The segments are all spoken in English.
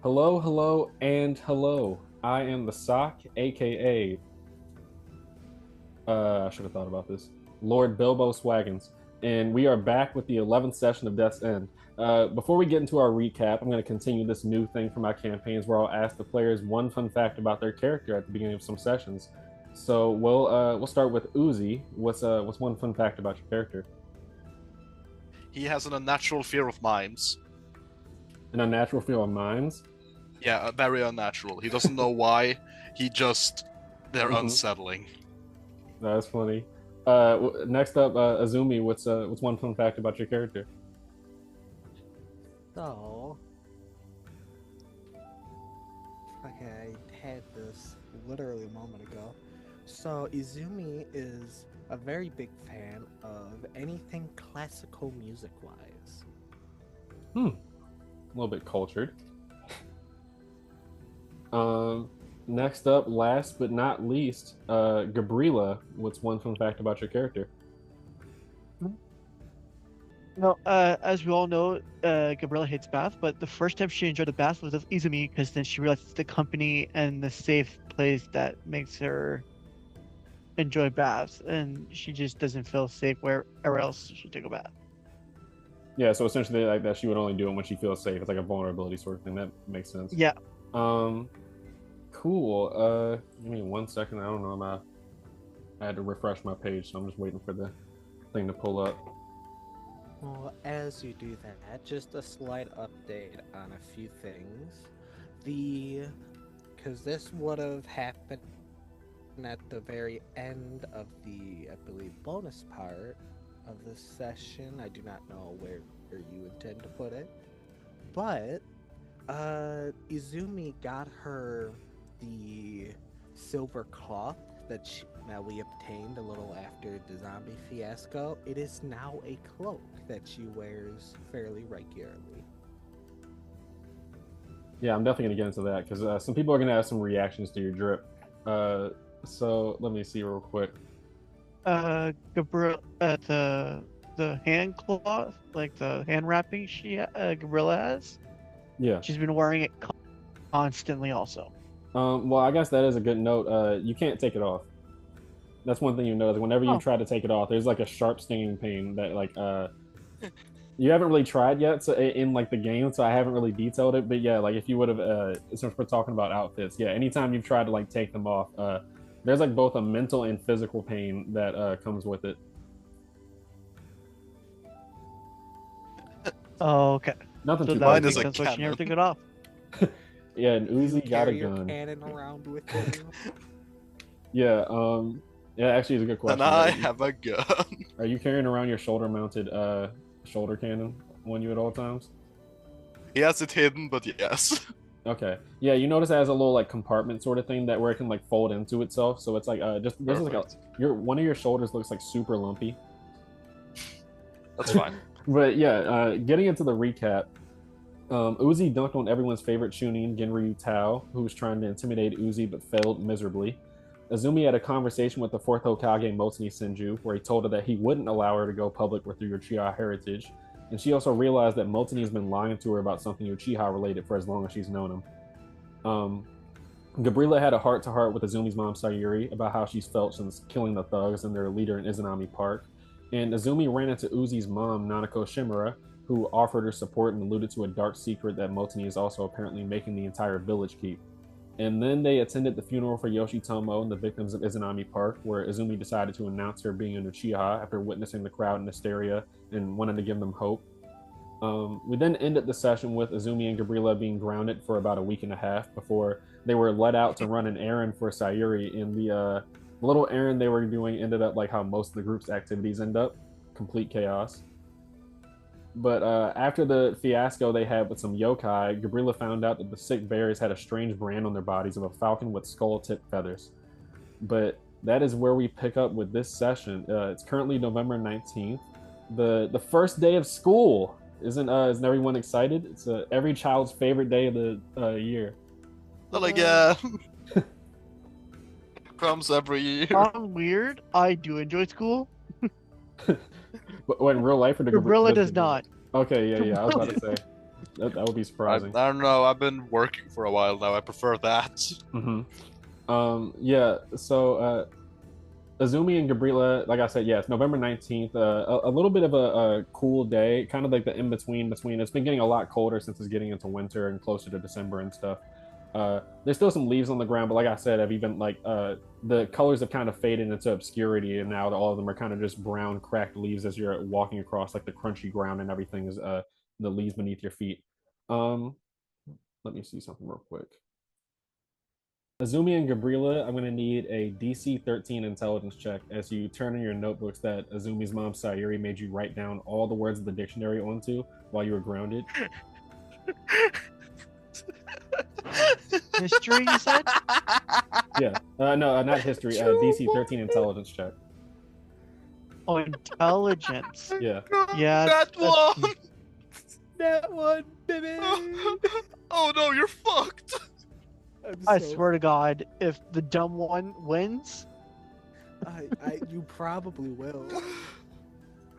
Hello, hello, and hello. I am the S.O.C.K, aka I should have thought about this. Lord Bilbo Swaggins, and we are back with the 11th session of Death's End. Before we get into our recap, I'm going to continue this new thing for my campaigns where I'll ask the players one fun fact about their character at the beginning of some sessions. So we'll start with Uzi. What's one fun fact about your character? He has an unnatural fear of mimes. An unnatural fear of mimes. Yeah, very unnatural. He doesn't know why. They're unsettling. That's funny. Next up, Azumi. What's one fun fact about your character? So, okay, I had this literally a moment ago. So, Izumi is a very big fan of anything classical music-wise. A little bit cultured. Next up, last but not least, Gabrilla. What's one fun fact about your character? No, as we all know, Gabriella hates baths, but the first time she enjoyed the bath was with Izumi because then she realized it's the company and the safe place that makes her enjoy baths, and she just doesn't feel safe wherever else she took a bath. Yeah, so essentially like that, she would only do it when she feels safe. It's like a vulnerability sort of thing. That makes sense. Yeah. Cool. Give me 1 second. I don't know. I had to refresh my page, so I'm just waiting for the thing to pull up. Well, as you do that, just a slight update on a few things. Because this would have happened at the very end of the, I believe, bonus part of the session. I do not know where you intend to put it. But, Izumi got her the silver cloth that we obtained a little after the zombie fiasco. It is now a cloak that she wears fairly regularly. Yeah, I'm definitely gonna get into that because some people are gonna have some reactions to your drip. So let me see real quick. Gabriella, the hand cloth, like the hand wrapping Gabriella has. Yeah. She's been wearing it constantly also. Well, I guess that is a good note. You can't take it off. That's one thing you notice. Whenever you try to take it off, there's like a sharp stinging pain that you haven't really tried yet. So in like the game, so I haven't really detailed it. But yeah, like if you would have, since we're talking about outfits, yeah, anytime you've tried to like take them off, there's like both a mental and physical pain that comes with it. Oh, okay. Nothing so too that is makes a sense why she never cannon. took it off. Yeah, and Uzi got a Carry your gun. cannon around with you. Yeah, yeah, actually, it's a good question. And I have a gun. Are you carrying around your shoulder-mounted shoulder cannon on you at all times? He has it hidden, but yes. Okay. Yeah, you notice it has a little like compartment sort of thing that where it can like fold into itself. So it's like just this is like one of your shoulders looks like super lumpy. That's fine. But yeah, getting into the recap, Uzi dunked on everyone's favorite Chunin, Genryu Tao, who was trying to intimidate Uzi but failed miserably. Azumi had a conversation with the fourth Hokage Motoni Senju, where he told her that he wouldn't allow her to go public with her Uchiha heritage, and she also realized that Motoni's been lying to her about something Uchiha related for as long as she's known him. Gabrilla had a heart-to-heart with Azumi's mom Sayuri about how she's felt since killing the thugs and their leader in Izanami Park, and Azumi ran into Uzi's mom, Nanako Shimura, who offered her support and alluded to a dark secret that Motoni is also apparently making the entire village keep. And then they attended the funeral for Yoshitomo and the victims of Izanami Park, where Izumi decided to announce her being an Uchiha after witnessing the crowd in hysteria and wanted to give them hope. We then ended the session with Azumi and Gabrilla being grounded for about a week and a half before they were let out to run an errand for Sayuri. And the little errand they were doing ended up like how most of the group's activities end up, complete chaos. But after the fiasco they had with some yokai, Gabrilla found out that the sick bears had a strange brand on their bodies of a falcon with skull-tipped feathers. But that is where we pick up with this session. It's currently November 19th, the first day of school. Isn't everyone excited? It's every child's favorite day of the year. Not again. Comes every year. Sounds weird. I do enjoy school. What in real life or the Gabrilla does not. Okay, yeah, I was about to say. That would be I surprising. don't know. I've been working for a while now. I prefer that. Yeah. So Azumi and Gabrilla, like I said, yes, November 19th. A little bit of a cool day, kind of like the in between. It's been getting a lot colder since it's getting into winter and closer to December and stuff. There's still some leaves on the ground, but like I said, I've even like the colors have kind of faded into obscurity, and now all of them are kind of just brown, cracked leaves as you're walking across like the crunchy ground, and everything is the leaves beneath your feet. Um, Let me see something real quick. Azumi and Gabrilla, I'm going to need a DC 13 intelligence check as you turn in your notebooks that Azumi's mom Sayuri made you write down all the words of the dictionary onto while you were grounded. History, you said? Yeah. No, not history. DC 13 intelligence check. Oh, intelligence. Yeah. Yeah, That one. That one, baby. Oh no, you're fucked. I swear to God, if the dumb one wins, you probably will.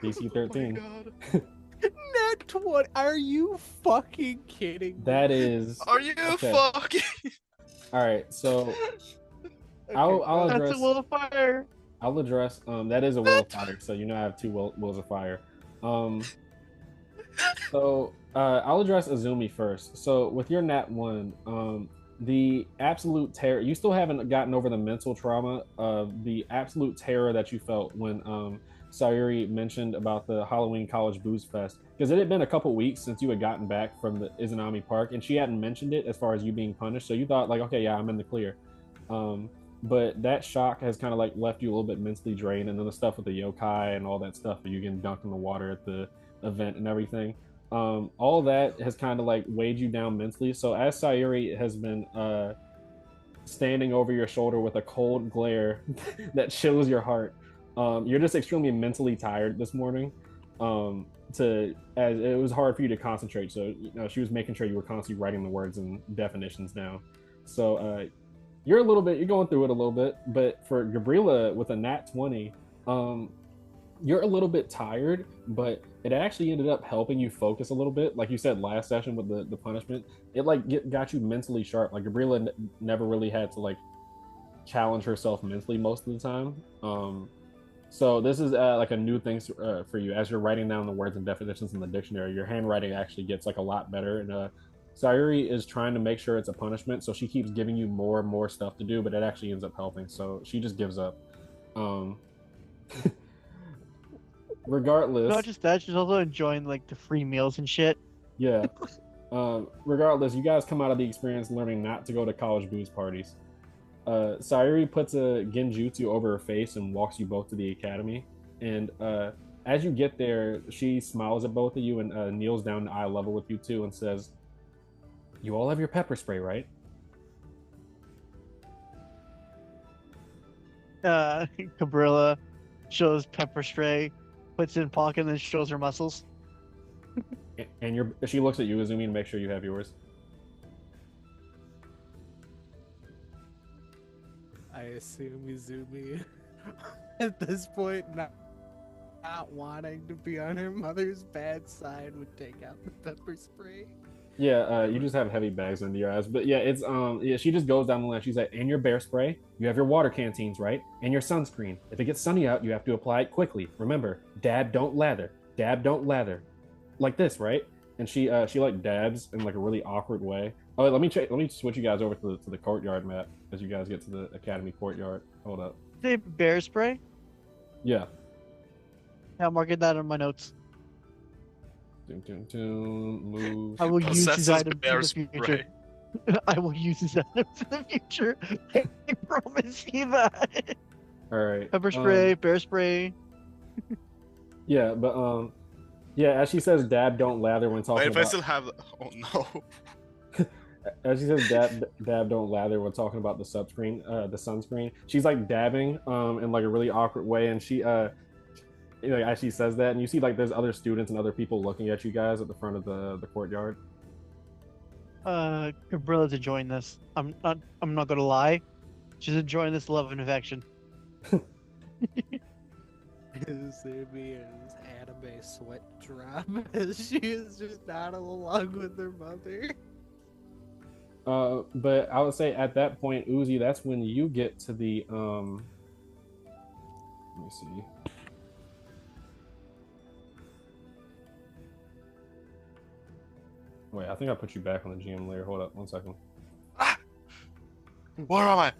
DC 13. Oh my God. Net one? Are you fucking kidding me? That is. Are you okay. fucking? All right. So Okay, I'll that's address. a will of fire. I'll address. That is a will of fire. So you know I have two wills of fire. So I'll address Azumi first. So with your nat one, the absolute terror. You still haven't gotten over the mental trauma of the absolute terror that you felt when Sayuri mentioned about the Halloween College Booze Fest, because it had been a couple weeks since you had gotten back from the Izanami Park, and she hadn't mentioned it as far as you being punished. So you thought like, okay, yeah, I'm in the clear. But that shock has kind of like left you a little bit mentally drained, and then the stuff with the yokai and all that stuff, you getting dunked in the water at the event and everything. All that has kind of like weighed you down mentally. So as Sayuri has been standing over your shoulder with a cold glare that chills your heart, you're just extremely mentally tired this morning. As it was hard for you to concentrate, so she was making sure you were constantly writing the words and definitions down. So you're going through it a little bit, but for Gabrilla with a nat 20, you're a little bit tired, but it actually ended up helping you focus a little bit. Like you said last session with the punishment, it like got you mentally sharp. Like Gabrilla never really had to like challenge herself mentally most of the time. So this is like a new thing for you. As you're writing down the words and definitions in the dictionary, your handwriting actually gets like a lot better. And Sayuri is trying to make sure it's a punishment, so she keeps giving you more and more stuff to do, but it actually ends up helping. So she just gives up. Regardless, Not just that, she's also enjoying like the free meals and shit. yeah. Regardless, you guys come out of the experience learning not to go to college booze parties. Sayuri puts a genjutsu over her face and walks you both to the academy. And as you get there, she smiles at both of you and kneels down to eye level with you two and says, "You all have your pepper spray, right?" Gabrilla shows pepper spray, puts it in pocket, and then shows her muscles. And she looks at you, Azumi, to make sure you have yours. I assume Izumi at this point not wanting to be on her mother's bad side would take out the pepper spray. Yeah, you just have heavy bags under your eyes. But yeah, it's yeah, she just goes down the line. She's like, and your bear spray, you have your water canteens, right? And your sunscreen. If it gets sunny out, you have to apply it quickly. Remember, dab, don't lather. Dab, don't lather. Like this, right? And she like dabs in like a really awkward way. Oh, wait, let me switch you guys over to the courtyard map as you guys get to the academy courtyard. Hold up. Say bear spray? Yeah. Yeah, I'm marking that on my notes. Move. I will use Possesses these items in bear the future. I will use these items in the future. I promise you that. All right. Pepper spray, bear spray. Yeah, but yeah, as she says, "Dab, don't lather" when talking Wait, if about. I still have. Oh no. As she says, dab, don't lather when talking about the sunscreen. She's like dabbing in like a really awkward way, and she as she says that, and you see like there's other students and other people looking at you guys at the front of the courtyard. Gabrilla's enjoying this. I'm not gonna lie. She's enjoying this love and affection. Zumia's anime sweat drop as she is just not along with her mother. But I would say at that point, Uzi, that's when you get to the let me see. Wait, I think I put you back on the GM layer. Hold up, 1 second. Ah! Where am I?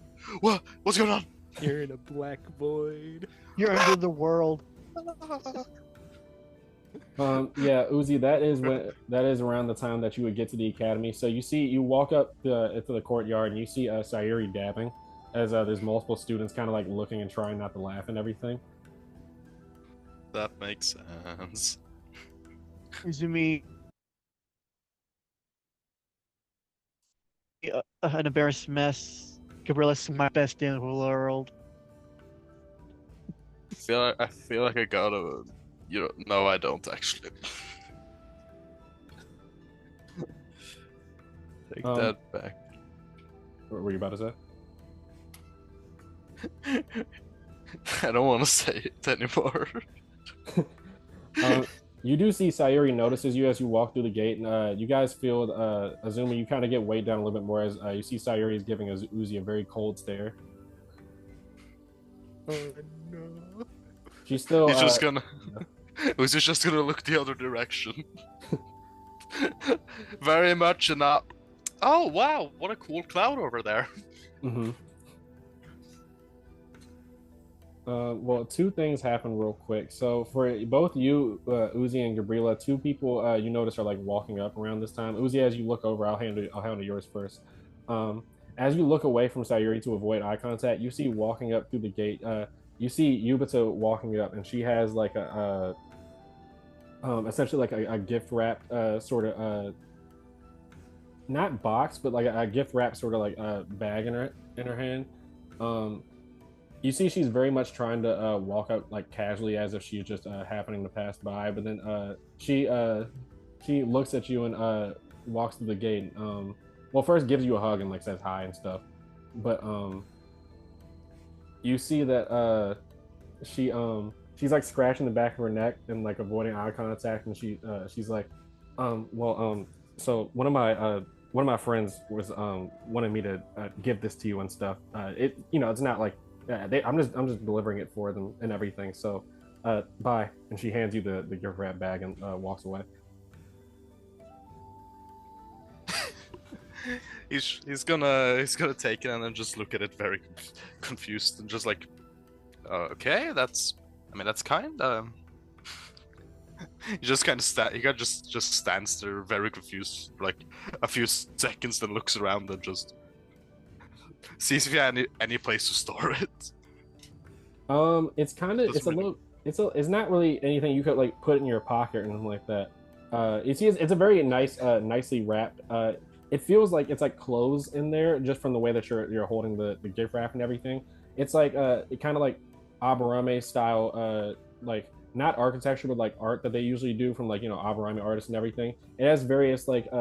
What's going on? You're in a black void. You're under the world. Yeah, Uzi, that is around the time that you would get to the academy. So you walk up into the courtyard and you see Sayuri dabbing as there's multiple students kind of like looking and trying not to laugh and everything. That makes sense. Izumi, an embarrassed mess. Gabrilla's my best day in the world. I feel like I gotta, no, I don't actually. Take that back. What were you about to say? I don't want to say it anymore. You do see Sayuri notices you as you walk through the gate, and you guys feel Azumi. You kind of get weighed down a little bit more as you see Sayuri is giving Uzi a very cold stare. Oh no! She's still. He's just gonna. Uzi's just gonna look the other direction. Very much not. Oh wow! What a cool cloud over there. Mm-hmm. Well, two things happen real quick. So for both you, Uzi and Gabrilla, two people you notice are like walking up around this time. Uzi, as you look over, I'll handle yours first. As you look away from Sayuri to avoid eye contact, you see walking up through the gate. You see Yubito walking up, and she has like essentially like a gift wrap sort of not box, but like a gift wrap sort of like bag in her hand. You see she's very much trying to walk up like casually as if she's just happening to pass by, but then she looks at you and walks through the gate. Well, first gives you a hug and like says hi and stuff, but you see that she's like scratching the back of her neck and like avoiding eye contact, and she's like, so one of my friends was wanted me to give this to you and stuff. It's not like I'm just delivering it for them and everything. So bye. And she hands you the gift wrap bag and walks away. He's gonna take it and then just look at it very confused and just like, okay, that's kind. He just kind of just stands there very confused for like a few seconds, then looks around and just sees if you have any place to store it. It's not really anything you could like put in your pocket or anything like that. It's a very nicely wrapped. It feels like it's like clothes in there just from the way that you're holding the gift wrap and everything. It's like it kind of like Aburame style like not architecture but like art that they usually do from like Aburame artists and everything. It has various like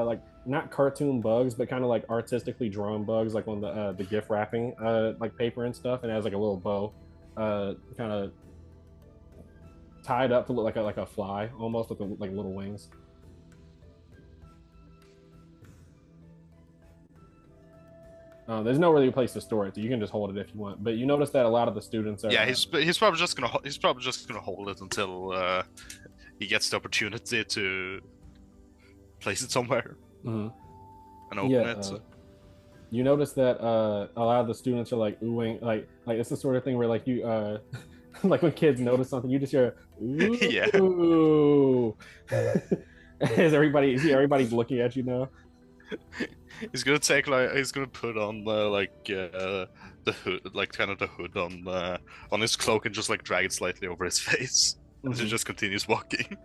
not cartoon bugs but kind of like artistically drawn bugs like on the gift wrapping like paper and stuff, and it has like a little bow kind of tied up to look like a fly almost with like little wings. There's no really place to store it, so you can just hold it if you want. But you notice that a lot of the students are. Yeah, he's probably just gonna hold it until he gets the opportunity to place it somewhere and open it. So. You notice that a lot of the students are like oohing, like it's the sort of thing where like you like when kids notice something, you just hear ooh. Yeah. Everybody's looking at you now. He's gonna put on the hood, like kind of the hood on his cloak and just like drag it slightly over his face, and he just continues walking.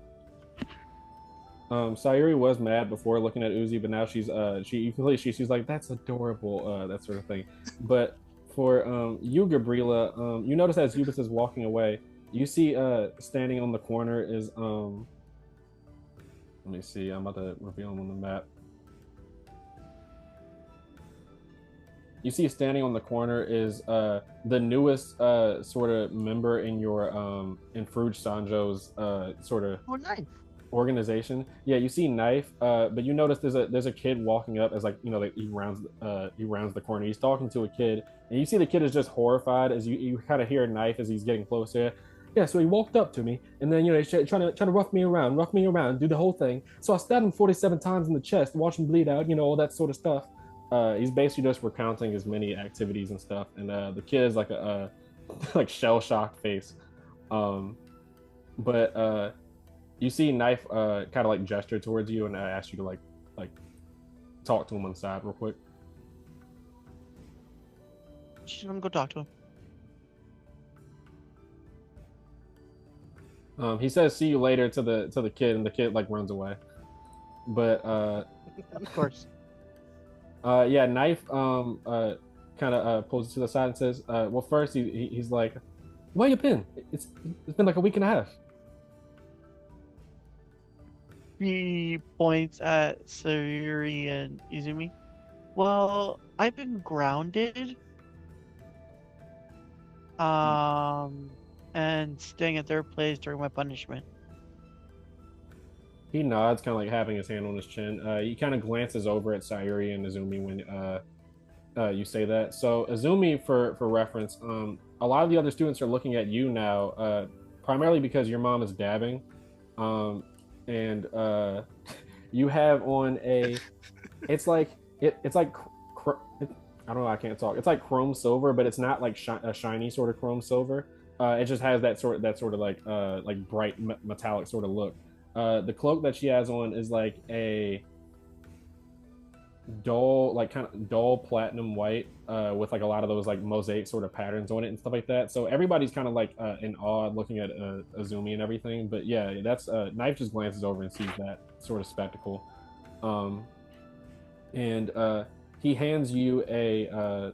Sayuri was mad before looking at Uzi, but now she's like, that's adorable, that sort of thing. But for you, Gabrilla, you notice as Yubis is walking away, you see standing on the corner is let me see, I'm about to reveal him on the map. you see standing on the corner is the newest sort of member in your in Fruge Sanjo's sort of Oh, nice. organization. Yeah, you see Knife, but you notice there's a kid walking up as like like he rounds the corner. He's talking to a kid, and you see the kid is just horrified as you kind of hear Knife as he's getting closer. Yeah, so he walked up to me, and then he's trying to rough me around, do the whole thing. So I stabbed him 47 times in the chest, watch him bleed out, all that sort of stuff. He's basically just recounting his many activities and stuff, and the kid is like a like shell shocked face. But you see Knife kind of like gesture towards you and ask you to like talk to him on the side real quick. She's gonna go talk to him. He says see you later to the kid, and the kid like runs away. But Of course. yeah, Knife kind of pulls it to the side and says, well, first he's like, where you been? It's been like a week and a half. He points at Sayuri and Izumi. Well, I've been grounded. And staying at their place during my punishment. He nods, kind of like having his hand on his chin. He kind of glances over at Sayuri and Izumi when you say that. So Izumi, for reference, a lot of the other students are looking at you now, primarily because your mom is dabbing, and you have on it's like I don't know, I can't talk. It's like chrome silver, but it's not like a shiny sort of chrome silver. It just has that sort of like bright metallic sort of look. The cloak that she has on is like a dull, like kind of dull platinum white, with like a lot of those like mosaic sort of patterns on it and stuff like that. So everybody's kind of like in awe looking at Azumi and everything. But yeah, that's Knife just glances over and sees that sort of spectacle, and he hands you a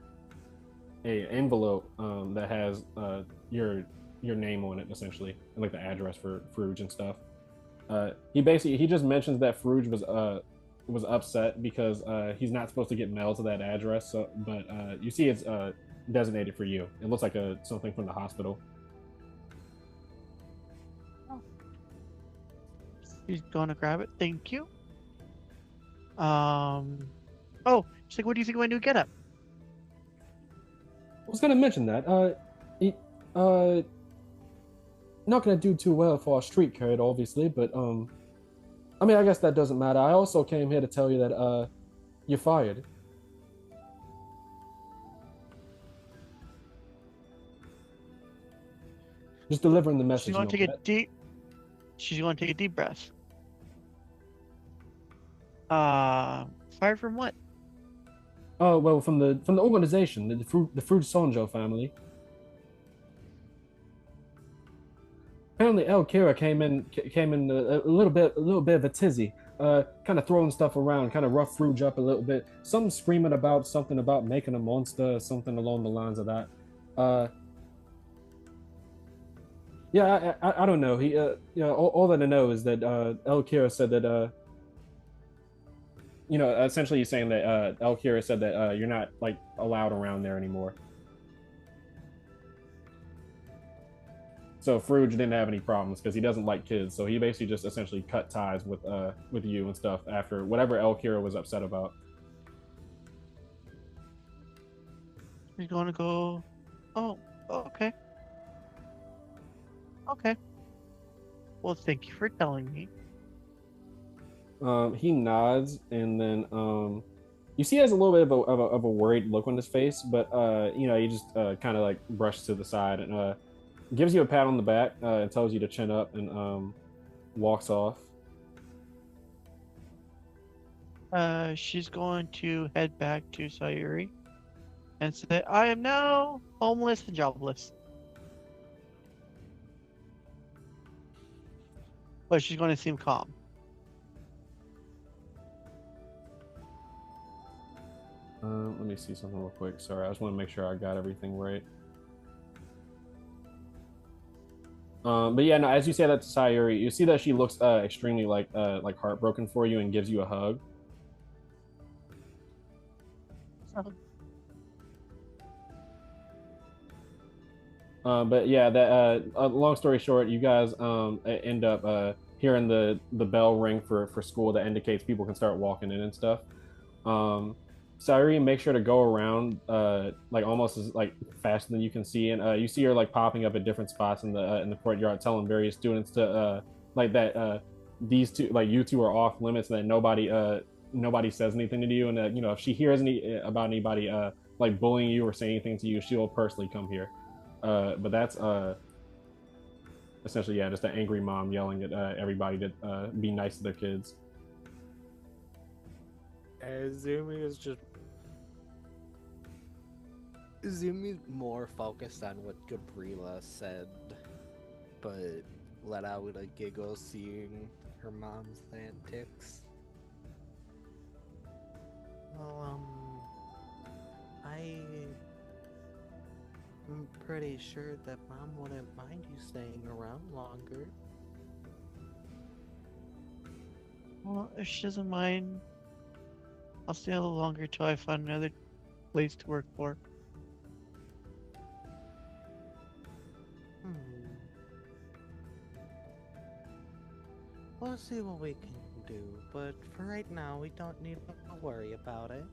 envelope that has your name on it essentially, and like the address for Fruge and stuff. He just mentions that Fruge was upset because he's not supposed to get mail to that address. So, but you see it's designated for you. It looks like something from the hospital. He's gonna grab it. Thank you. Oh, she's like, what do you think of my new getup? I was gonna mention that. Not gonna do too well for a street cred, obviously, but I mean, I guess that doesn't matter. I also came here to tell you that you're fired. Just delivering the message. She's gonna take a deep breath. Fired from what? Oh well, from the organization, the Fruge Sanjo family. Apparently, El Kira came in a little bit of a tizzy, kind of throwing stuff around, kind of rough Fruge up a little bit. Some screaming about something about making a monster, something along the lines of that. Yeah, I don't know. He, all that I know is that El Kira said that, essentially he's saying that El Kira said that you're not like allowed around there anymore. So Fruge didn't have any problems because he doesn't like kids. So he basically just essentially cut ties with you and stuff after whatever El Kira was upset about. He's gonna go. Oh, okay. Okay. Well, thank you for telling me. He nods, and then you see he has a little bit of a worried look on his face, but he just kind of like brushes to the side and gives you a pat on the back and tells you to chin up and walks off. She's going to head back to Sayuri and say, I am now homeless and jobless. But she's going to seem calm. Let me see something real quick. Sorry, I just want to make sure I got everything right. But yeah, no, as you say that to Sayuri, you see that she looks extremely like heartbroken for you and gives you a hug. But yeah, that long story short, you guys end up hearing the bell ring for school that indicates people can start walking in and stuff. Cyrene, make sure to go around like almost as like faster than you can see, and you see her like popping up at different spots in the courtyard, telling various students to like that these two, like you two, are off limits, and that nobody says anything to you, and that, you know, if she hears any about anybody like bullying you or saying anything to you, she'll personally come here. But that's essentially, yeah, just an angry mom yelling at everybody to be nice to their kids. Zumi is just. Zumi's more focused on what Gabrilla said, but let out a giggle seeing her mom's antics. Well, I'm pretty sure that Mom wouldn't mind you staying around longer. Well, if she doesn't mind, I'll stay a little longer till I find another place to work for. We'll see what we can do, but for right now, we don't need to worry about it.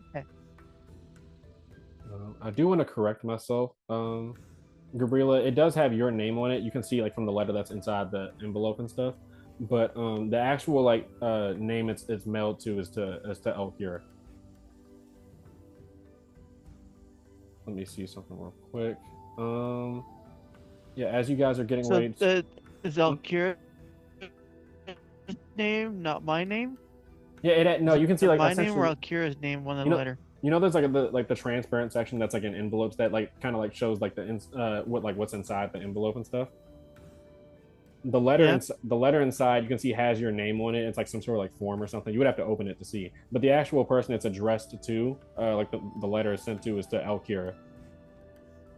Okay. I do want to correct myself, Gabriela. It does have your name on it. You can see like from the letter that's inside the envelope and stuff. But the actual like name it's mailed to is to Elkira. Let me see something real quick. Yeah, as you guys are getting ready. Is Elkira's name not my name? Yeah, no, you can see like my name or Elkira's name on the letter. You know, there's like the transparent section that's like in envelopes that like kind of like shows like what's inside the envelope and stuff. The letter, the letter inside, you can see has your name on it. It's like some sort of like form or something. You would have to open it to see. But the actual person it's addressed to, like the letter is sent to, is to Elkira.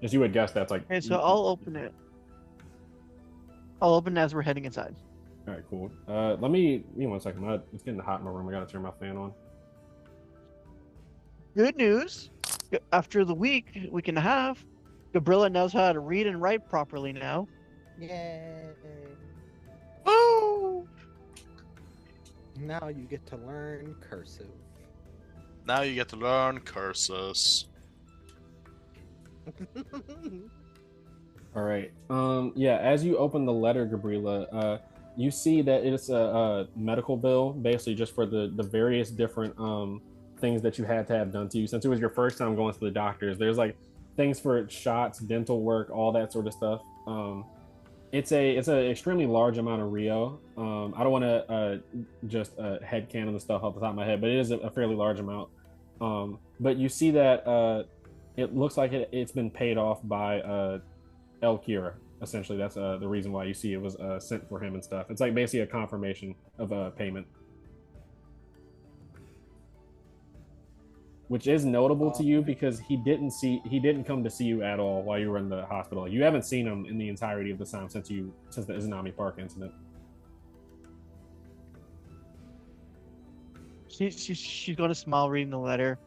As you would guess, that's like. Okay, so I'll open it. I'll open it as we're heading inside. All right, cool. Let me give me 1 second. It's getting hot in my room. I gotta turn my fan on. Good news. After the week and a half, Gabrilla knows how to read and write properly now. Yay! Oh! Now you get to learn cursive. Now you get to learn curses. All right. Yeah. As you open the letter, Gabriela, you see that it's a medical bill, basically just for the various different things that you had to have done to you since it was your first time going to the doctors. There's like things for shots, dental work, all that sort of stuff. It's an extremely large amount of Rio. I don't want to just headcanon the stuff off the top of my head, but it is a fairly large amount. But you see that it looks like it's been paid off by Elkira. Essentially, that's the reason why you see it was sent for him and stuff. It's like basically a confirmation of a payment, which is notable to you because he didn't come to see you at all while you were in the hospital. You haven't seen him in the entirety of the time since the Izanami Park incident. She's going to smile reading the letter,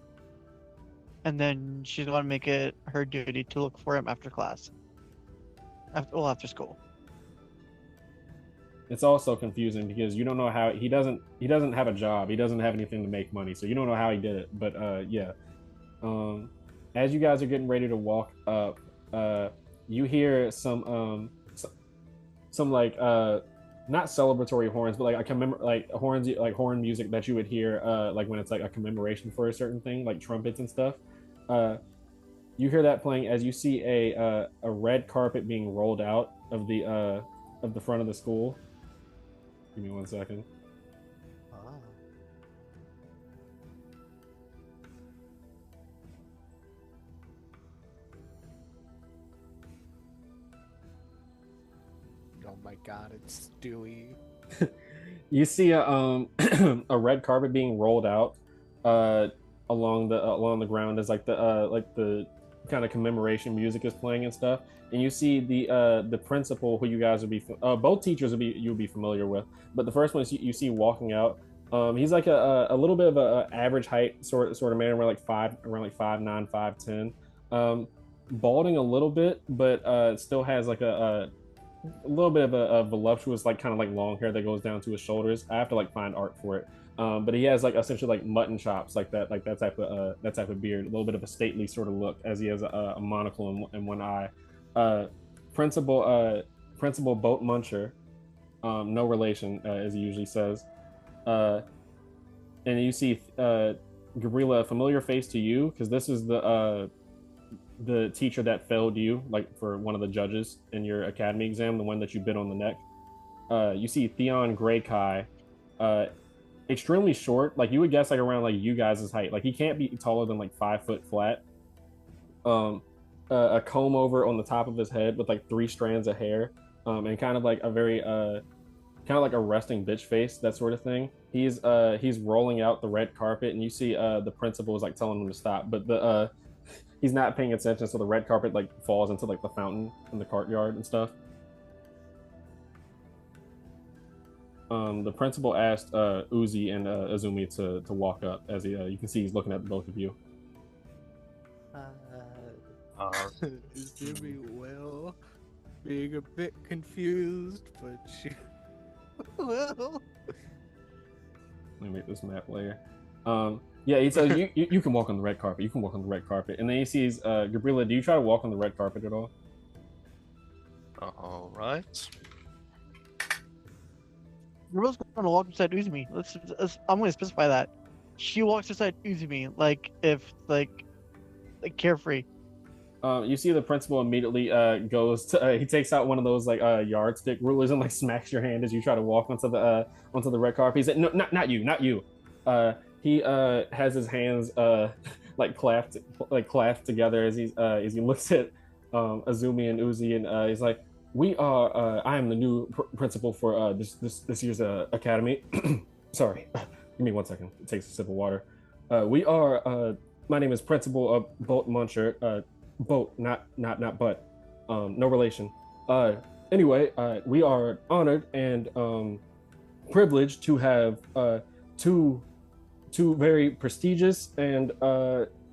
and then she's going to make it her duty to look for him after class. After school. It's also confusing because you don't know how he doesn't have a job. He doesn't have anything to make money, so you don't know how he did it. But yeah, as you guys are getting ready to walk up, you hear some like not celebratory horns, but like horn music that you would hear like when it's like a commemoration for a certain thing, like trumpets and stuff. You hear that playing as you see a red carpet being rolled out of the front of the school. Give me 1 second. Oh my god, it's Stewie. You see a a red carpet being rolled out along the ground as like the kind of commemoration music is playing and stuff, and you see the principal who you guys would be both teachers you'll be familiar with, but the first one you see walking out. He's like a little bit of a average height sort of man, around like 5'9", 5'10". balding a little bit, but it still has like a little bit of a voluptuous, like kind of like long hair that goes down to his shoulders. I have to like find art for it. But he has like essentially like mutton chops, like that type of beard, a little bit of a stately sort of look, as he has a monocle in one eye. Uh, principal boat muncher, no relation, as he usually says. Uh, and you see Gabrilla, a familiar face to you, because this is the teacher that failed you, like for one of the judges in your academy exam, the one that you bit on the neck. You see Theon Grey Kai, extremely short, like you would guess like around like you guys' height. Like he can't be taller than like 5 foot flat. A comb over on the top of his head with like 3 strands of hair, and kind of like a very kind of like a resting bitch face, that sort of thing. He's rolling out the red carpet, and you see the principal is like telling him to stop, but the he's not paying attention, so the red carpet like falls into like the fountain in the courtyard and stuff. The principal asked Uzi and Azumi to walk up, as you can see he's looking at both of you. Azumi will, being a bit confused, but she will. Let me make this map layer. Yeah, he says you can walk on the red carpet. You can walk on the red carpet, and then he sees Gabrilla. Do you try to walk on the red carpet at all? All right. Gabrilla's gonna walk beside Uzumi. I'm gonna specify that. She walks beside Uzumi, like if like carefree. You see the principal immediately goes to he takes out one of those like yardstick rulers and like smacks your hand as you try to walk onto the red carpet. He said, "No, not you." He has his hands like clasped together as he looks at Azumi and Uzi, and he's like, I am the new principal for this year's academy. Sorry, give me 1 second. It takes a sip of water. My name is Principal Boat Muncher. Boat, not but. No relation. Anyway, we are honored and privileged to have two very prestigious and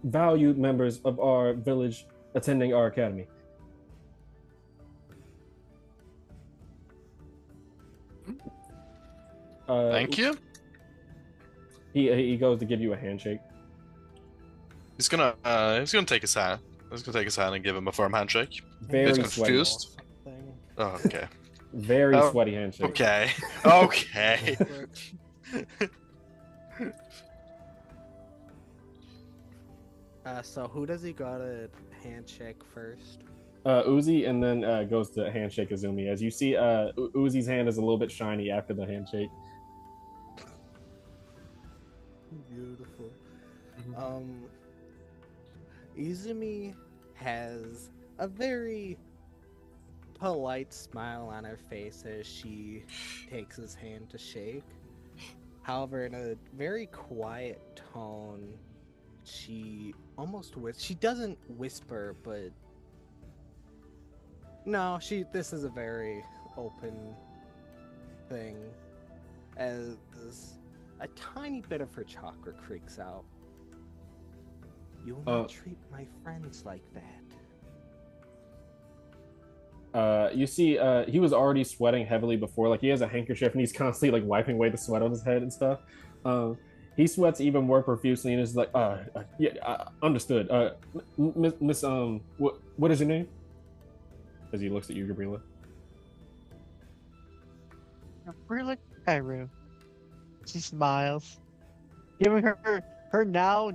valued members of our village attending our academy. Thank you. He goes to give you a handshake. He's gonna take his hand. He's gonna take his hand and give him a firm handshake. Very He's sweaty. confused. Oh, okay. Very sweaty handshake. Okay. Okay. So who does he got a handshake first? Uzi, and then goes to handshake Azumi. As you see, Uzi's hand is a little bit shiny after the handshake. Beautiful. Izumi has a very polite smile on her face as she takes his hand to shake. However, in a very quiet tone, she doesn't whisper, but no, this is a very open thing, as a tiny bit of her chakra creaks out. You will not treat my friends like that. You see, he was already sweating heavily before. Like he has a handkerchief and he's constantly like wiping away the sweat on his head and stuff. He sweats even more profusely and is like, yeah, understood. Miss, what is your name? As he looks at you, Gabrilla. Gabrilla Kairu. She smiles, giving her now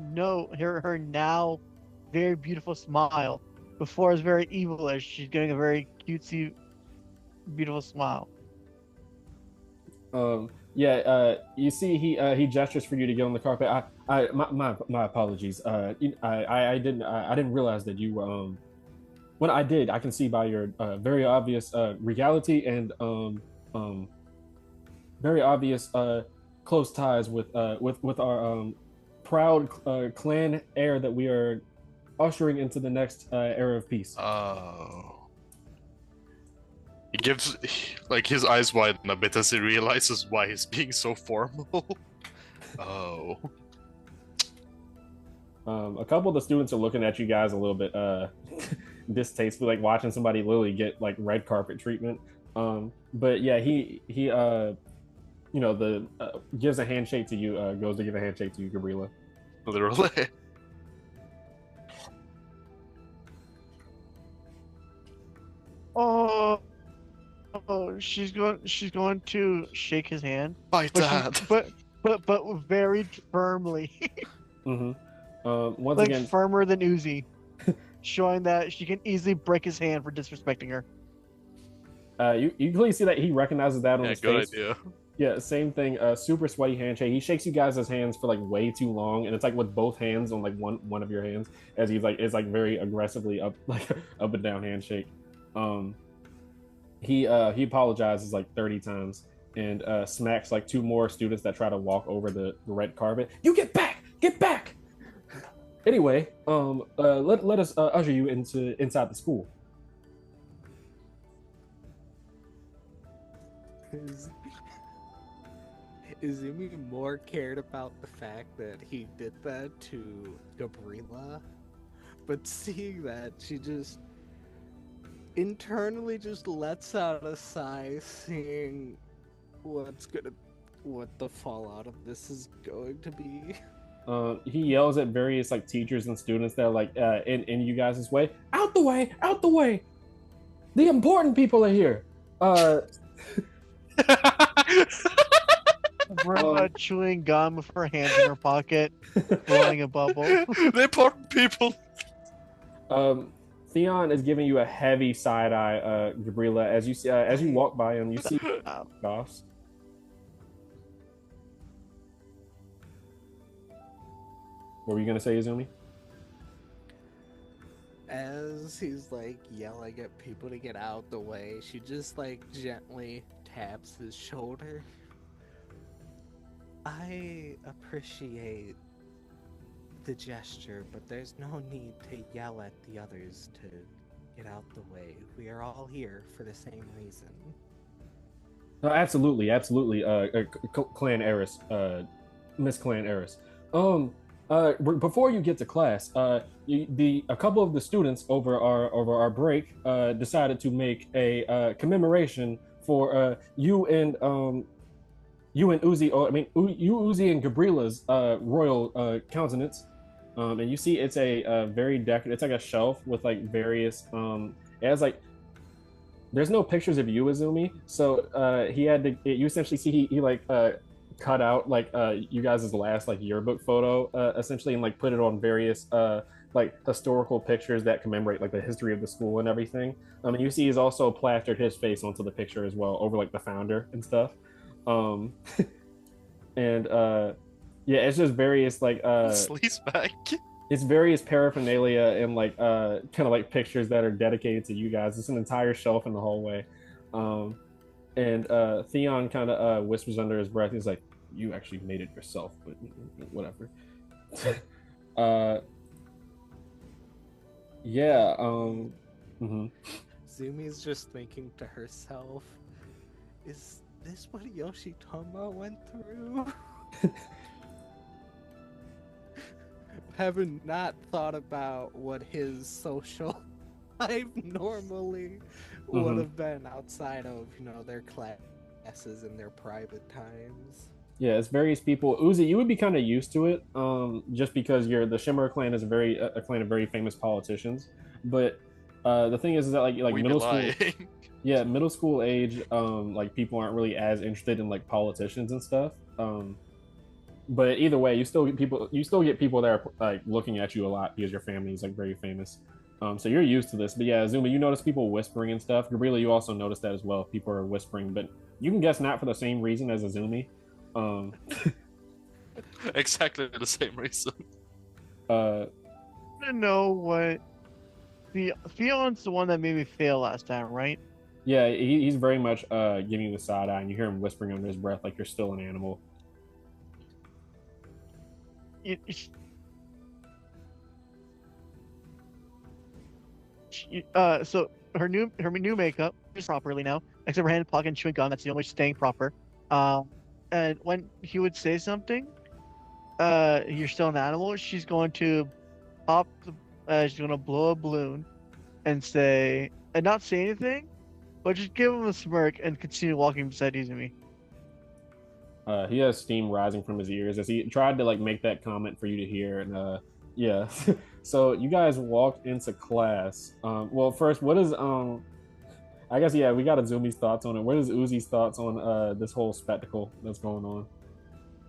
very beautiful smile. Before it was very evilish. She's getting a very cutesy, beautiful smile. You see, he gestures for you to get on the carpet. My apologies. I didn't realize that you were. When I did, I can see by your very obvious regality and very obvious close ties with our proud clan heir that we are ushering into the next era of peace. Oh. He gives, like, his eyes widen a bit as he realizes why he's being so formal. Oh. A couple of the students are looking at you guys a little bit distasteful, like watching somebody literally get like red carpet treatment. But yeah, he gives a handshake to you. Goes to give a handshake to you, Gabrilla. Literally. Oh, she's going to shake his hand, My dad. but very firmly, Mm-hmm. Once like again, firmer than Uzi, showing that she can easily break his hand for disrespecting her. you clearly see that he recognizes that on Yeah, his good face. idea. Yeah, same thing. Super sweaty handshake. He shakes you guys' hands for like way too long, and it's like with both hands on like one of your hands, as he's like is like very aggressively up like up and down handshake. He apologizes like 30 times and smacks like two more students that try to walk over the red carpet. You get back! Get back! Anyway, let us usher you inside the school. Izumi more cared about the fact that he did that to Gabrilla, but seeing that, she just internally just lets out a sigh, seeing what the fallout of this is going to be. He yells at various like teachers and students that are like in you guys' way. Out the way! Out the way! The important people are here. Gabrilla chewing gum with her hands in her pocket, blowing a bubble. The important people. Theon is giving you a heavy side eye, Gabrilla, as you see as you walk by him. You see Goss. What were you gonna say, Izumi? As he's like yelling at people to get out the way, she just like gently taps his shoulder. I appreciate the gesture, but there's no need to yell at the others to get out the way. We are all here for the same reason. No, absolutely. Clan Eris, Miss Clan Eris. Before you get to class, a couple of the students over our break decided to make a commemoration for you and Uzi, you Uzi and Gabrilla's royal countenance. And you see it's a very decorative. It's like a shelf with like various. It has like. There's no pictures of you, Izumi, so he had to. You essentially see he like cut out like you guys' last like yearbook photo essentially, and like put it on various like historical pictures that commemorate like the history of the school and everything. And you see he's also plastered his face onto the picture as well over like the founder and stuff. And yeah, it's just various like Sleazeback. it's various paraphernalia and like kind of like pictures that are dedicated to you guys. It's an entire shelf in the hallway. And Theon kind of whispers under his breath. He's like, "You actually made it yourself, but whatever." Yeah. Zumi's just thinking to herself, "Is this what Yoshitama went through?" Having not thought about what his social life normally would have been outside of, their classes and their private times. Yeah, it's various people. Uzi, you would be kind of used to it, just because the Shimmer clan is a clan of very famous politicians. But the thing is that like middle school, yeah, middle school age, like people aren't really as interested in like politicians and stuff. But either way, you still get people that are like looking at you a lot because your family is like very famous. So you're used to this. But yeah, Zuma, you notice people whispering and stuff. Gabrilla, you also notice that as well. People are whispering, but you can guess not for the same reason as Azumi. Exactly the same reason. I don't know what Theon's the one that made me fail last time, right? Yeah, he's very much giving you the side eye, and you hear him whispering under his breath like you're still an animal. So her new makeup is properly now, except for hand pocket and chewing gum. That's the only staying proper. And when he would say something, you're still an animal. She's going to she's going to blow a balloon, and not say anything, but just give him a smirk and continue walking beside Izumi. He has steam rising from his ears as he tried to like make that comment for you to hear, and yeah. So you guys walk into class. Well, first, what is I guess yeah, we got Azumi's thoughts on it. What is Uzi's thoughts on this whole spectacle that's going on?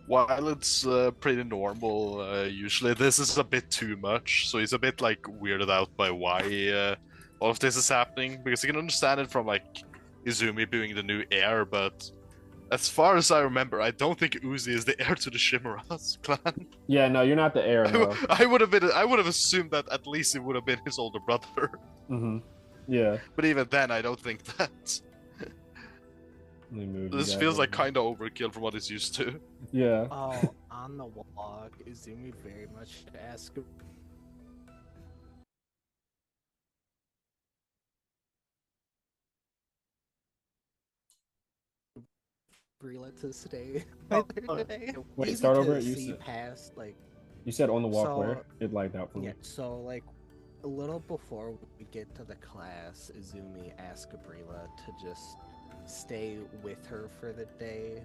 While it's pretty normal, usually this is a bit too much, so he's a bit like weirded out by why all of this is happening, because you can understand it from like Izumi being the new heir, but as far as I remember, I don't think Uzi is the heir to the Shimura's clan. Yeah, no, you're not the heir. No. I would have assumed that at least it would have been his older brother. Mm-hmm. Yeah. But even then, I don't think that. This feels like kind of overkill from what he's used to. Yeah. Oh, on the walk, Izumi very much asked Gabrilla to stay with her today. Wait, Easy start to over. see past, like, You said on the walk So- where it lagged out for me. yeah. So like, a little before we get to the class, Izumi asked Gabrilla to just stay with her for the day,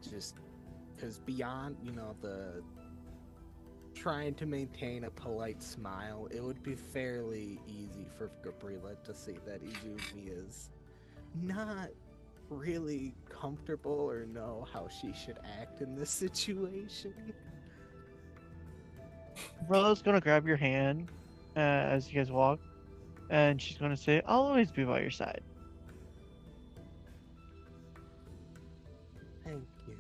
just because beyond the trying to maintain a polite smile, it would be fairly easy for Gabrilla to see that Izumi is not really comfortable or know how she should act in this situation. Gabrilla's gonna grab your hand as you guys walk, and she's gonna say, "I'll always be by your side." Thank you.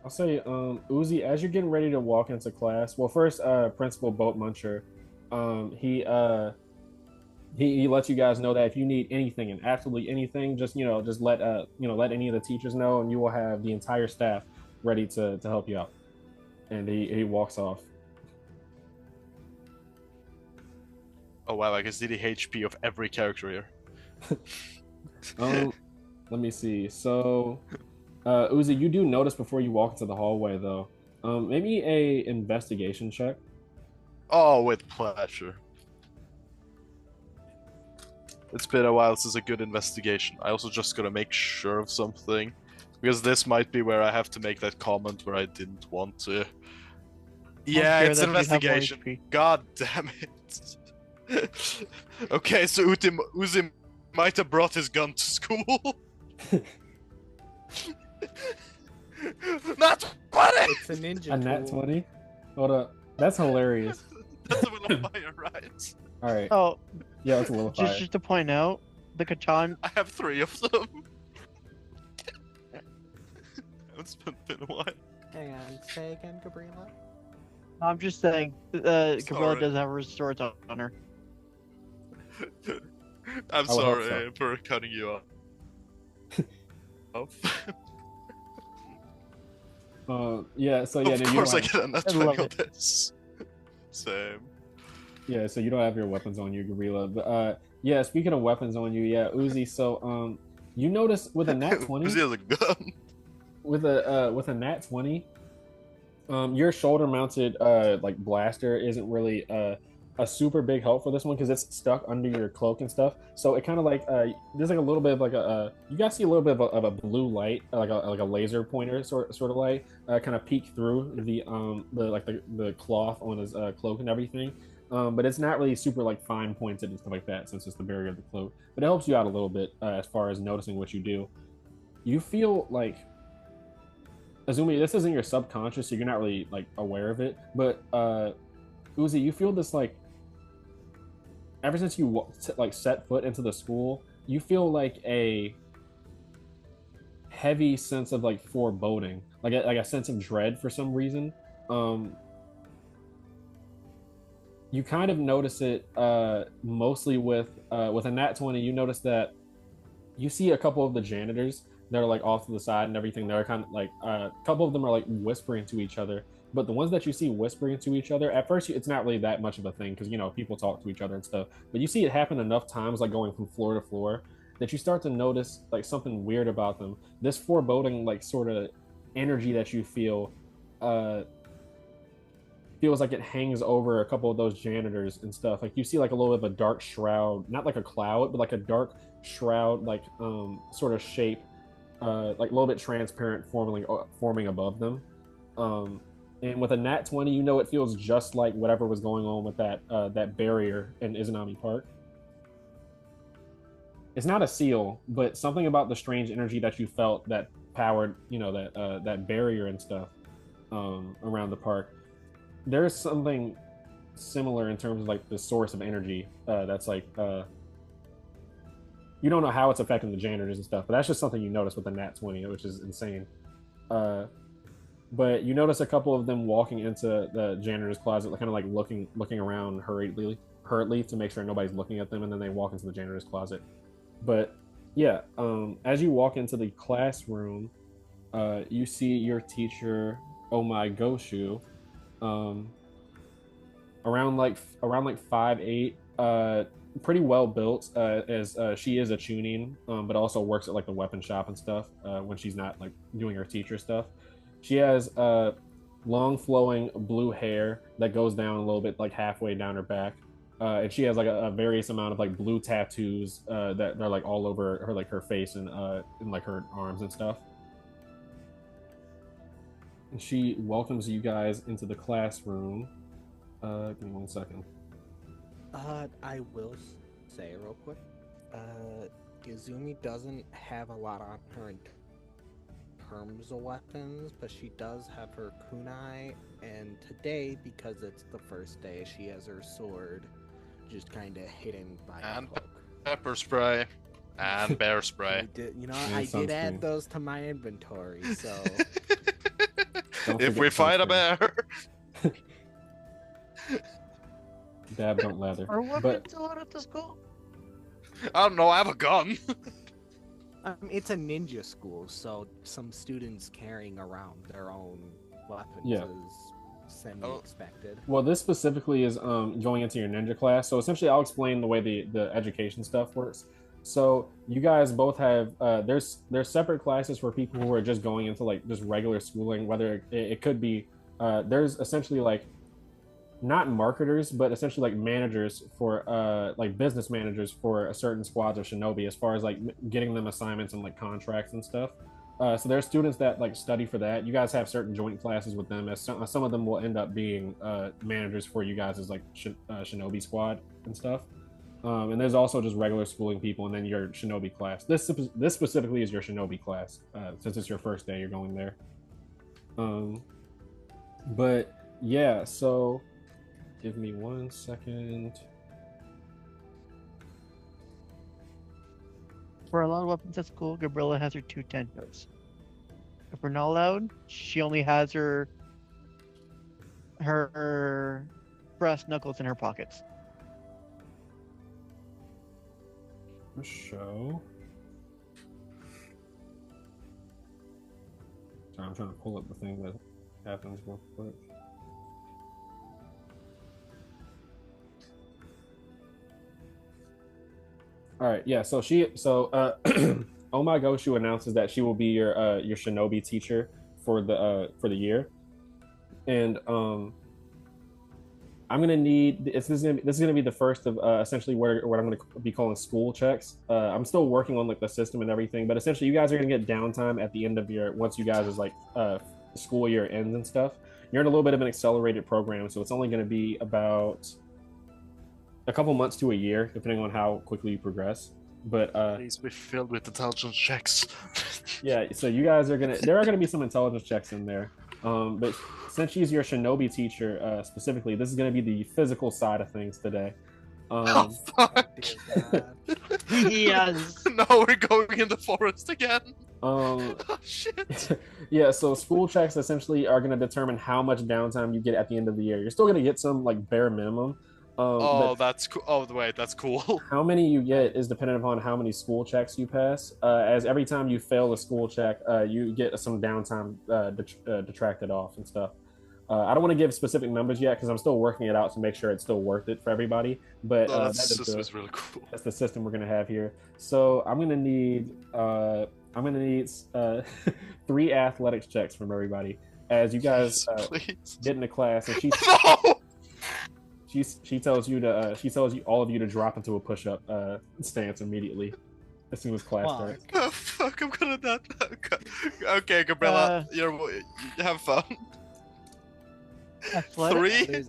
I'll say, Uzi, as you're getting ready to walk into class, well, first, Principal Boat Muncher, he lets you guys know that if you need anything and absolutely anything, just let let any of the teachers know, and you will have the entire staff ready to help you out. And he walks off. Oh wow, I can see the HP of every character here. Let me see. So, Uzi, you do notice before you walk into the hallway, though. Maybe a investigation check. Oh, with pleasure. It's been a while since a good investigation. I also just gotta make sure of something, because this might be where I have to make that comment where I didn't want to. Yeah, sure it's that you have more investigation. HP. God damn it. Okay, so Uzi might have brought his gun to school. Not 20! It's a ninja A nat tool. 20? Hold up. That's hilarious. That's a Will of Fire, right? All right. Oh, Yeah, that's a Will of Fire. just to point out, the katana. I have 3 of them. It's been a while. Hang on, say again, Gabrilla. I'm just saying, Gabrilla Sorry. does have her swords on her. I'm I would hope sorry for cutting you off. Yeah, so yeah, Of no, you course I don't get a nat I love 20 on it. this. Same. yeah, so you don't have your weapons on you, Gabrilla. But yeah, speaking of weapons on you, yeah, Uzi. So you notice with a nat 20, Uzi has a gun. with a nat 20, your shoulder mounted like blaster isn't really a super big help for this one because it's stuck under your cloak and stuff. So it kind of like there's like a little bit of like you guys see a little bit of a blue light, like a laser pointer sort of light, kind of peek through the cloth on his cloak and everything. But it's not really super like fine pointed and stuff like that since it's the barrier of the cloak. But it helps you out a little bit as far as noticing what you do. You feel like, assuming this isn't your subconscious, so you're not really like aware of it. But Uzi, you feel this like ever since you like set foot into the school, you feel like a heavy sense of like foreboding, like a sense of dread for some reason. You kind of notice it mostly with a nat 20. You notice that you see a couple of the janitors that are like off to the side and everything. They're kind of like a couple of them are like whispering to each other. But the ones that you see whispering to each other, at first it's not really that much of a thing because people talk to each other and stuff. But you see it happen enough times, like going from floor to floor, that you start to notice like something weird about them. This foreboding like sort of energy that you feel feels like it hangs over a couple of those janitors and stuff. Like you see like a little bit of a dark shroud, not like a cloud, but like a dark shroud, like sort of shape, like a little bit transparent, forming above them. And with a nat 20, you know it feels just like whatever was going on with that barrier in Izanami Park. It's not a seal, but something about the strange energy that you felt that powered, that barrier and stuff around the park. There's something similar in terms of like the source of energy that's like you don't know how it's affecting the janitors and stuff, but that's just something you notice with the nat 20, which is insane. But you notice a couple of them walking into the janitor's closet, kind of like looking around hurriedly to make sure nobody's looking at them, and then they walk into the janitor's closet. But yeah, as you walk into the classroom, you see your teacher, Oh My Goshu, around like 5'8", pretty well built, as she is a chunin, but also works at like the weapon shop and stuff when she's not like doing her teacher stuff. She has long flowing blue hair that goes down a little bit, like halfway down her back. And she has like a various amount of like blue tattoos that are like all over her, like her face and like her arms and stuff. And she welcomes you guys into the classroom. Give me 1 second. I will say real quick, Izumi doesn't have a lot on her in terms of weapons, but she does have her kunai, and today, because it's the first day, she has her sword just kind of hidden by her cloak. Pepper spray and bear spray. I did add those to my inventory, so if we fight a bear. Dab don't lather. Are weapons allowed at the school? I don't know, I have a gun. It's a ninja school, so some students carrying around their own weapons is semi-expected. Well, this specifically is going into your ninja class. So essentially, I'll explain the way the education stuff works. So you guys both have there's separate classes for people who are just going into like just regular schooling. Whether it could be there's essentially like not marketers, but essentially like managers for like business managers for a certain squads of shinobi, as far as like getting them assignments and like contracts and stuff. So there's students that like study for that. You guys have certain joint classes with them, as some of them will end up being managers for you guys as like shinobi squad and stuff. And there's also just regular schooling people, and then your shinobi class. This specifically is your shinobi class, since it's your first day you're going there. But yeah, so give me 1 second. For a lot of weapons at school, Gabrilla has her 2 tentos. If we're not allowed, she only has her brass knuckles in her pockets. Show. Sorry, I'm trying to pull up the thing that happens real quick. All right, yeah. So Oh My Goshu announces that she will be your shinobi teacher for the year, and I'm gonna need this is gonna be the first of essentially what I'm gonna be calling school checks. I'm still working on like the system and everything, but essentially you guys are gonna get downtime at the end of once you guys is like school year ends and stuff. You're in a little bit of an accelerated program, so it's only gonna be about a couple months to a year, depending on how quickly you progress. But please be filled with intelligence checks. Yeah, so you guys there are gonna be some intelligence checks in there. But since she's your shinobi teacher, specifically, this is gonna be the physical side of things today. Oh fuck! Yes. No, we're going in the forest again. Oh shit! Yeah, so school checks essentially are gonna determine how much downtime you get at the end of the year. You're still gonna get some like bare minimum. That's cool. Oh, wait, that's cool. How many you get is dependent upon how many school checks you pass. As every time you fail a school check, you get some downtime detracted off and stuff. I don't want to give specific numbers yet because I'm still working it out to make sure it's still worth it for everybody. But that system is really cool. That's the system we're gonna have here. So I'm gonna need 3 athletics checks from everybody. as you guys Please. get into class, and No! she tells you to she tells you all of you to drop into a push-up stance immediately as soon as class starts. Oh, fuck, I'm gonna die. Okay, Gabrilla, you have fun. Athletic?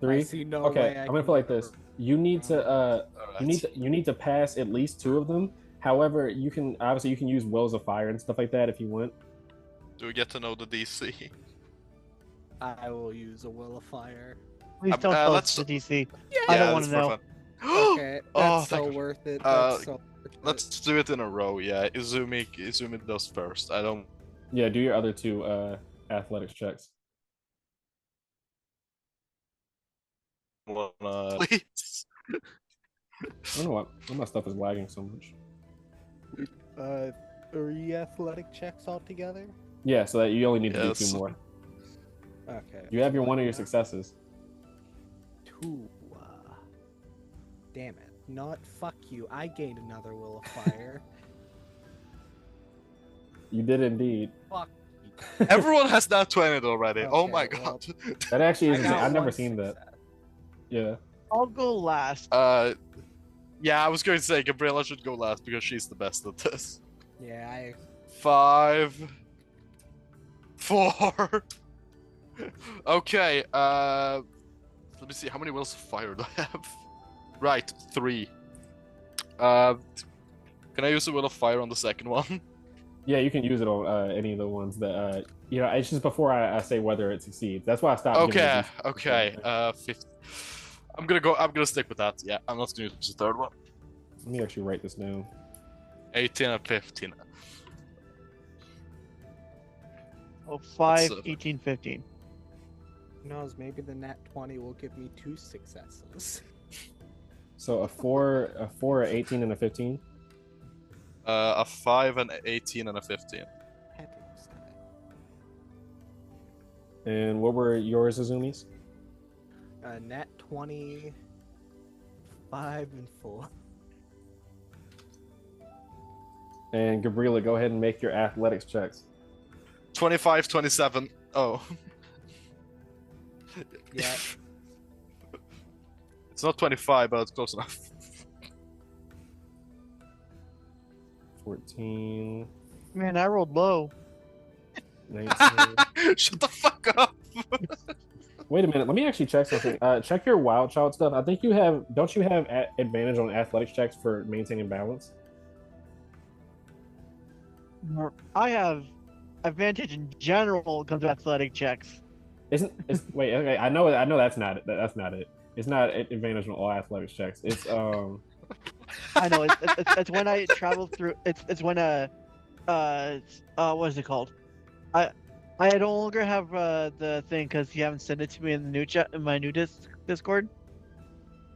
3. I see no Okay, way I I'm gonna can put it like get this. You need to Alright. you need to pass at least 2 of them. However, you can use wills of fire and stuff like that if you want. Do we get to know the DC? I will use a will of fire. Please don't tell let's- us the DC. Yeah, I don't want that's to for know. fun. Okay, Oh, that's so thank- worth it. uh, That's so worth Let's do it in a row, yeah. Izumi does first. I don't Yeah, do your other 2 athletics checks. wanna please. I don't know why my stuff is lagging so much. it. 3 athletic checks altogether. Yeah, so that you only need to do Yes. 2 more. Okay. You have your one of your successes. 2. Damn it. Not fuck you. I gained another will of fire. You did indeed. Fuck. Everyone has that 20 already. Oh Okay, my well, god. That actually is I insane. got I've never one seen that. success. Yeah. I'll go last. Yeah, I was going to say Gabrilla should go last because she's the best at this. Yeah, 5, 4. Okay, let me see, how many wills of fire do I have? Right, 3. Can I use a will of fire on the second one? Yeah, you can use it on any of the ones that it's just before I say whether it succeeds. That's why I stopped. Okay, okay. 50. I'm gonna stick with that. Yeah, I'm not gonna use the third one. Let me actually write this down. 18 and 15. Oh, 5, That's, 18, 15. who knows? Maybe the nat 20 will give me 2 successes. So a 4, 18, and a 15. A 5, an 18, and a 15. And what were yours, Azumi's? Nat 20, 5, and 4. And Gabrilla, go ahead and make your athletics checks. 25, 27. Oh. Yeah. It's not 25, but it's close enough. 14, Man, I rolled low. 19. Shut the fuck up. Wait a minute. Let me actually check something. Check your wild child stuff. I think you have. Don't you have advantage on athletics checks for maintaining balance? I have advantage in general when it comes to athletic checks. Wait? Okay, I know that's not it. That's not it. It's not advantage on all athletics checks. It's I know it's when I travel through. It's when what is it called? I no longer have the thing because you haven't sent it to me in the new chat in my new Discord.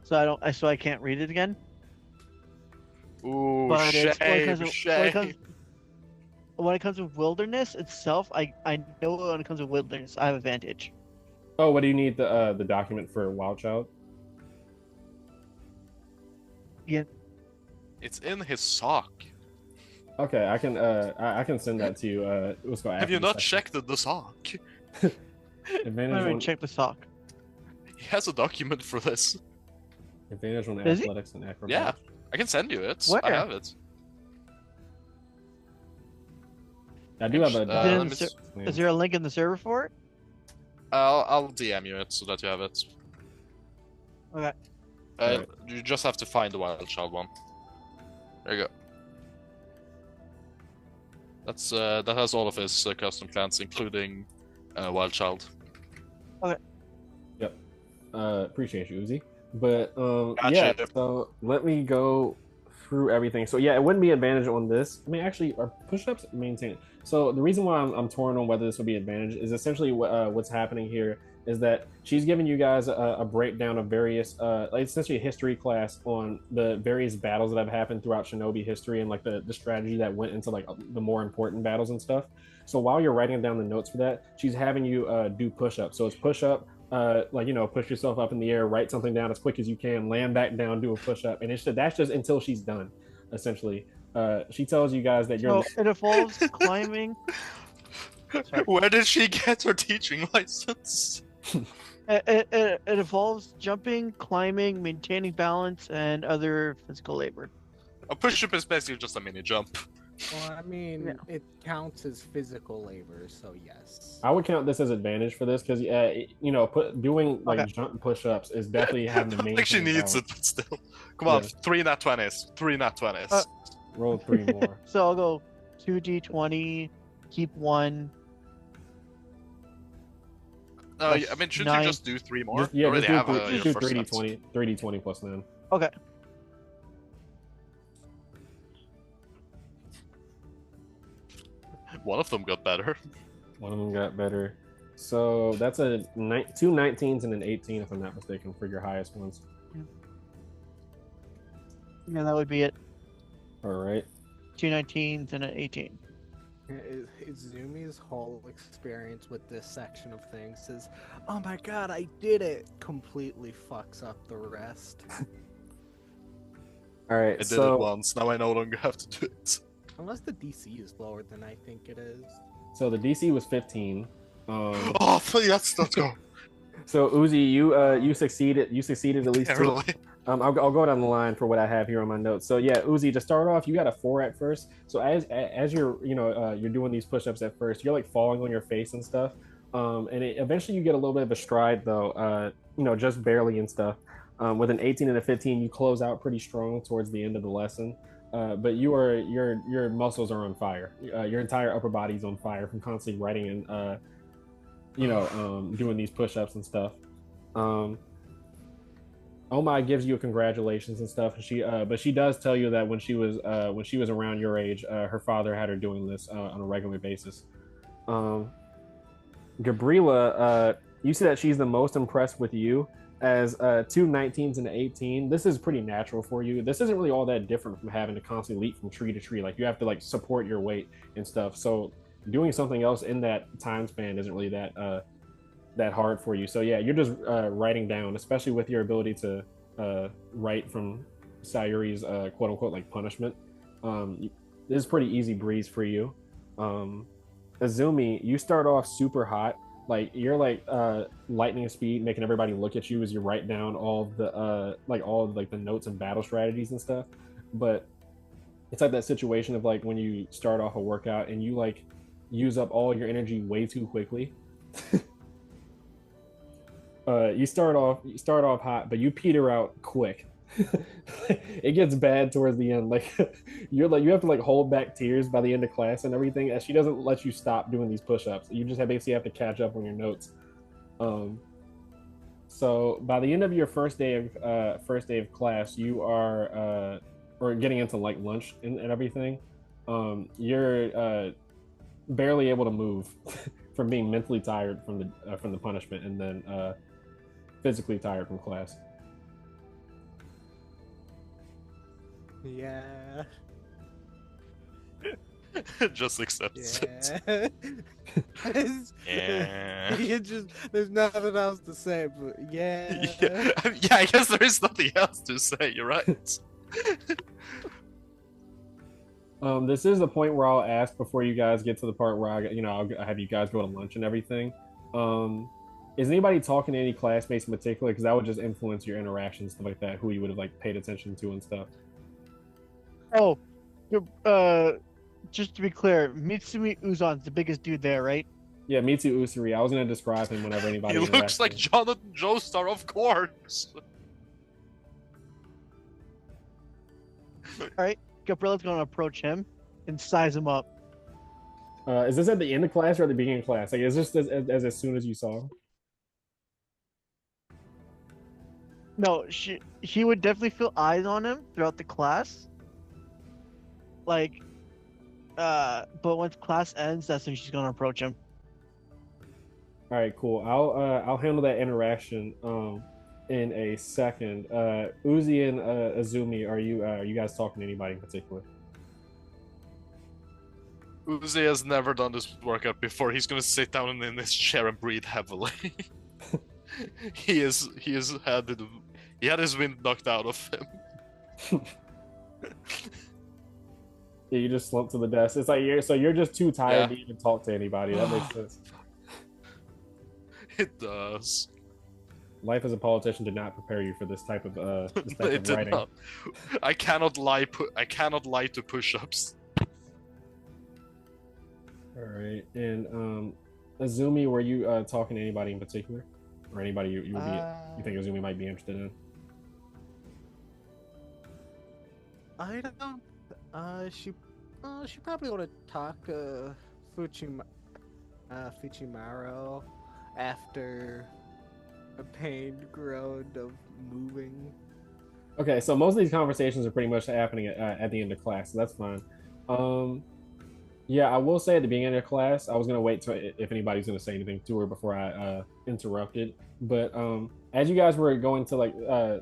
So I can't read it again. Ooh, But it's shame. when it comes to wilderness itself, I know when it comes to wilderness, I have advantage. oh, what do you need the document for wild child? Yeah. It's in his sock. Okay, I can send that to you. Let's go. Have you not checked the sock? Advantage Let me on check the sock. He has a document for this. advantage on Does he? athletics and Yeah, acrobatics. I can send you it. Where? I have it. I do have a. Is it let in me the s- Is there a link in the server for it? I'll DM you it so that you have it. Okay. Alright. You just have to find the wild child one. There you go. That's that has all of his custom clans, including wild child. Appreciate you, Uzi. But Gotcha. yeah, so let me go through everything. So yeah, it wouldn't be advantage on this. I mean, actually, are push-ups maintained? So the reason why I'm torn on whether this would be advantage is essentially what's happening here is that she's giving you guys a breakdown of various, like essentially a history class on the various battles that have happened throughout Shinobi history and like the strategy that went into like the more important battles and stuff. So while you're writing down the notes for that, she's having you do push-ups. So it's push-up, like, you know, push yourself up in the air, write something down as quick as you can, land back down, do a push-up, and that's just until she's done, essentially. She tells you guys that you're So it involves climbing Sorry. Where did she get her teaching license? It involves jumping, climbing, maintaining balance, and other physical labor. A push-up is basically just a mini jump. Well, I mean, Yeah. it counts as physical labor, so yes. I would count this as advantage for this because you know, doing like Okay. jump push-ups is definitely having to I maintain think she needs balance. it, but still. Come on, Yeah. 3 nat 20s. 3 nat 20s. Roll 3 more. So I'll go 2d20, keep 1. I mean, That's shouldn't 9. you just do 3 more? Just, You already have just your do first 3d20, 3d20 plus 9. Okay. One of them got better. One of them got better. So that's a 2 19s and an 18, if I'm not mistaken, for your highest ones. Yeah, that would be it. All right. 2 19s and an 18. Izumi's whole experience with this section of things is, oh my god, I did it! Completely fucks up the rest. All right. I did so it once, now I no longer have to do it. Unless the DC is lower than I think it is. so the DC was 15. Oh, yes, let's go. So Uzi, you succeeded. You succeeded at least two. Barely. I'll go down the line for what I have here on my notes. So yeah, Uzi, to start off, you got a 4 at first. So as you're you're doing these push-ups at first, you're like falling on your face and stuff. And eventually you get a little bit of a stride though. Just barely and stuff. With an 18 and a 15, you close out pretty strong towards the end of the lesson. But your muscles are on fire. Your entire upper body's on fire from constantly writing and doing these push-ups and stuff. Omai gives you a congratulations and stuff. But she does tell you that when she was around your age, her father had her doing this on a regular basis. Gabrilla, you see that she's the most impressed with you as 2 19s and an 18. This is pretty natural for you. This isn't really all that different from having to constantly leap from tree to tree. Like you have to like support your weight and stuff. So doing something else in that time span isn't really that hard for you. So yeah, you're just writing down, especially with your ability to write from Sayuri's quote unquote like punishment. This is pretty easy breeze for you. Azumi, you start off super hot. Like you're like lightning speed, making everybody look at you as you write down all the notes and battle strategies and stuff. But it's like that situation of like when you start off a workout and you like use up all your energy way too quickly. You start off hot, but you peter out quick. It gets bad towards the end. Like you have to like hold back tears by the end of class and everything, as she doesn't let you stop doing these push-ups. You just basically have to catch up on your notes. So by the end of your first day of class, you are or getting into like lunch and everything. You're barely able to move from being mentally tired from the punishment, and then physically tired from class. Yeah. Just accepts it. Yeah. Yeah. There's nothing else to say, but yeah. Yeah, I guess there is nothing else to say. You're right. This is the point where I'll ask before you guys get to the part where I'll have you guys go to lunch and everything. Is anybody talking to any classmates in particular? Because that would just influence your interactions, stuff like that, who you would have like paid attention to and stuff. Oh, just to be clear, Mitsumi Uzan's the biggest dude there, right? Yeah, Mitsu Usuri. I was gonna describe him whenever anybody. He looks like Jonathan Joestar, of course. All right, Gabrilla's gonna approach him and size him up. Is this at the end of class or at the beginning of class? Like, is this as soon as you saw him? No, he would definitely feel eyes on him throughout the class. Like, but once class ends, that's when she's gonna approach him. All right, cool. I'll handle that interaction in a second. Uzi and Azumi, are you guys talking to anybody in particular? Uzi has never done this workout before. He's gonna sit down in his chair and breathe heavily. He had his wind knocked out of him. Yeah, you just slump to the desk. It's like you're just too tired Yeah. to even talk to anybody. That makes sense. It does. Life as a politician did not prepare you for this type of It did writing. not. I cannot lie. I cannot lie to push-ups. All right, and Azumi, were you talking to anybody in particular, or anybody you think Azumi might be interested in? I don't. She probably want to talk Fuchimaro after a pained groan of moving. Okay, so most of these conversations are pretty much happening at the end of class, so that's fine. Yeah, I will say at the beginning of class, I was gonna wait till if anybody's gonna say anything to her before I interrupted. But as you guys were going to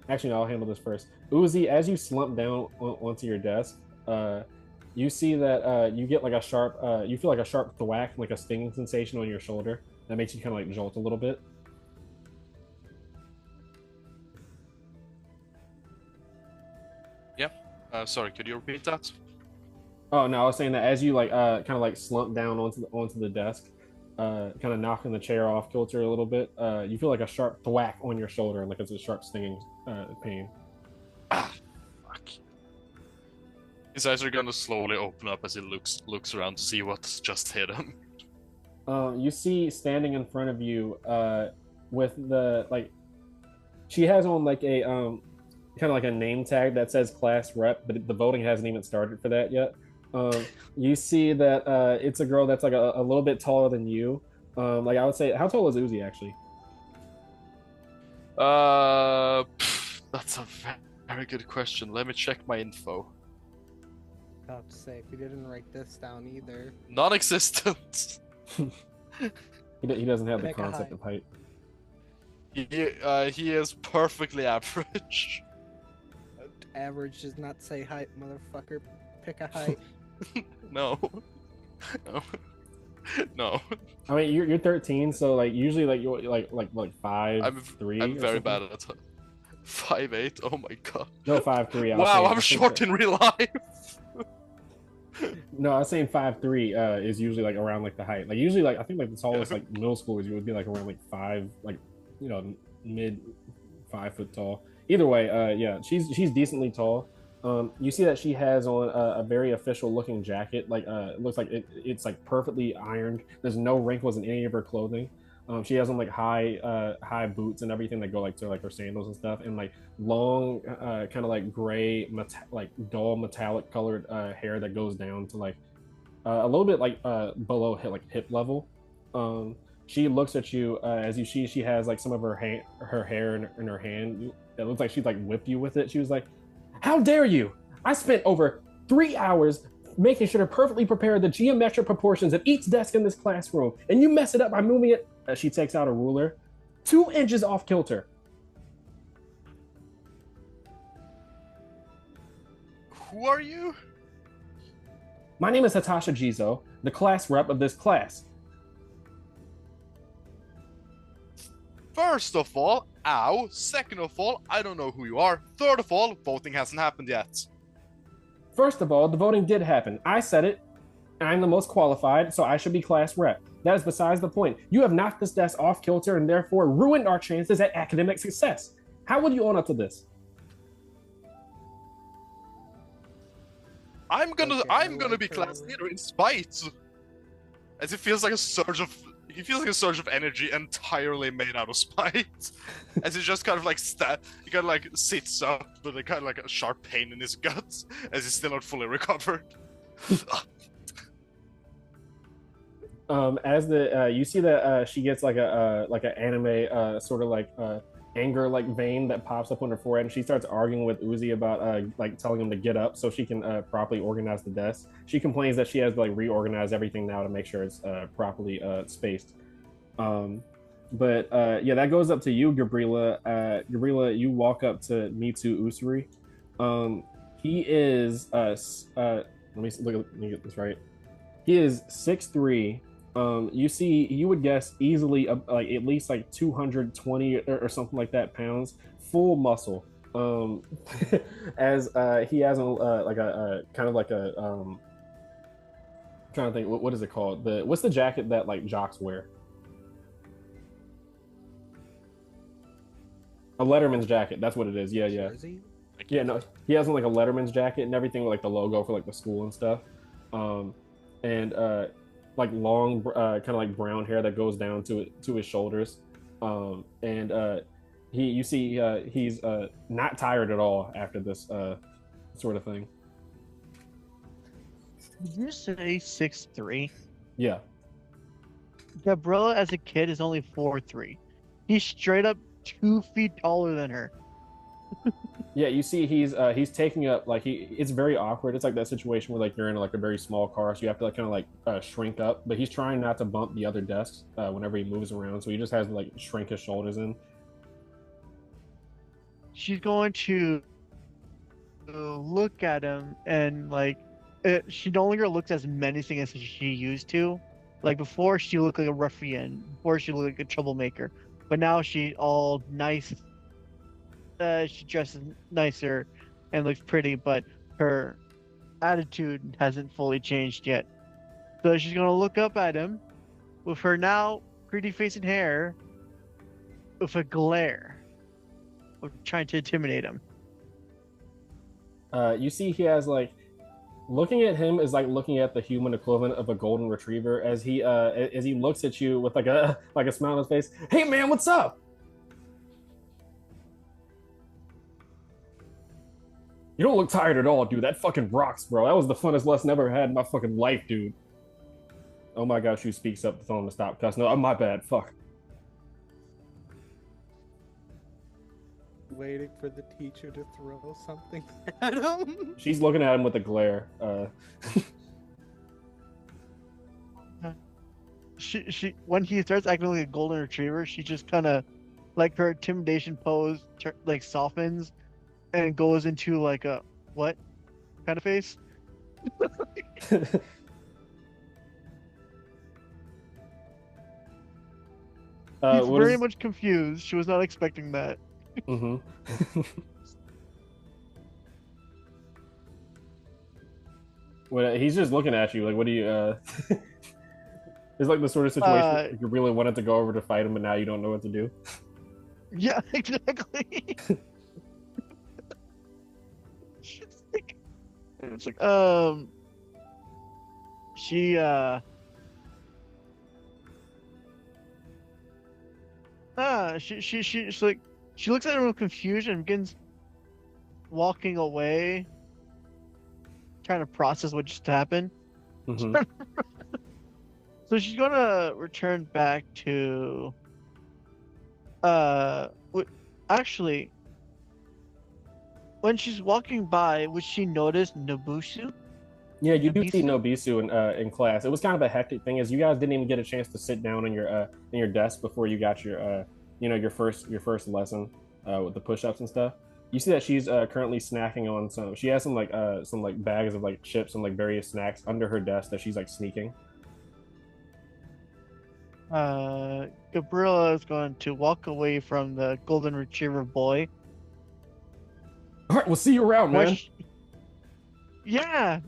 actually, no, I'll handle this first. Uzi, as you slump down onto your desk, you see that you get like a sharp, you feel like a sharp thwack, like a stinging sensation on your shoulder that makes you kind of like jolt a little bit. Yeah. Sorry, could you repeat that? Oh no, I was saying that as you kind of like slump down onto the desk, kind of knocking the chair off kilter a little bit, you feel like a sharp thwack on your shoulder, like it's a sharp stinging pain. Ah, fuck. His eyes are gonna slowly open up as he looks around to see what's just hit him. You see standing in front of you, with she has on like a kind of like a name tag that says class rep, but the voting hasn't even started for that yet. You see that it's a girl that's like a little bit taller than you. Like I would say, how tall is Uzi actually? That's a very good question. Let me check my info. About to say, if you didn't write this down either. Non-existent. He doesn't have the Pick a concept height. of height. He is perfectly average. Average does not say height, motherfucker. Pick a height. No. No. I mean, you're 13, so like usually like you're like 5'3". I'm very bad at 5'8". Oh my god. No, 5'3". Wow, I'm short in real life. No, I was saying 5'3" is usually like around like the height. Like usually like I think like the tallest like middle schoolers you would be like around like 5, like mid 5 foot tall. Either way, yeah, she's decently tall. You see that she has on a very official looking jacket. Like it looks like it's like perfectly ironed. There's no wrinkles in any of her clothing. She has on like high boots and everything that go like to like her sandals and stuff, and like long kind of like gray like dull metallic colored hair that goes down to like a little bit like below hip level. She looks at you as you see she has like some of her hair in her hand. It looks like she's like whipped you with it. She was like, "How dare you! I spent over 3 hours making sure to perfectly prepare the geometric proportions of each desk in this classroom, and you mess it up by moving it." She takes out a ruler, 2 inches off kilter. Who are you? My name is Hatasha Jizo, the class rep of this class. First of all, ow. Second of all, I don't know who you are. Third of all, voting hasn't happened yet. First of all, the voting did happen. I said it. I'm the most qualified, so I should be class rep. That is besides the point. You have knocked this desk off kilter and therefore ruined our chances at academic success. How would you own up to this? I'm gonna Okay, be class leader in spite. As it feels like a surge of energy entirely made out of spite. As he just kind of like he kind of like sits up with a kind of like a sharp pain in his guts as he's still not fully recovered. As you see that she gets like an anime sort of like anger like vein that pops up on her forehead, and she starts arguing with Uzi about like telling him to get up so she can properly organize the desk. She complains that she has to like reorganize everything now to make sure it's properly spaced. But yeah, that goes up to you, Gabrilla. Gabrilla, you walk up to Mitsu Usuri. He is let me get this right. He is 6'3". You would guess easily like at least like 220 or something like that pounds, full muscle. um, as he has a like a kind of like a trying to think what is it called? What's the jacket that like jocks wear? A Letterman's jacket. That's what it is. Yeah, yeah. Jersey? Yeah, no, he has on like a Letterman's jacket and everything with like the logo for like the school and stuff. Um, and like long, kind of like brown hair that goes down to his shoulders. And you see he's not tired at all after this sort of thing. Did you say 6'3"? Yeah. Gabrilla as a kid is only 4'3". He's straight up 2 feet taller than her. Yeah, you see he's taking up like it's very awkward. It's like that situation where like you're in like a very small car, so you have to like kind of like shrink up, but he's trying not to bump the other desks whenever he moves around, so he just has to like shrink his shoulders in. She's going to look at him and like she no longer looks as menacing as she used to. Like before, she looked like a ruffian. Before, she looked like a troublemaker. But now she's all nice. She dresses nicer and looks pretty, but her attitude hasn't fully changed yet. So she's gonna look up at him with her now pretty face and hair with a glare of trying to intimidate him. You see he has like looking at him is like looking at the human equivalent of a golden retriever as he looks at you with like a smile on his face. Hey man, what's up? You don't look tired at all, dude. That fucking rocks, bro. That was the funnest lesson I ever had in my fucking life, dude. Oh my gosh, who speaks up to tell him to stop cussing? No, my bad. Fuck. Waiting for the teacher to throw something at him. She's looking at him with a glare. She when he starts acting like a golden retriever, she just kind of like her intimidation pose like softens and goes into like a what kind of face. He's very much confused. She was not expecting that. Mm-hmm. Well, he's just looking at you like, what do you? It's like the sort of situation you really wanted to go over to fight him, but now you don't know what to do. Yeah, exactly. It's like, she's like, she looks at him with confusion and begins walking away, trying to process what just happened. Mm-hmm. So she's gonna return back to, actually, when she's walking by, would she notice Nobusu? Yeah, you do see Nobisu in class. It was kind of a hectic thing, as you guys didn't even get a chance to sit down in your desk before you got your your first lesson with the push-ups and stuff. You see that she's currently snacking on some. She has some bags of like chips and like various snacks under her desk that she's like sneaking. Gabrilla is going to walk away from the golden retriever boy. All right, we'll see you around, man. Yeah,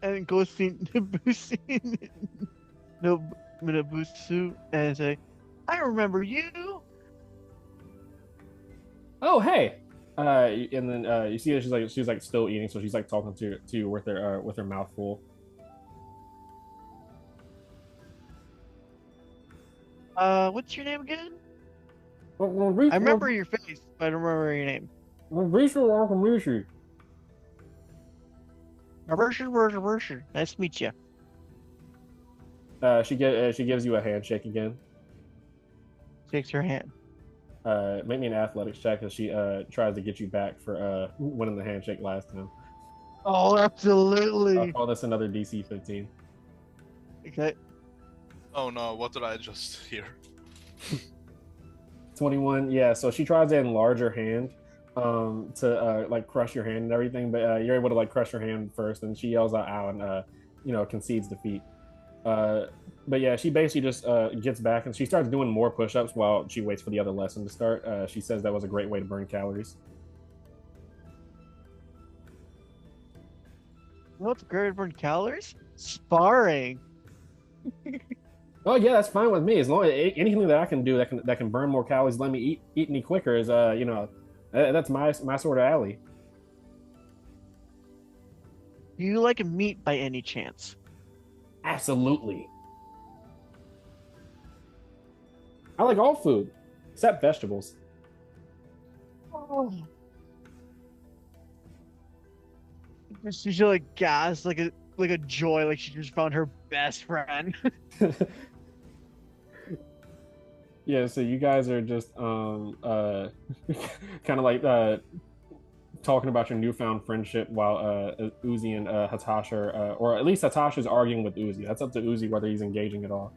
and go see Nobusu and say, "I remember you." Oh, hey. And then you see that she's like still eating, so she's like talking to you with her mouth full. What's your name again? I remember your face, but I don't remember your name. Nice to meet you. She gives you a handshake again. Shakes her hand. Make me an athletics check as she tries to get you back for winning the handshake last time. Oh, absolutely. I'll call this another DC 15. Okay. Oh no, what did I just hear? 21, yeah, so she tries to enlarge her hand to like crush your hand and everything, but you're able to like crush her hand first, and she yells out ow and concedes defeat. But yeah, she basically just gets back and she starts doing more push-ups while she waits for the other lesson to start. She says that was a great way to burn calories. You know what's great way to burn calories? Sparring. Oh yeah, that's fine with me. As long as anything that I can do that can burn more calories, let me eat any quicker is that's my sort of alley. Do you like meat by any chance? Absolutely. I like all food except vegetables. Oh. She's like gas, like a joy, like she just found her best friend. Yeah, so you guys are just kind of like talking about your newfound friendship while Uzi and Hatash are, or at least Hatash is arguing with Uzi. That's up to Uzi whether he's engaging at all.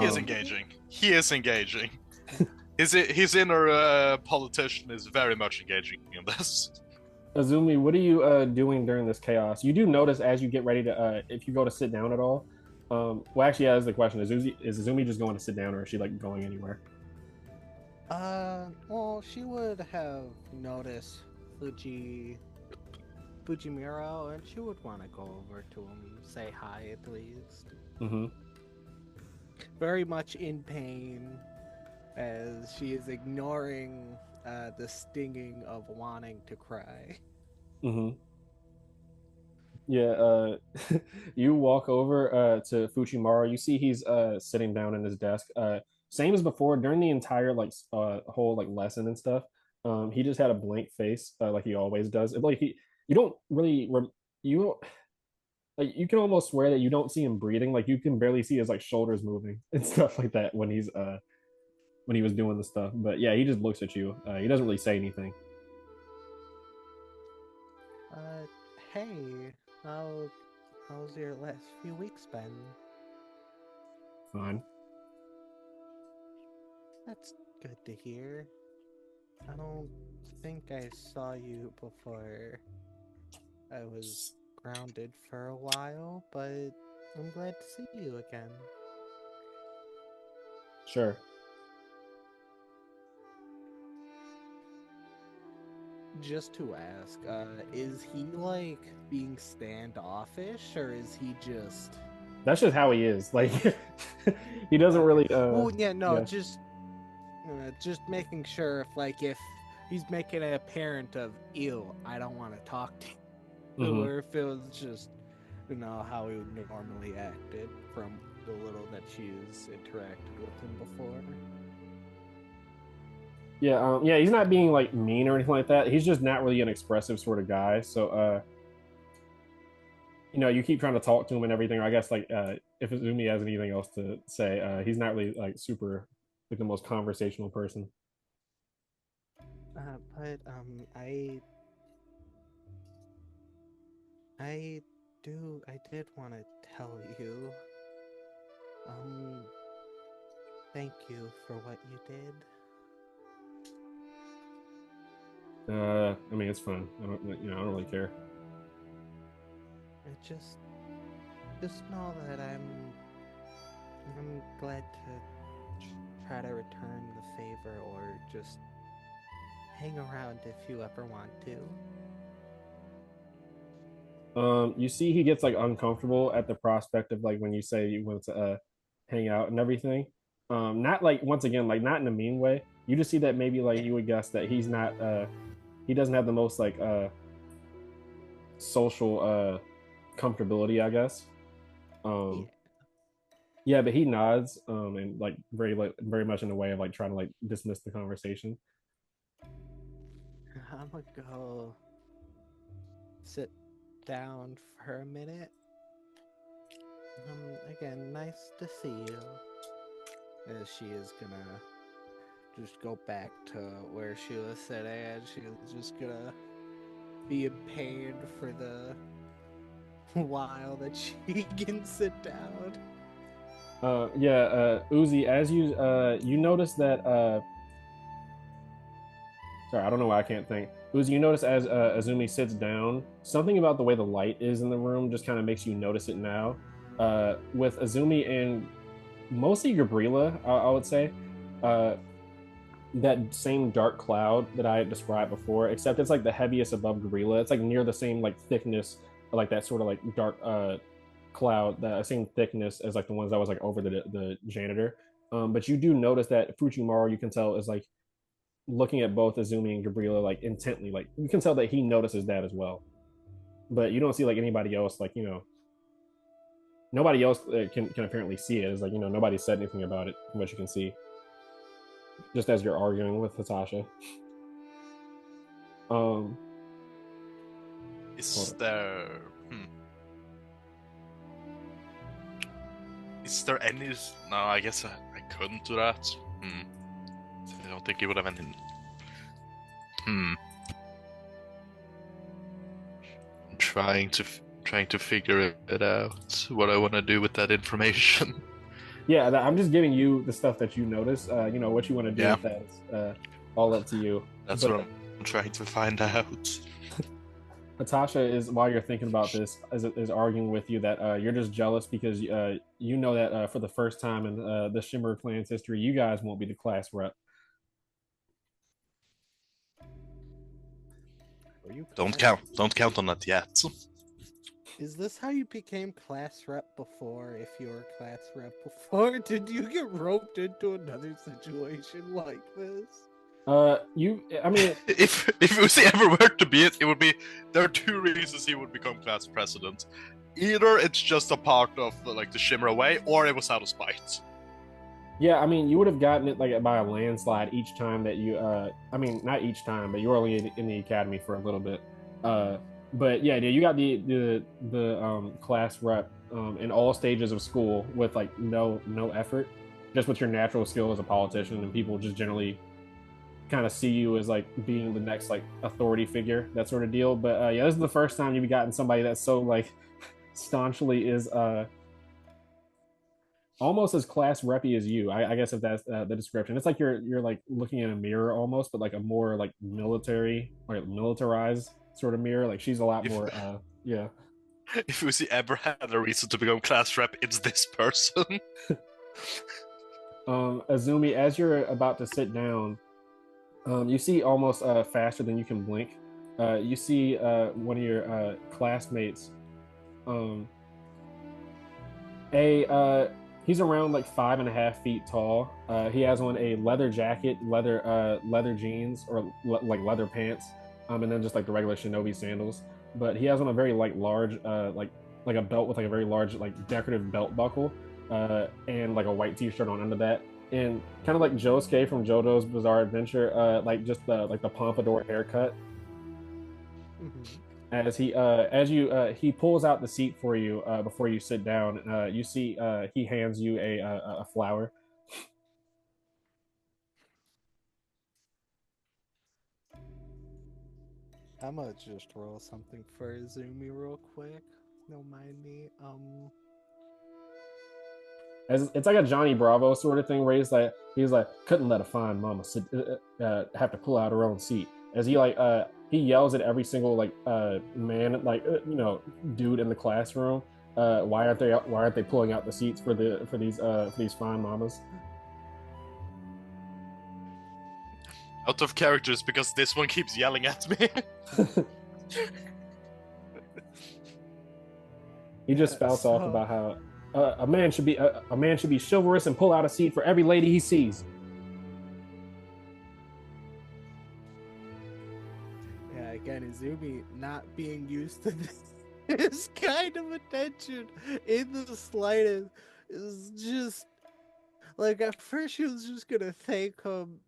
He is engaging. He is engaging. His inner politician is very much engaging in this. Azumi, what are you doing during this chaos? You do notice as you get ready to, if you go to sit down at all. Well, actually, yeah, that's the question. Is Azumi just going to sit down, or is she like going anywhere? Well, she would have noticed Fujimiro, and she would want to go over to him, say hi at least. Mm-hmm. Very much in pain, as she is ignoring the stinging of wanting to cry. Mm-hmm. Yeah, you walk over to Fujimaru. You see he's sitting down in his desk. Same as before during the entire whole like lesson and stuff. He just had a blank face like he always does. Like you don't really you don't like you can almost swear that you don't see him breathing. Like you can barely see his like shoulders moving and stuff like that when he was doing the stuff. But yeah, he just looks at you. He doesn't really say anything. Hey, how's your last few weeks been? Fine. That's good to hear. I don't think I saw you before I was grounded for a while, but I'm glad to see you again. Sure. Just to ask, is he like being standoffish, or is he just... That's just how he is. Like he doesn't really. Oh yeah, no, yeah. just making sure if he's making it apparent of ew, I don't want to talk to you, Mhm. or if it was just how he would normally acted from the little that she's interacted with him before. Yeah, yeah, he's not being like mean or anything like that. He's just not really an expressive sort of guy. So, you keep trying to talk to him and everything. I guess if Izumi has anything else to say, he's not really like super like the most conversational person. But I did want to tell you, thank you for what you did. I mean, it's fun. I don't really care. It just know that I'm glad to try to return the favor, or just hang around if you ever want to. You see, he gets like uncomfortable at the prospect of like when you say you want to hang out and everything. Not like once again, like not in a mean way. You just see that maybe like you would guess that he's not he doesn't have the most like social comfortability, I guess. Yeah, but he nods and like very much in a way of like trying to like dismiss the conversation. I'm gonna go sit down for a minute. Again, nice to see you. As she is gonna just go back to where she was sitting, and she's just gonna be in pain for the while that she can sit down. Uzi, as you notice that sorry, I don't know why I can't think. Uzi, you notice as Azumi sits down, something about the way the light is in the room just kind of makes you notice it now. With Azumi and mostly Gabrilla, I would say. Uh, that same dark cloud that I described before, except it's like the heaviest above Gabrilla. It's like near the same like thickness, like that sort of like dark cloud, the same thickness as like the ones that was like over the janitor. But you do notice that Fujimaru, you can tell, is like looking at both Azumi and Gabrilla like intently. Like you can tell that he notices that as well. But you don't see like anybody else, like, you know, nobody else can apparently see it. It's like, you know, nobody said anything about it from what you can see. Just as you're arguing with Natasha. Um, Is there? Is there any? No, I guess I couldn't do that. I don't think it would have any. I'm trying to figure it out. What I want to do with that information. Yeah, I'm just giving you the stuff that you notice. You know, what you want to do with that is all up to you. That's what I'm trying to find out. Natasha is, while you're thinking about this, is arguing with you that you're just jealous because you know that for the first time in the Shimmer Clan's history, you guys won't be the class rep. Don't count on that yet. Is this how you became class rep before? If you were class rep before, did you get roped into another situation like this? I mean, if Uzi ever were to be it would be, there are two reasons he would become class president. Either it's just a part of like the Shimmer way, or it was out of spite. Yeah, I mean, you would have gotten it like by a landslide each time that you. I mean, not each time, but you were only in the academy for a little bit. But yeah, you got the class rep in all stages of school with like no effort, just with your natural skill as a politician, and people just generally kind of see you as like being the next like authority figure, that sort of deal. But yeah, this is the first time you've gotten somebody that's so like staunchly is almost as class reppy as you. I guess if that's the description. It's like you're like looking in a mirror almost, but like a more like military or militarized sort of mirror. Like she's a lot more yeah. If Uzi ever had a reason to become class rep, it's this person. Azumi, as you're about to sit down, you see almost faster than you can blink. You see one of your classmates. He's around like 5.5 feet tall. He has on a leather jacket, leather jeans, or like leather pants, and then just like the regular Shinobi sandals. But he has on a very like large, like a belt with like a very large like decorative belt buckle, and like a white T-shirt on under that. And kind of like S.O.C.K from JoJo's Bizarre Adventure, like just the pompadour haircut. As he pulls out the seat for you before you sit down, you see he hands you a flower. I'm gonna just roll something for Azumi real quick. Don't mind me. As it's like a Johnny Bravo sort of thing, where he's like couldn't let a fine mama sit, have to pull out her own seat. As he yells at every single like man, like you know, dude in the classroom. Why aren't they pulling out the seats for these fine mamas? Out of characters, because this one keeps yelling at me. He just spouts off about how a man should be chivalrous and pull out a seat for every lady he sees. Yeah, again, Izumi not being used to this kind of attention in the slightest is just like, at first she was just gonna thank him,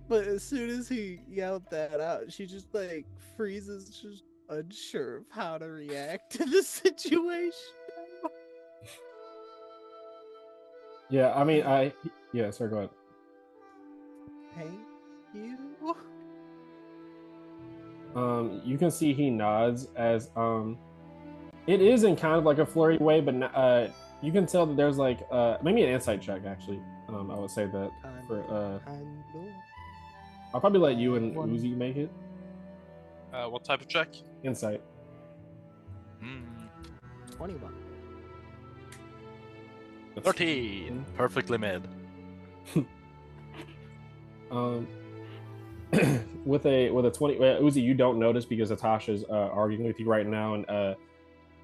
but as soon as he yelled that out, she just like freezes, just unsure of how to react to the situation. Yeah, I mean, yeah, sorry, go ahead. Thank you. You can see he nods as it is in kind of like a flurry way, but you can tell that there's like maybe an insight check actually. I would say that for I'll probably let you and Uzi make it. What type of check? Insight. 21. 13. Perfectly mid. Um, with a 20, Uzi, you don't notice because Natasha's arguing with you right now, and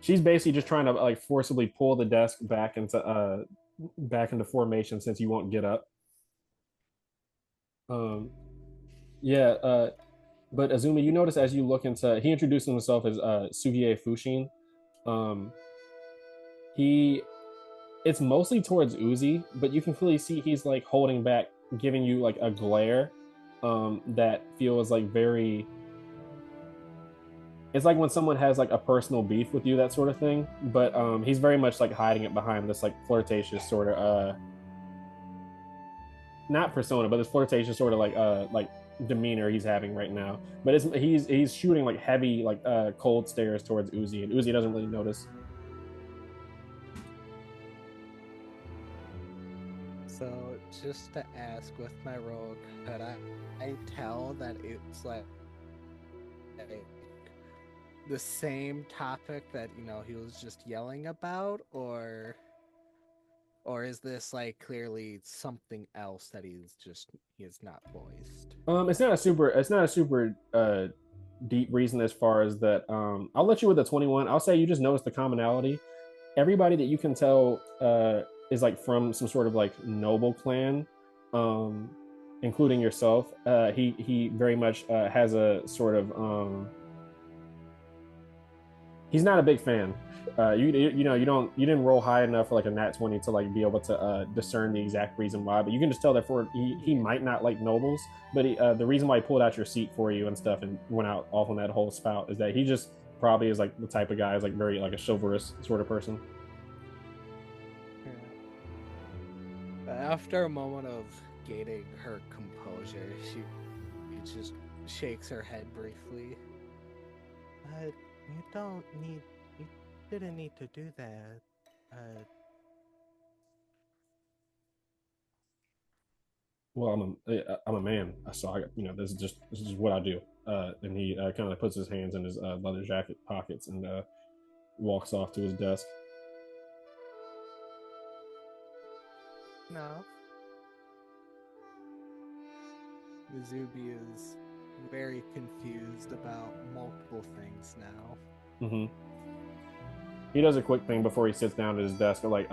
she's basically just trying to like forcibly pull the desk back into formation since you won't get up. Yeah, but Azumi, you notice as you look into, he introduced himself as Sugie Fushin. Um, he it's mostly towards Uzi, but you can clearly see he's like holding back, giving you like a glare that feels like very. It's like when someone has like a personal beef with you, that sort of thing. But he's very much like hiding it behind this like flirtatious sort of not persona, but this flirtatious sort of like demeanor he's having right now. But he's shooting like heavy like cold stares towards Uzi, and Uzi doesn't really notice. So, just to ask with my rogue, could I tell that it's like the same topic that, you know, he was just yelling about, or is this like clearly something else that he is not voiced? It's not a super deep reason as far as that. I'll let you with the 21. I'll say you just notice the commonality. Everybody that you can tell is like from some sort of like noble clan, including yourself. He very much has a sort of he's not a big fan. You know you didn't roll high enough for like a nat 20 to like be able to discern the exact reason why, but you can just tell that for he might not like nobles, but the reason why he pulled out your seat for you and stuff and went out off on that whole spout is that he just probably is like the type of guy is like very like a chivalrous sort of person. Yeah. After a moment of gaining her composure, she just shakes her head briefly. You didn't need to do that. Well, I'm a man, so this is just what I do. And he kind of puts his hands in his leather jacket pockets and walks off to his desk. No. Mizubi is very confused about multiple things now. Mm-hmm. He does a quick thing before he sits down at his desk, like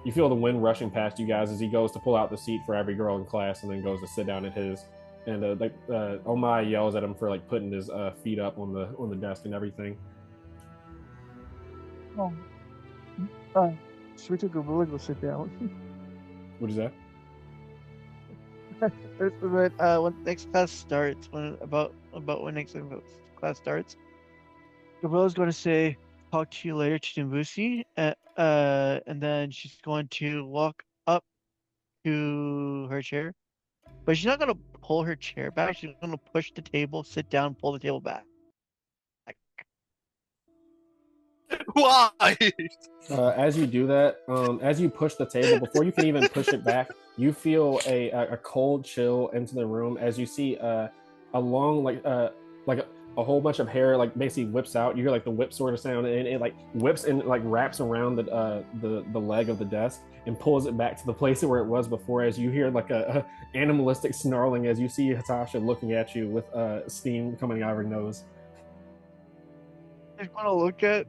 you feel the wind rushing past you guys as he goes to pull out the seat for every girl in class, and then goes to sit down at his. And Omai yells at him for like putting his feet up on the desk and everything. Oh, should we take a really go sit down? What is that? When next class starts, about when next class starts, Gabrilla's going to say, "Talk to you later, Chidambusi," and then she's going to walk up to her chair, but she's not going to pull her chair back. She's going to push the table, sit down, pull the table back. Why? As you do that, as you push the table, before you can even push it back, you feel a cold chill into the room as you see a long like a whole bunch of hair like basically whips out. You hear like the whip sort of sound, and it like whips and like wraps around the leg of the desk and pulls it back to the place where it was before. As you hear like a animalistic snarling as you see Hatasha looking at you with steam coming out of her nose. I want to look at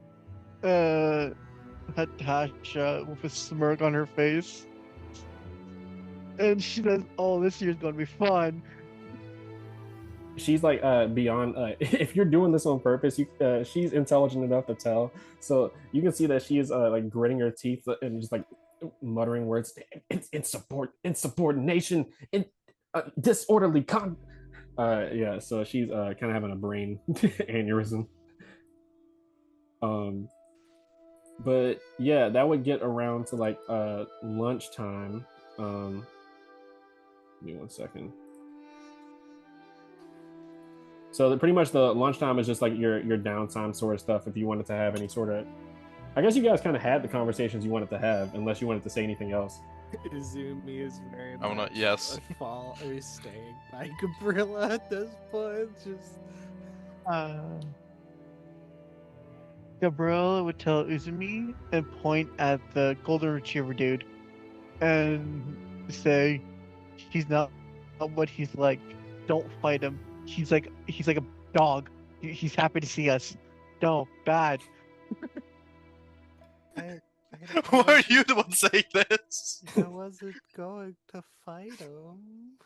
Natasha with a smirk on her face, and she says, "Oh, this year's gonna be fun." She's like beyond if you're doing this on purpose, she's intelligent enough to tell, so you can see that she is like gritting her teeth and just like muttering words. Insubordination, in disorderly yeah, so she's kind of having a brain aneurysm. But yeah, that would get around to like lunchtime. Give me 1 second. So pretty much the lunchtime is just like your downtime sort of stuff. If you wanted to have any sort of, I guess you guys kind of had the conversations you wanted to have, unless you wanted to say anything else. Izumi is very I wanna- much yes. a fall or staying by Gabrilla at this point. Just Gabrilla would tell Uzumi and point at the golden retriever dude and say, "He's not what he's like. Don't fight him. He's like a dog. He's happy to see us. No, bad." I, Why are you the one saying this? I wasn't going to fight him.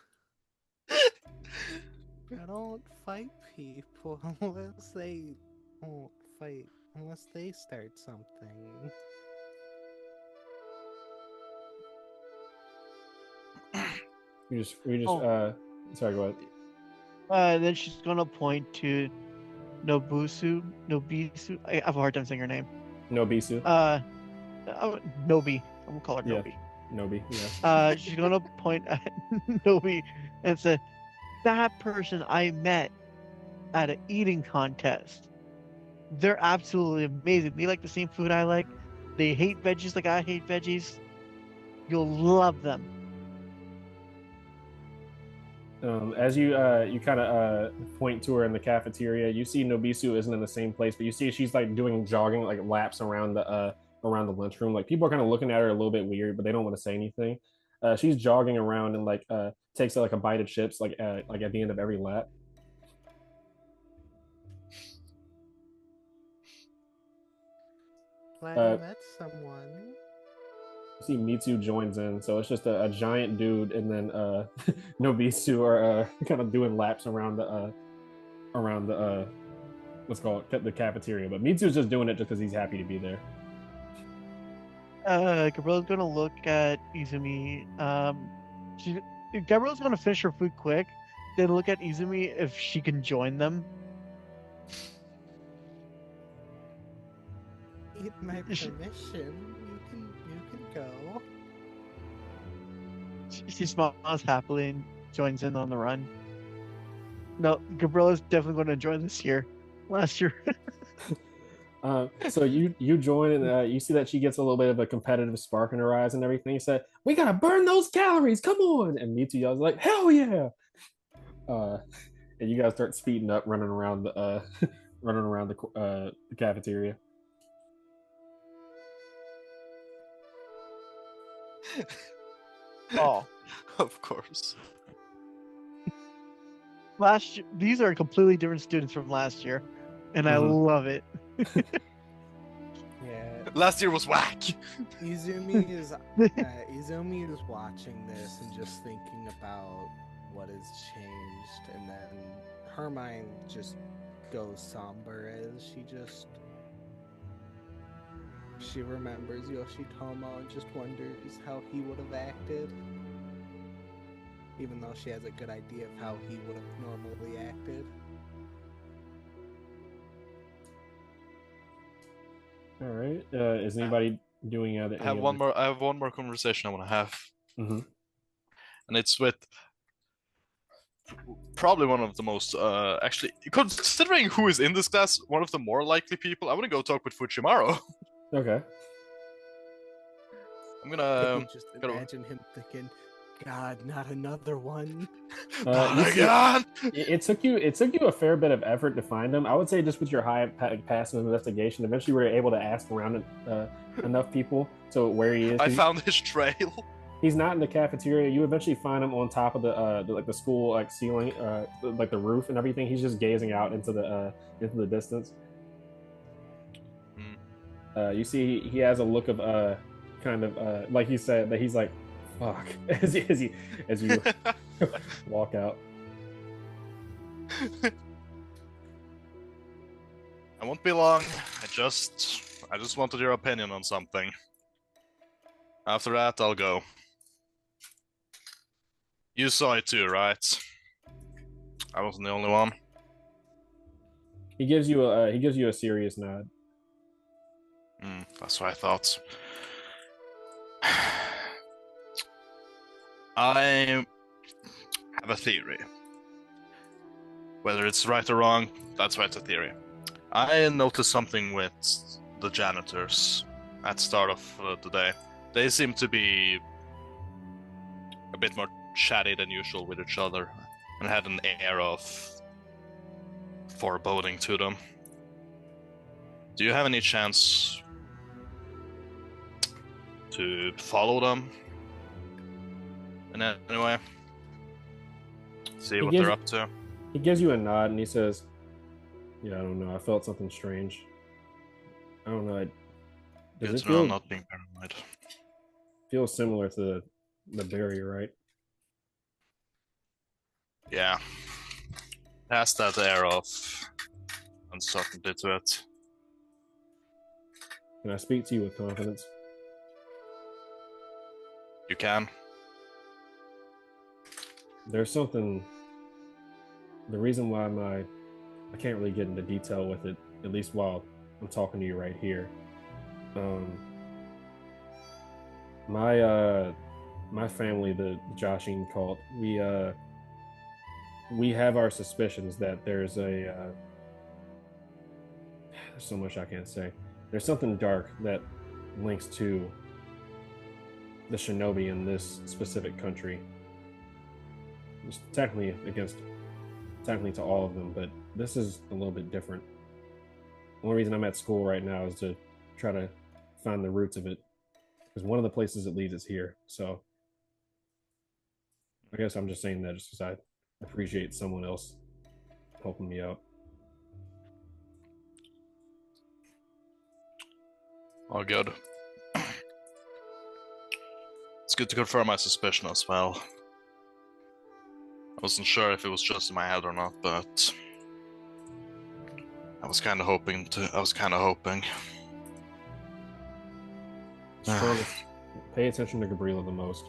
I don't fight people unless they won't fight, unless they start something. We just Oh. sorry, go ahead. Then she's gonna point to Nobisu. I have a hard time saying her name. Nobisu. Nobi. I'm gonna call her Yeah. Nobi. Nobi, yeah. She's gonna point at Nobi and say, "That person I met at an eating contest. They're absolutely amazing. They like the same food I like. They hate veggies like I hate veggies. You'll love them." As you kind of point to her in the cafeteria, you see Nobisu isn't in the same place, but you see she's like doing jogging like laps around the lunchroom. Like people are kind of looking at her a little bit weird, but they don't want to say anything. She's jogging around and like takes like a bite of chips like at the end of every lap. Glad I met someone. You see Mitsu joins in, so it's just a giant dude, and then Nobisu are kind of doing laps around the let's call it the cafeteria. But Mitsu's just doing it just because he's happy to be there. Gabriella's gonna look at Izumi. Gabriella's gonna finish her food quick, then look at Izumi if she can join them. Need my permission. You can go. She smiles happily and joins in on the run. No, Gabriella's definitely going to join this year. Last year. So you join and you see that she gets a little bit of a competitive spark in her eyes and everything. You said, "We gotta burn those calories! Come on!" And Mitsu yells like, "Hell yeah!" And you guys start speeding up, running around the the cafeteria. Oh, Of course. last year, these are completely different students from last year, and I love it. Yeah. Last year was whack. Izumi is watching this and just thinking about what has changed, and then her mind just goes somber as she remembers Yoshitomo and just wonders how he would have acted, even though she has a good idea of how he would have normally acted. All right. Is anybody doing I have one more conversation I want to have, and it's with probably one of the most actually, considering who is in this class, one of the more likely people. I want to go talk with Fujimaru. Okay. I'm gonna just imagine him thinking, "God, not another one." Not again. It took you a fair bit of effort to find him. I would say just with your high passive investigation, eventually you were able to ask around enough people to where he is. I found his trail. He's not in the cafeteria. You eventually find him on top of the school like ceiling, like the roof and everything. He's just gazing out into the distance. You see he has a look of kind of like he said that he's like, fuck, as you walk out. I won't be long. I just wanted your opinion on something. After that, I'll go. You saw it too, right? I wasn't the only one. He gives you a serious nod. That's what I thought. I have a theory. Whether it's right or wrong, that's why it's a theory. I noticed something with the janitors at the start of the day. They seem to be a bit more chatty than usual with each other and had an air of foreboding to them. Do you have any chance to follow them in any way? See what they're up to? He gives you a nod and he says, "Yeah, I don't know. I felt something strange. I don't know. Does Good it to know I'm feel not being paranoid. similar to the barrier, right?" Yeah. Has that air of uncertainty to it. Can I speak to you with confidence? You can. There's something. The reason why I can't really get into detail with it, at least while I'm talking to you right here. My family, the Joshin cult, we have our suspicions that there's there's so much I can't say. There's something dark that links to the shinobi in this specific country. It's technically to all of them, but this is a little bit different. The only reason I'm at school right now is to try to find the roots of it, because one of the places it leads is here. So I guess I'm just saying that just because I appreciate someone else helping me out. All good. It's good to confirm my suspicion as well. I wasn't sure if it was just in my head or not, but I was kind of hoping. Pay attention to Gabrilla the most.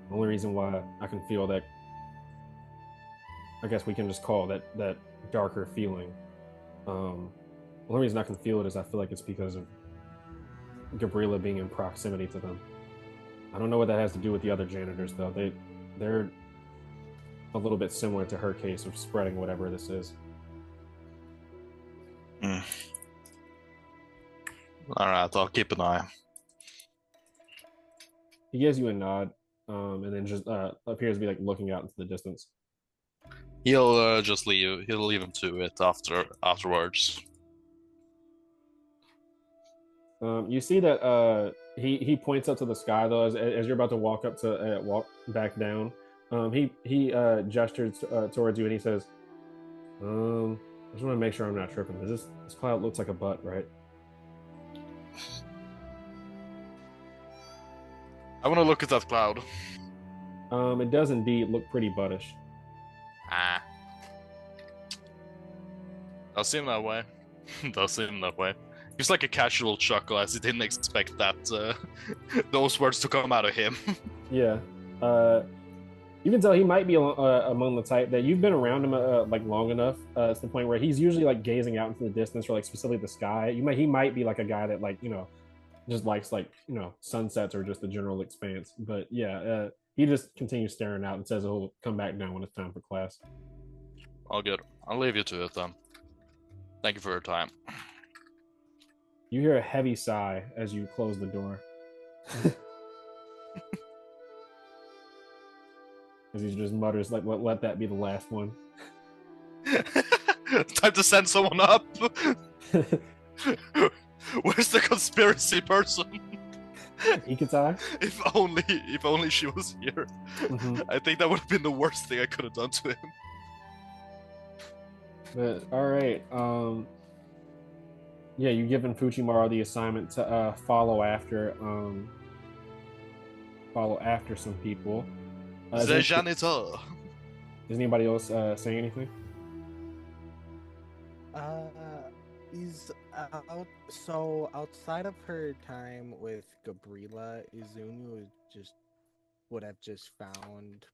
The only reason why I can feel that, I guess we can just call that darker feeling. The only reason I can feel it is I feel like it's because of Gabrilla being in proximity to them. I don't know what that has to do with the other janitors, though. They're a little bit similar to her case of spreading whatever this is. All right, I'll keep an eye. He gives you a nod, and then just appears to be like looking out into the distance. He'll just leave. He'll leave him to it afterwards. You see that he points up to the sky though as you're about to walk back down. He gestures towards you and he says, "I just want to make sure I'm not tripping. This cloud looks like a butt, right?" I want to look at that cloud. It does indeed look pretty buttish. Does seem that way. Does seem that way. It's like a casual chuckle, as he didn't expect that those words to come out of him. Yeah. You can tell he might be among the type that you've been around him like long enough to the point where he's usually like gazing out into the distance or like specifically the sky. He might be like a guy that like just likes like sunsets or just the general expanse. But yeah, he just continues staring out and says he'll come back down when it's time for class. All good. I'll leave you to it then. Thank you for your time. You hear a heavy sigh as you close the door. As he just mutters, like, let that be the last one. Time to send someone up. Where's the conspiracy person? Ikatai? If only she was here. Mm-hmm. I think that would have been the worst thing I could have done to him. But all right. Yeah, you've given Fujimaru the assignment to follow after some people. The janitor. Is anybody else saying anything? Is so outside of her time with Gabrilla, Izumi would have just found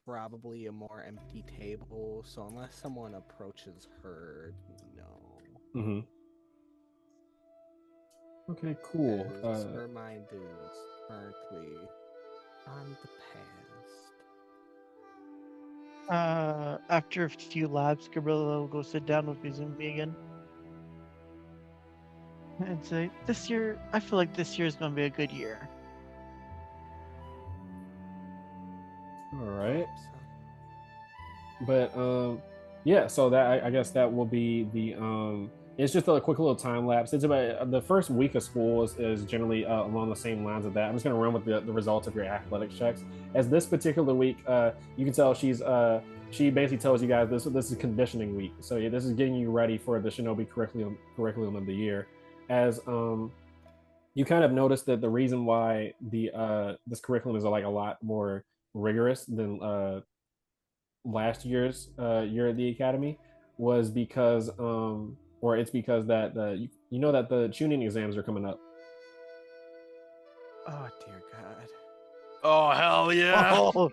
probably a more empty table. So unless someone approaches her, no. Mm-hmm. Okay, cool. Her mind is currently on the past. After a few laps, Gabrilla will go sit down with Izumi again. And say, I feel like this year is going to be a good year. All right. But yeah, so that I guess that will be the It's just a quick little time lapse. It's about the first week of school is generally along the same lines of that. I'm just going to run with the results of your athletics checks. As this particular week, you can tell she basically tells you guys this is conditioning week. So yeah, this is getting you ready for the Shinobi curriculum of the year. As you kind of notice that the reason why the this curriculum is like a lot more rigorous than last year's year at the academy was because or it's because that you know that the tuning exams are coming up. Oh dear God. Oh hell yeah! Oh,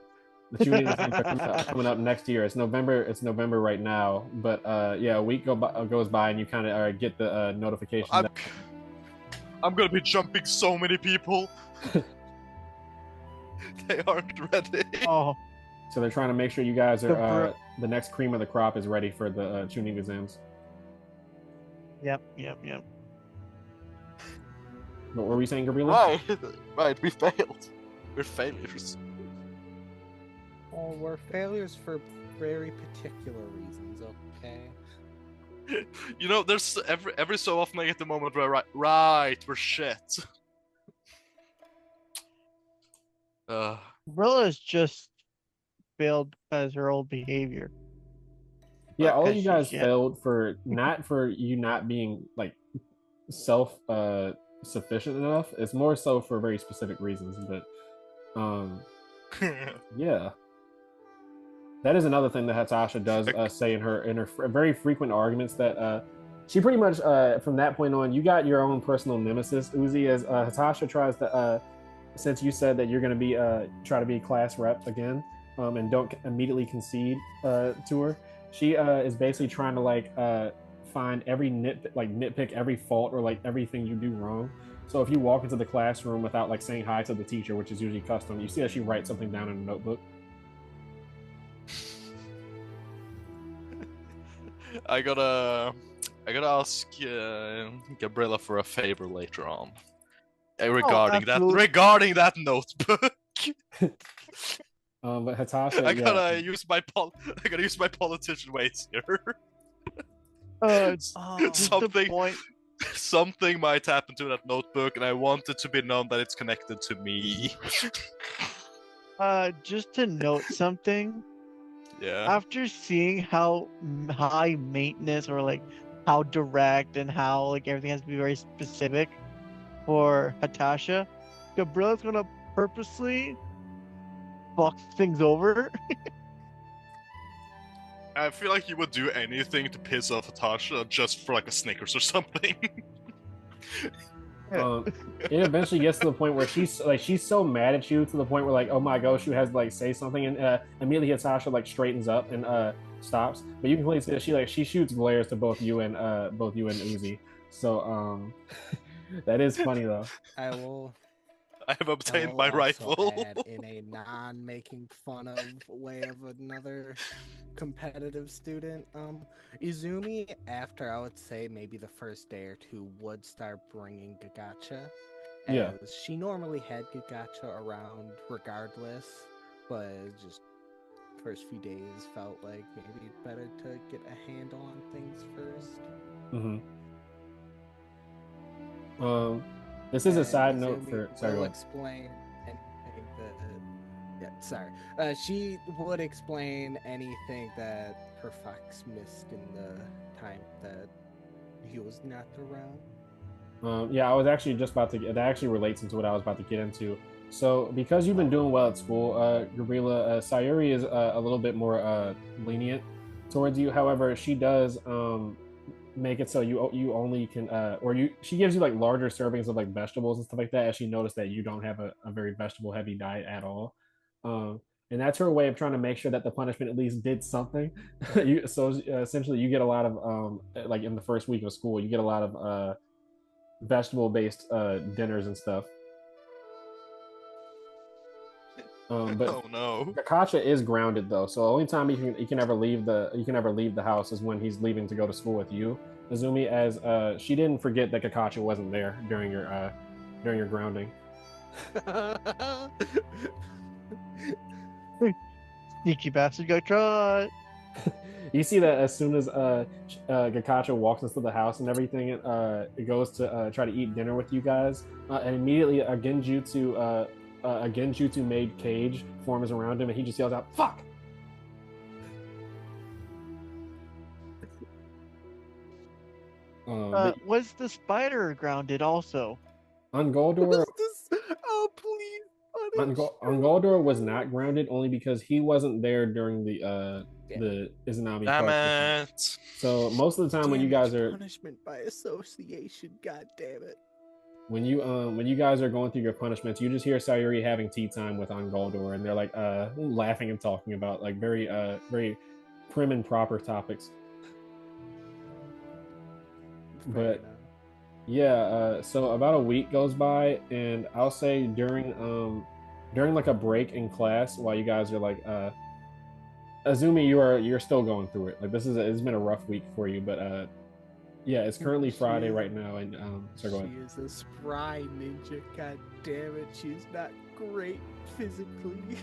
The tuning exams are coming up next year. It's November. It's November right now, but yeah, a week goes by and you kind of get the notification. I'm gonna be jumping so many people. They aren't ready. oh, So they're trying to make sure you guys are the next cream of the crop is ready for the tuning exams. yep. What were we saying, Gabrilla? Right, we failed. We're failures. Oh, we're failures for very particular reasons, okay? You know, there's every so often I get the moment where right, we're shit. Gabrilla's just failed as her old behavior. Yeah, all of Because you guys she- failed for you not being like self sufficient enough. It's more so for very specific reasons. But yeah, that is another thing that Hatasha does say in her very frequent arguments that she pretty much from that point on, you got your own personal nemesis, Uzi, as Hatasha tries to since you said that you're going to be try to be class rep again and don't immediately concede to her. She is basically trying to like find every nitpick every fault or like everything you do wrong. So if you walk into the classroom without like saying hi to the teacher, which is usually custom, you see that she writes something down in a notebook. I gotta ask Gabrilla for a favor later on regarding that notebook. But Hatasha, I gotta use my politician weights here. Something might happen to that notebook, and I want it to be known that it's connected to me. just to note something. Yeah. After seeing how high maintenance or like how direct and how like everything has to be very specific for Hatasha, Gabrilla's gonna purposely fuck things over. I feel like you would do anything to piss off Hatasha just for like a Snickers or something. It eventually gets to the point where she's so mad at you to the point where like, oh my gosh, she has to like say something, and immediately Hatasha like straightens up and stops. But you can clearly see that she shoots glares to both you and Uzi. So that is funny though. I have obtained my rifle. In a non-making fun of way of another competitive student, Izumi, after I would say maybe the first day or two, would start bringing Gagacha. Yeah. She normally had Gagacha around regardless, but just first few days felt like maybe better to get a handle on things first. This is a side note for. Sorry, will explain anything that. She would explain anything that her fox missed in the time that he was not around. Yeah, I was actually just about to. That actually relates into what I was about to get into. So, because you've been doing well at school, Gabrilla, Sayuri is a little bit more lenient towards you. However, she does make it so you only can she gives you like larger servings of like vegetables and stuff like that, as she noticed that you don't have a very vegetable heavy diet at all, and that's her way of trying to make sure that the punishment at least did something. Essentially you get a lot of like in the first week of school you get a lot of vegetable based dinners and stuff. But oh no, Gakacha is grounded though, so the only time you can ever leave the house is when he's leaving to go to school with you, Izumi, as she didn't forget that Gakacha wasn't there during your grounding. Sneaky bastard got caught. You see that as soon as Gakacha walks into the house and everything, it goes to try to eat dinner with you guys, and immediately a Genjutsu made cage forms around him, and he just yells out, "Fuck!" Was the spider grounded also? Ungaldor, Oh, please punish. Ungaldor was not grounded only because he wasn't there during Yeah. the Izanami Damn part mission. it. So most of the time when you guys are punishment by association, god damn it. when you guys are going through your punishments, you just hear Sayuri having tea time with Ungaldor, and they're like laughing and talking about like very prim and proper topics. Fair But enough. yeah, so about a week goes by, and I'll say during like a break in class while you guys are like Azumi, you're still going through it. Like it's been a rough week for you, but yeah, it's currently Friday right now, and so go ahead. She is a spry ninja, god damn it. She's not great physically.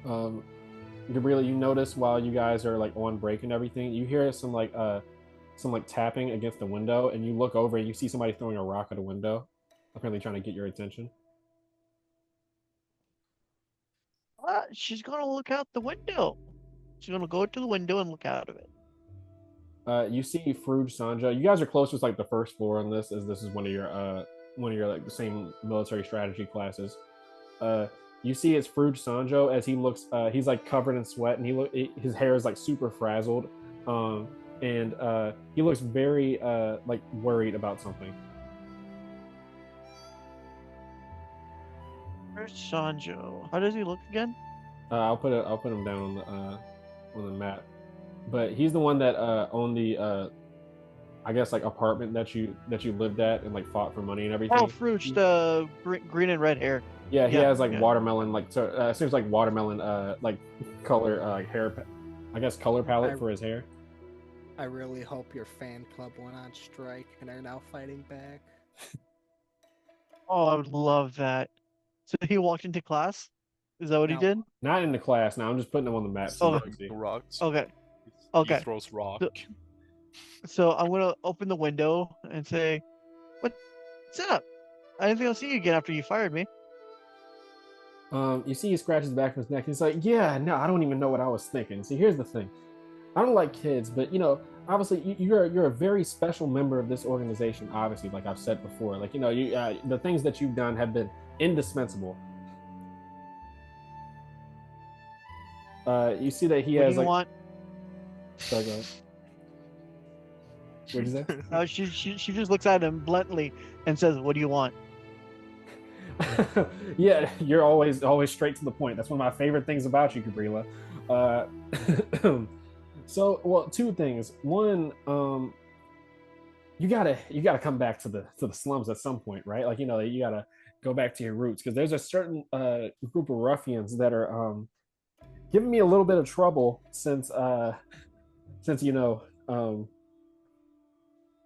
Gabrilla, you notice while you guys are like on break and everything, you hear some like tapping against the window, and you look over and you see somebody throwing a rock at a window, apparently trying to get your attention. She's gonna look out the window. She's gonna go to the window and look out of it. You see Fruge Sanja. You guys are close to like the first floor on this, as this is one of your like the same military strategy classes. You see it's Fruge Sanjo as he looks. He's like covered in sweat, and his hair is like super frazzled, and he looks very like worried about something. Where's Sanjo? How does he look again? I'll put him down on the map, but he's the one that owned the I guess like apartment that you lived at and like fought for money and everything. Oh, Fruge, the green and red hair. Yeah, he has like yeah. watermelon, like so seems like watermelon, like color, hair, I guess color palette for his hair. I really hope your fan club went on strike and are now fighting back. Oh, I would love that. So he walked into class? Is that what he No. did? Not in the class. Now I'm just putting him on the map. So you can see. Rocks. Okay. He Okay. throws rock. So I'm gonna open the window and say, "What's up? I didn't think I'll see you again after you fired me." You see, he scratches the back of his neck. He's like, "Yeah, no, I don't even know what I was thinking." See, here's the thing. I don't like kids, but obviously, you're a very special member of this organization. Obviously, like I've said before, like the things that you've done have been indispensable. You see that he What has do you like. want? Sorry, go ahead. What did you say? She just looks at him bluntly and says, "What do you want?" Yeah, you're always straight to the point. That's one of my favorite things about you, Gabrilla. So, well, two things. One, you gotta come back to the slums at some point, right? Like you gotta go back to your roots, because there's a certain group of ruffians that are giving me a little bit of trouble since a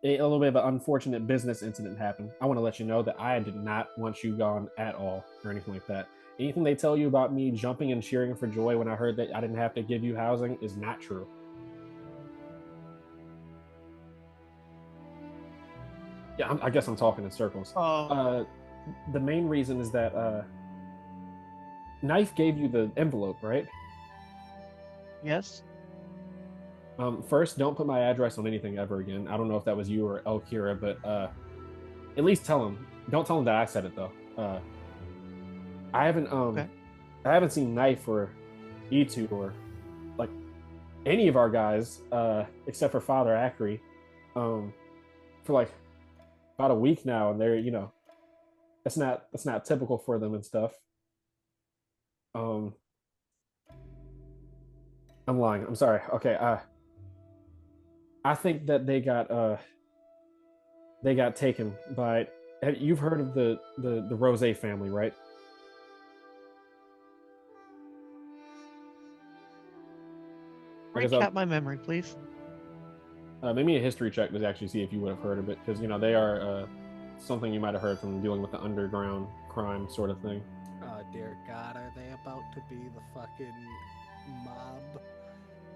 little bit of an unfortunate business incident happened. I want to let you know that I did not want you gone at all or anything like that. Anything they tell you about me jumping and cheering for joy when I heard that I didn't have to give you housing is not true. Yeah, I guess I'm talking in circles. The main reason is that Knife gave you the envelope, right? Yes. First, don't put my address on anything ever again. I don't know if that was you or El Kira, but at least tell him. Don't tell him that I said it though. I haven't seen Knife or E2 or like any of our guys except for Father Ackery for like about a week now, and they're that's not typical for them and stuff. I'm lying. I'm sorry. Okay. I think that they got taken by. You've heard of the Rose family, right? Recap my memory, please. Maybe a history check to actually see if you would have heard of it, because they are something you might have heard from dealing with the underground crime sort of thing. Oh dear God, are they about to be the fucking mob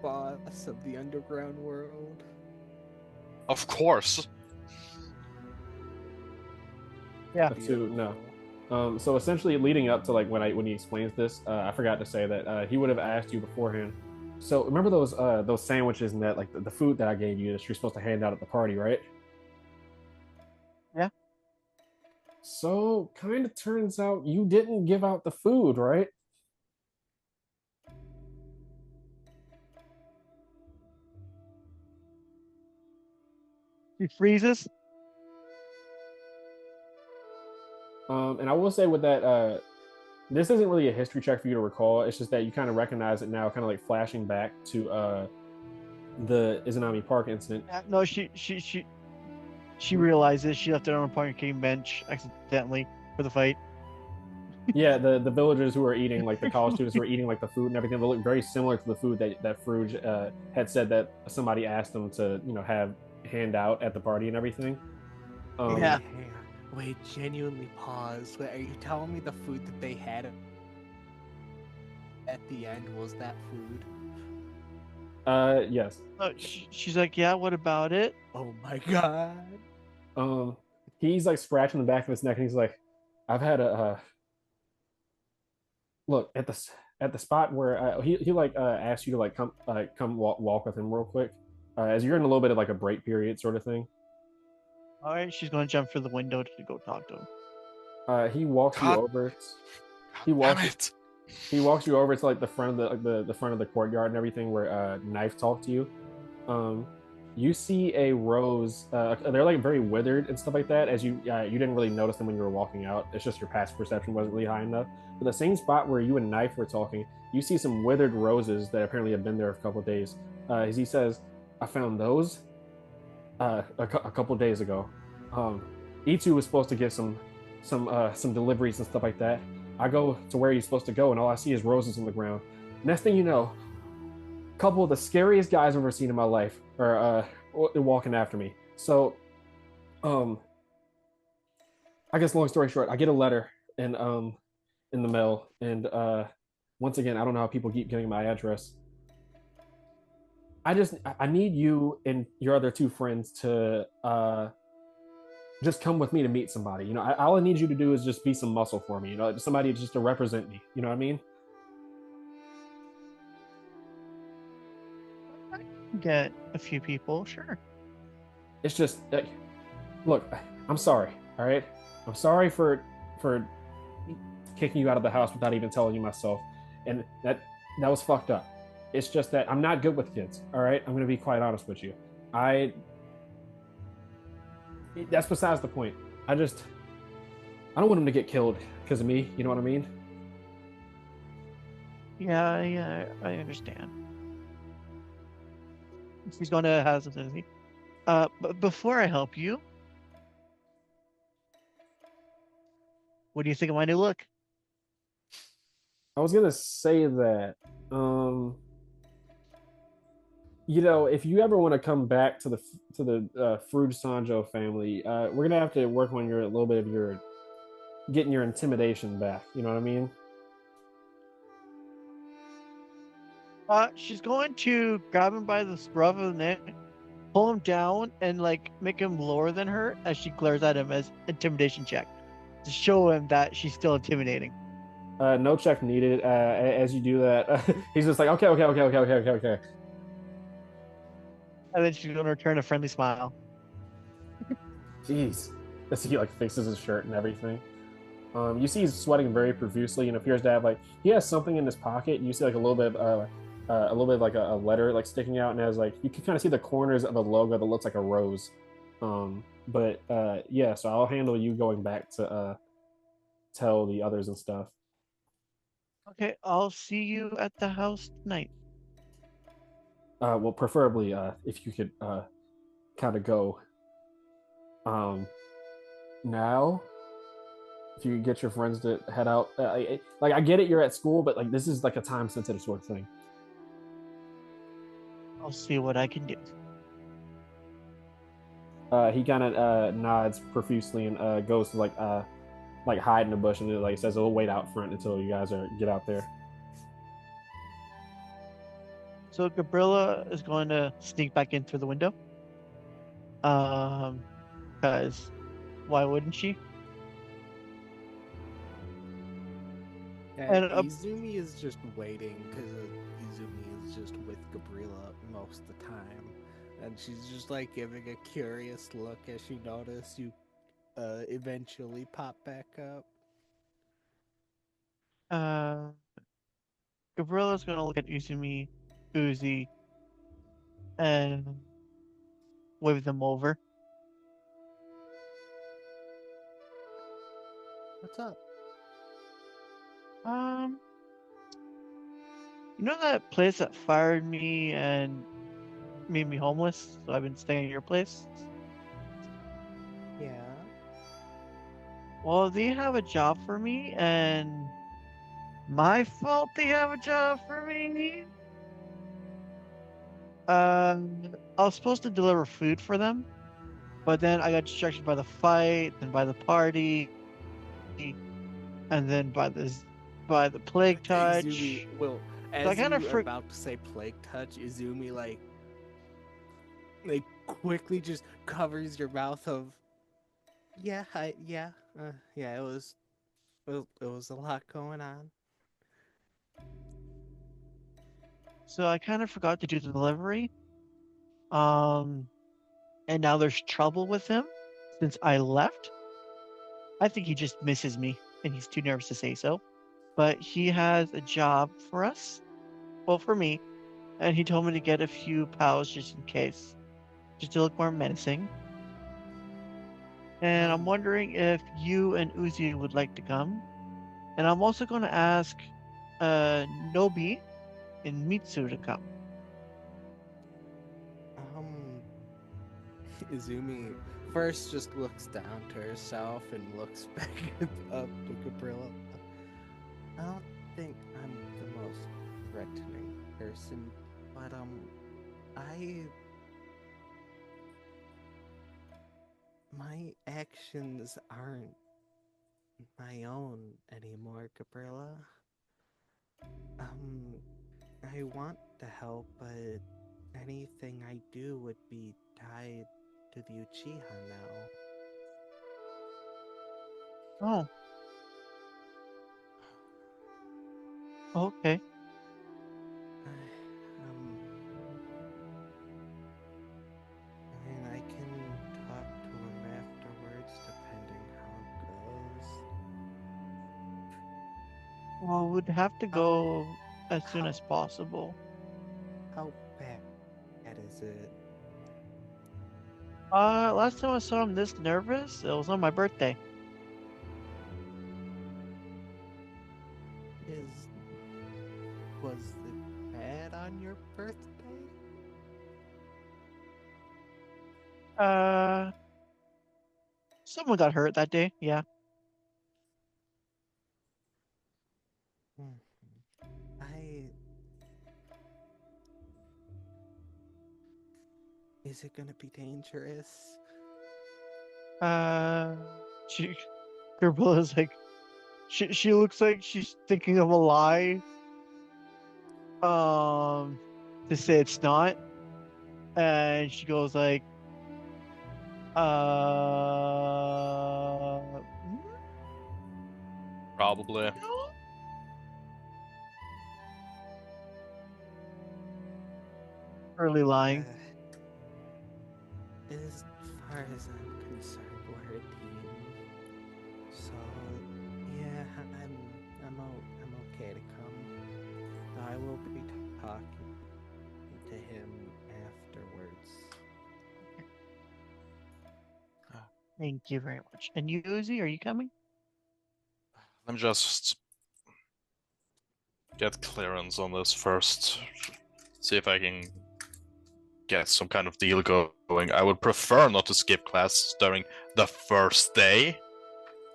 boss of the underground world? Of course. Yeah. No. So essentially, leading up to like when he explains this, I forgot to say that he would have asked you beforehand. So remember those sandwiches and that like the food that I gave you that you're supposed to hand out at the party, right? Yeah. So kind of turns out you didn't give out the food, right? He freezes. And I will say with that, this isn't really a history check for you to recall. It's just that you kind of recognize it now, kind of like flashing back to the Izanami Park incident. No, she realizes she left it on a parking bench accidentally for the fight. Yeah, the villagers who are eating, like the college students who are eating like the food and everything, they look very similar to the food that Fruge had said that somebody asked them to have hand out at the party and everything. Yeah. Wait, genuinely pause. Wait, are you telling me the food that they had at the end was that food? Yes. She's like, yeah, what about it? Oh my god. He's like scratching the back of his neck and he's like, I've had a look at the spot where he like asked you to like come walk with him real quick, as you're in a little bit of like a break period sort of thing. All right, she's going to jump through the window to go talk to him. He walks you over. He Damn walks. it. He walks you over to like the front of the front of the courtyard and everything where Knife talked to you. You see a rose. They're like very withered and stuff like that. As you didn't really notice them when you were walking out. It's just your passive perception wasn't really high enough. But the same spot where you and Knife were talking, you see some withered roses that apparently have been there for a couple of days. As he says, I found those a couple of days ago. E2 was supposed to get some deliveries and stuff like that. I go to where he's supposed to go, and all I see is roses on the ground. Next thing you know, a couple of the scariest guys I've ever seen in my life are walking after me. So, I guess long story short, I get a letter in the mail, and once again, I don't know how people keep getting my address. I need you and your other two friends to just come with me to meet somebody. All I need you to do is just be some muscle for me. Somebody just to represent me. You know what I mean? Get a few people, sure. It's just like, look, I'm sorry. All right, I'm sorry for kicking you out of the house without even telling you myself, and that was fucked up. It's just that I'm not good with kids. All right, I'm gonna be quite honest with you. That's besides the point. I don't want him to get killed because of me. You know what I mean? Yeah, I understand. She's going to have some sympathy. But before I help you, what do you think of my new look? I was gonna say that, if you ever want to come back to the Fruge Sanjo family, we're gonna have to work on a little bit of your getting your intimidation back. You know what I mean? She's going to grab him by the scruff of the neck, pull him down, and like make him lower than her as she glares at him as intimidation check to show him that she's still intimidating. No check needed. As you do that, he's just like, okay. And then she's going to return a friendly smile. Jeez, as he like fixes his shirt and everything. You see he's sweating very profusely and appears to have he has something in his pocket. You see like a little bit of like a letter like sticking out, and has like you can kind of see the corners of a logo that looks like a rose. Yeah, so I'll handle you going back to tell the others and stuff. Okay, I'll see you at the house tonight. Well, preferably if you could kind of go now. If you could get your friends to head out. I get it, you're at school, but this is like a time sensitive sort of thing. I'll see what I can do. He kind of nods profusely and goes to hide in a bush and says, "Oh, wait out front until you guys get out there." So Gabrilla is going to sneak back in through the window. Because why wouldn't she? And Izumi is just waiting because Izumi is just with Gabrilla most of the time. And she's just like giving a curious look as she notices you eventually pop back up. Gabrilla's going to look at Izumi, Uzi, and wave them over. What's up? You know that place that fired me and made me homeless? So I've been staying at your place? Yeah. Well, they have a job for me, and my fault they have a job for me. I was supposed to deliver food for them, but then I got distracted by the fight, then by the party, and then by the plague touch. Izumi, well, So I as kind of you are about to say plague touch, Izumi like quickly just covers your mouth of yeah, yeah, it was a lot going on. so I kind of forgot to do the delivery. And now there's trouble with him since I left. I think he just misses me, and he's too nervous to say so. But he has a job for us, well, for me, and he told me to get a few pals just in case, just to look more menacing. And I'm wondering if you and Uzi would like to come. And I'm also going to ask Nobi and Mitsu to come. Izumi first just looks down to herself and looks back up to Gabrilla. I don't think I'm the most threatening person, but my actions aren't my own anymore, Gabrilla. I want to help, but anything I do would be tied to the Uchiha now. Oh. Okay. I mean, I can talk to him afterwards, depending how it goes. Well, we'd have to go as soon how- as possible. How bad is it? Last time I saw him this nervous, it was on my birthday. Was it bad on your birthday? Someone got hurt that day, yeah. Is it gonna be dangerous? She, Gabrilla's like, she looks like she's thinking of a lie. To say it's not, and she goes like, Probably. no? Early lying. As far as I'm concerned, we're a team. So yeah, I'm okay to come. I will be talking to him afterwards. Thank you very much. And you, Uzi, are you coming? Let me just get clearance on this first. See if I can get some kind of deal going. I would prefer not to skip class during the first day.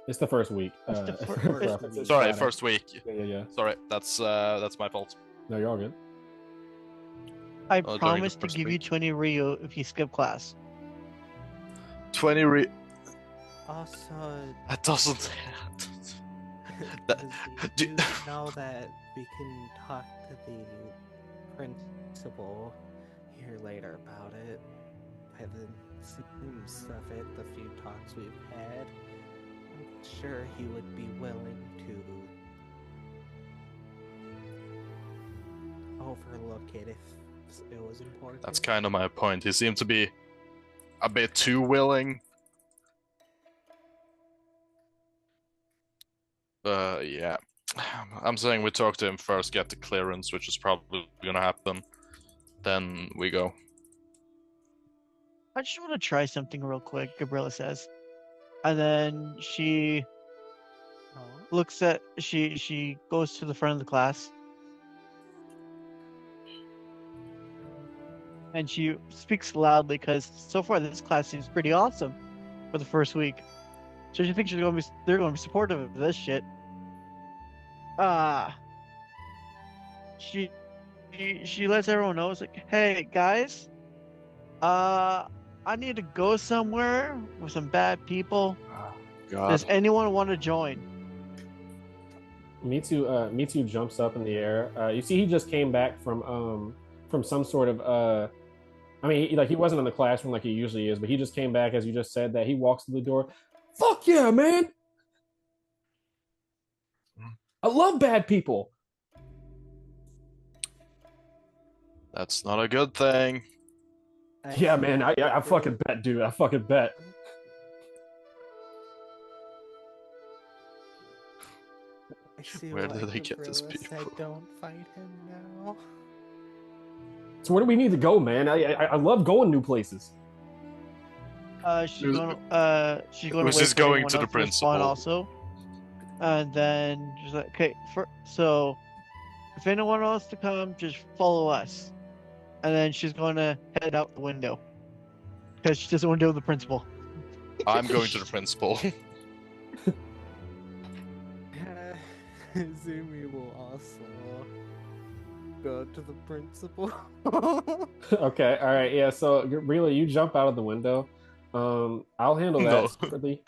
It's the first week. It's the It's Sorry, Friday. first week. Yeah. Sorry, that's my fault. No, you're all good. I during the promise to first give you week. 20 Rio if you skip class. 20 Also, That doesn't. do you know that we can talk to the principal hear later about it. By the seams of it, the few talks we've had, I'm sure he would be willing to overlook it if it was important. That's kind of my point. He seemed to be a bit too willing. Yeah. I'm saying we talk to him first, get the clearance, which is probably gonna happen. Then we go. I just want to try something real quick, Gabrilla says. And then she Oh, looks at she goes to the front of the class. And she speaks loudly because so far this class seems pretty awesome for the first week. So she thinks they're gonna be supportive of this shit. She lets everyone know, it's like, hey guys, I need to go somewhere with some bad people. God. Does anyone want to join? Me Too jumps up in the air. You see, he just came back from some sort of I mean, he wasn't in the classroom like he usually is, but he just came back, as you just said, that he walks through the door. Fuck yeah, man! I love bad people. That's not a good thing. Yeah, man, I fucking bet, dude. I fucking bet. I see Where why did they get this Gabrilla said people? don't fight him now. So where do we need to go, man? I love going new places. She's Who's- going to who's wait just for going anyone to the else to respond principal? also. And then she's like, okay, so if anyone wants to come, just follow us. And then she's going to head out the window because she doesn't want to deal with the principal. I'm going to the principal. Zumi will also go to the principal. Okay, all right, yeah. So really, you jump out of the window. I'll handle that No. separately.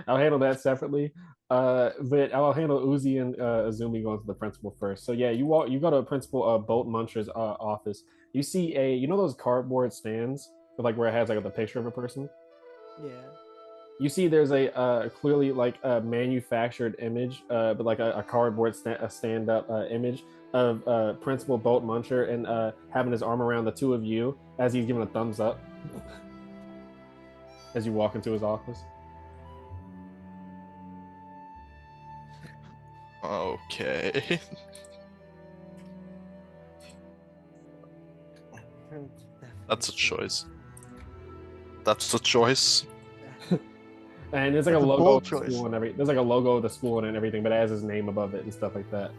I'll handle that separately. But I'll handle Uzi and Azumi going to the principal first. So yeah, you go to Principal Bolt Muncher's office. You see those cardboard stands, like where it has like the picture of a person. Yeah. You see there's a clearly like a manufactured image, but like a cardboard stand-up image of Principal Bolt Muncher and having his arm around the two of you as he's giving a thumbs up as you walk into his office. Okay. That's a choice. That's a choice. And there's like That's a a logo bold of the choice. school and everything. There's like a logo of the school and everything, but it has his name above it and stuff like that.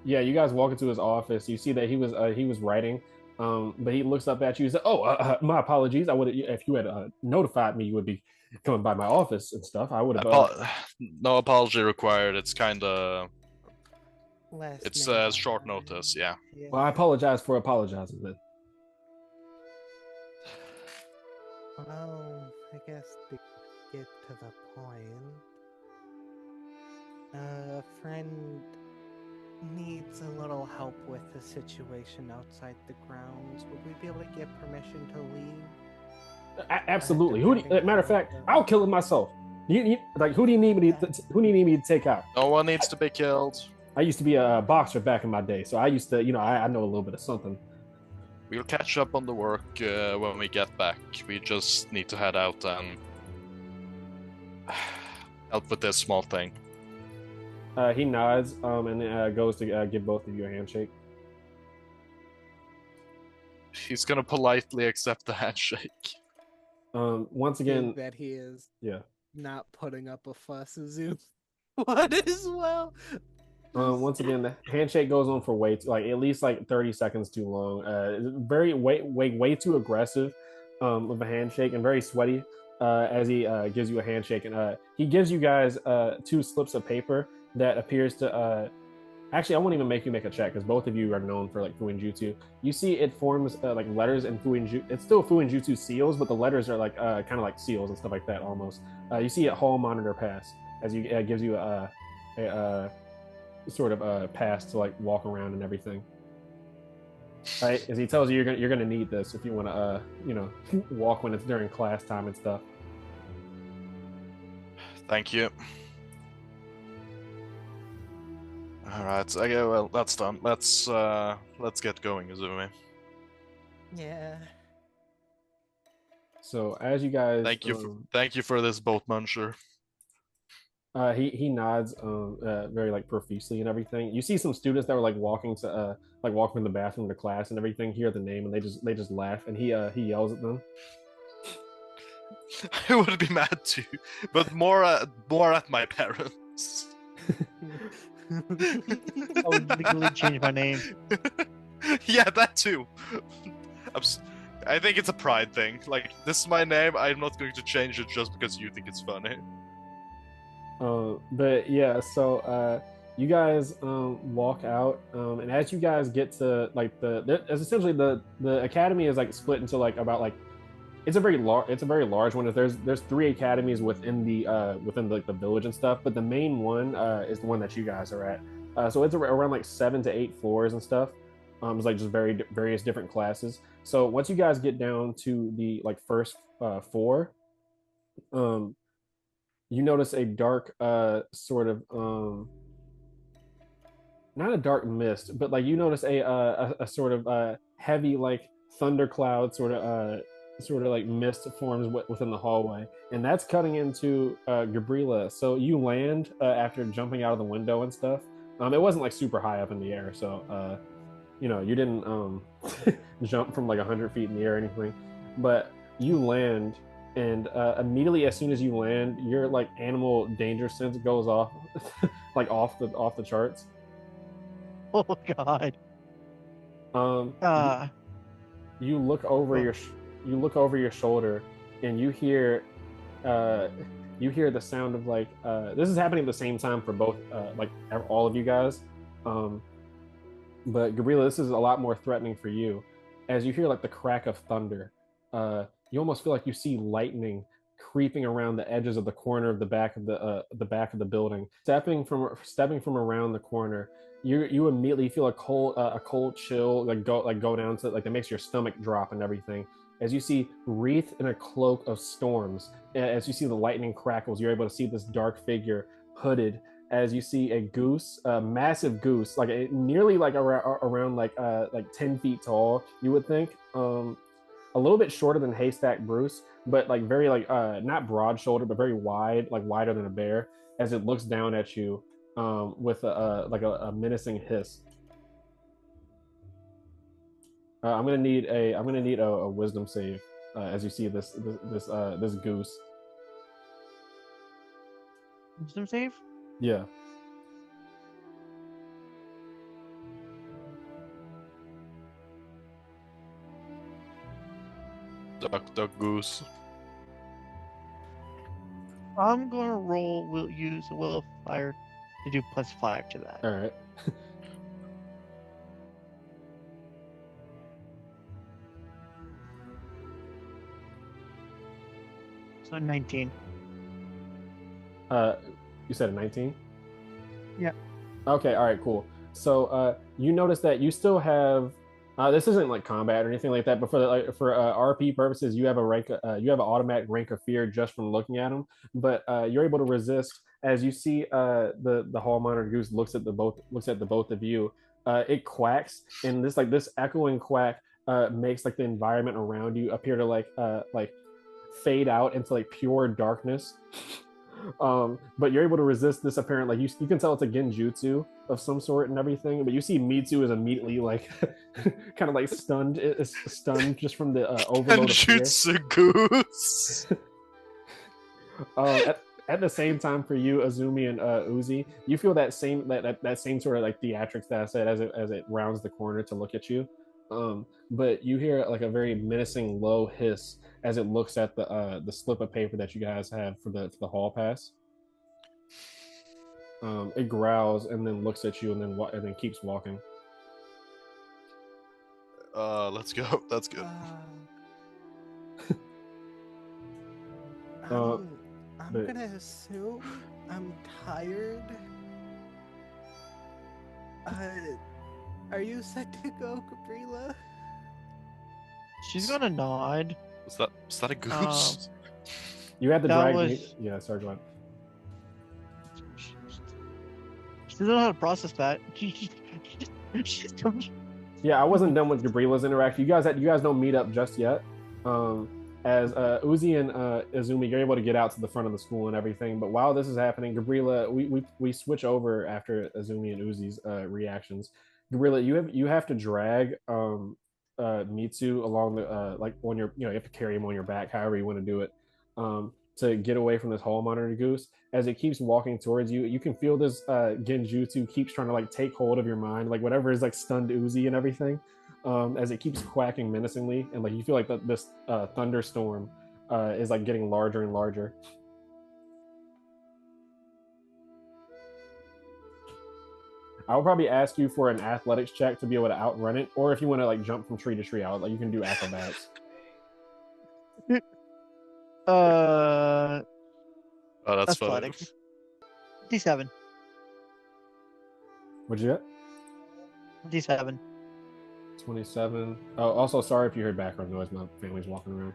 Yeah, you guys walk into his office. You see that he was writing, but he looks up at you. He's like, "Oh, my apologies. I would if you had notified me, you would be coming by my office and stuff. I would have." No apology required. It's kind of Last it's minute. short notice. Yeah. Yeah. Well, I apologize for apologizing then. Well, I guess to get to the point, a friend needs a little help with the situation outside the grounds. Would we be able to get permission to leave? Absolutely. Matter of fact, I'll kill him myself. Who do you need me to take out? No one needs to be killed. I used to be a boxer back in my day, so I used to, I know a little bit of something. We'll catch up on the work when we get back. We just need to head out and help with this small thing. He nods and goes to give both of you a handshake. He's gonna politely accept the handshake. Once again, that he is yeah. not putting up a fuss, Zoom. What as well? Once again, the handshake goes on for at least 30 seconds too long. Way too aggressive of a handshake and very sweaty as he gives you a handshake. And he gives you guys 2 slips of paper that appears to actually, I won't even make you make a check because both of you are known for Fuinjutsu. You see it forms letters in Fuinjutsu. It's still Fuinjutsu seals, but the letters are kind of like seals and stuff like that almost. You see it hall monitor pass as you gives you sort of pass to like walk around and everything. Right, as he tells you you're gonna need this if you want to walk when it's during class time and stuff. Thank you. All right. Okay. Well, that's done. Let's get going, Izumi. Yeah. So as you guys, Thank you for this boat muncher. he nods very like profusely and everything. You see some students that were like walking from the bathroom to class and everything hear the name and they just laugh and he yells at them. I would be mad too, but more at my parents. I would legally change my name. Yeah, that too. I think it's a pride thing. Like, this is my name. I'm not going to change it just because you think it's funny. But yeah, so you guys walk out, and as you guys get to like as essentially the academy is like split into like about like it's a very large one. There's 3 academies within the village and stuff, but the main one is the one that you guys are at. So it's around like 7 to 8 floors and stuff. It's like just various different classes. So once you guys get down to the like first 4, um, you notice a dark sort of not a dark mist, but like you notice a sort of heavy like thundercloud sort of like mist forms within the hallway, and that's cutting into Gabrilla. So you land after jumping out of the window and stuff. It wasn't like super high up in the air, so you didn't jump from like 100 feet in the air or anything, but you land, and immediately as soon as you land, your like animal danger sense goes off, like off the charts. Oh God. Um, Uh, you look over your shoulder, and uh, you hear the sound of like this is happening at the same time for both like all of you guys. Um, but Gabriela, this is a lot more threatening for you, as you hear like the crack of thunder. You almost feel like you see lightning creeping around the edges of the corner of the back of the building. Stepping from around the corner, you immediately feel a cold chill go down to like that makes your stomach drop and everything. As you see wreathed in a cloak of storms, as you see the lightning crackles, you're able to see this dark figure hooded, as you see a goose, a massive goose, like nearly like around like 10 feet tall, you would think. A little bit shorter than Haystack Bruce, but like very like not broad shouldered, but very wide, like wider than a bear, as it looks down at you with a menacing hiss. I'm gonna need a wisdom save as you see this goose. wisdom save? Yeah. Duck goose. I'm gonna use a will of fire to do +5 to that. All right. So 19. You said a 19? Yeah. Okay, all right, cool. So you notice that you still have this isn't like combat or anything like that, but for RP purposes, you have you have an automatic rank of fear just from looking at them. But you're able to resist as you see the hall monitor goose looks at the both of you. It quacks, and this echoing quack makes like the environment around you appear to like fade out into like pure darkness. But you're able to resist this apparent, like you can tell it's a genjutsu of some sort and everything, but you see Mitsu is immediately like kind of like stunned just from the overload of fear. Genjutsu goose. At the same time for you, Azumi and Uzi, you feel that same sort of like theatrics that I said as it rounds the corner to look at you. But you hear like a very menacing low hiss as it looks at the slip of paper that you guys have for the hall pass. It growls and then looks at you and then keeps walking. Let's go. That's good. I'm gonna assume I'm tired. Are you set to go, Gabrilla? She's gonna nod. Was that a goose? You had to That drag was- me. Yeah, sorry, go ahead. She doesn't know how to process that. She's Yeah, I wasn't done with Gabrilla's interaction. You guys don't meet up just yet. As Uzi and Izumi, you're able to get out to the front of the school and everything. But while this is happening, Gabrilla, we switch over after Izumi and Uzi's reactions. Gabrilla, you have to drag Mitsu along the like on your you have to carry him on your back, however you want to do it, to get away from this hall monitor goose. As it keeps walking towards you, you can feel this genjutsu keeps trying to like take hold of your mind, like whatever is like stunned Uzi and everything. As it keeps quacking menacingly, and like you feel like this thunderstorm is like getting larger and larger. I would probably ask you for an athletics check to be able to outrun it, or if you want to like jump from tree to tree out, like you can do acrobatics. Oh, that's funny. athletics. D7. What'd you get? D7. 27. Oh, also sorry if you heard background noise. My family's walking around.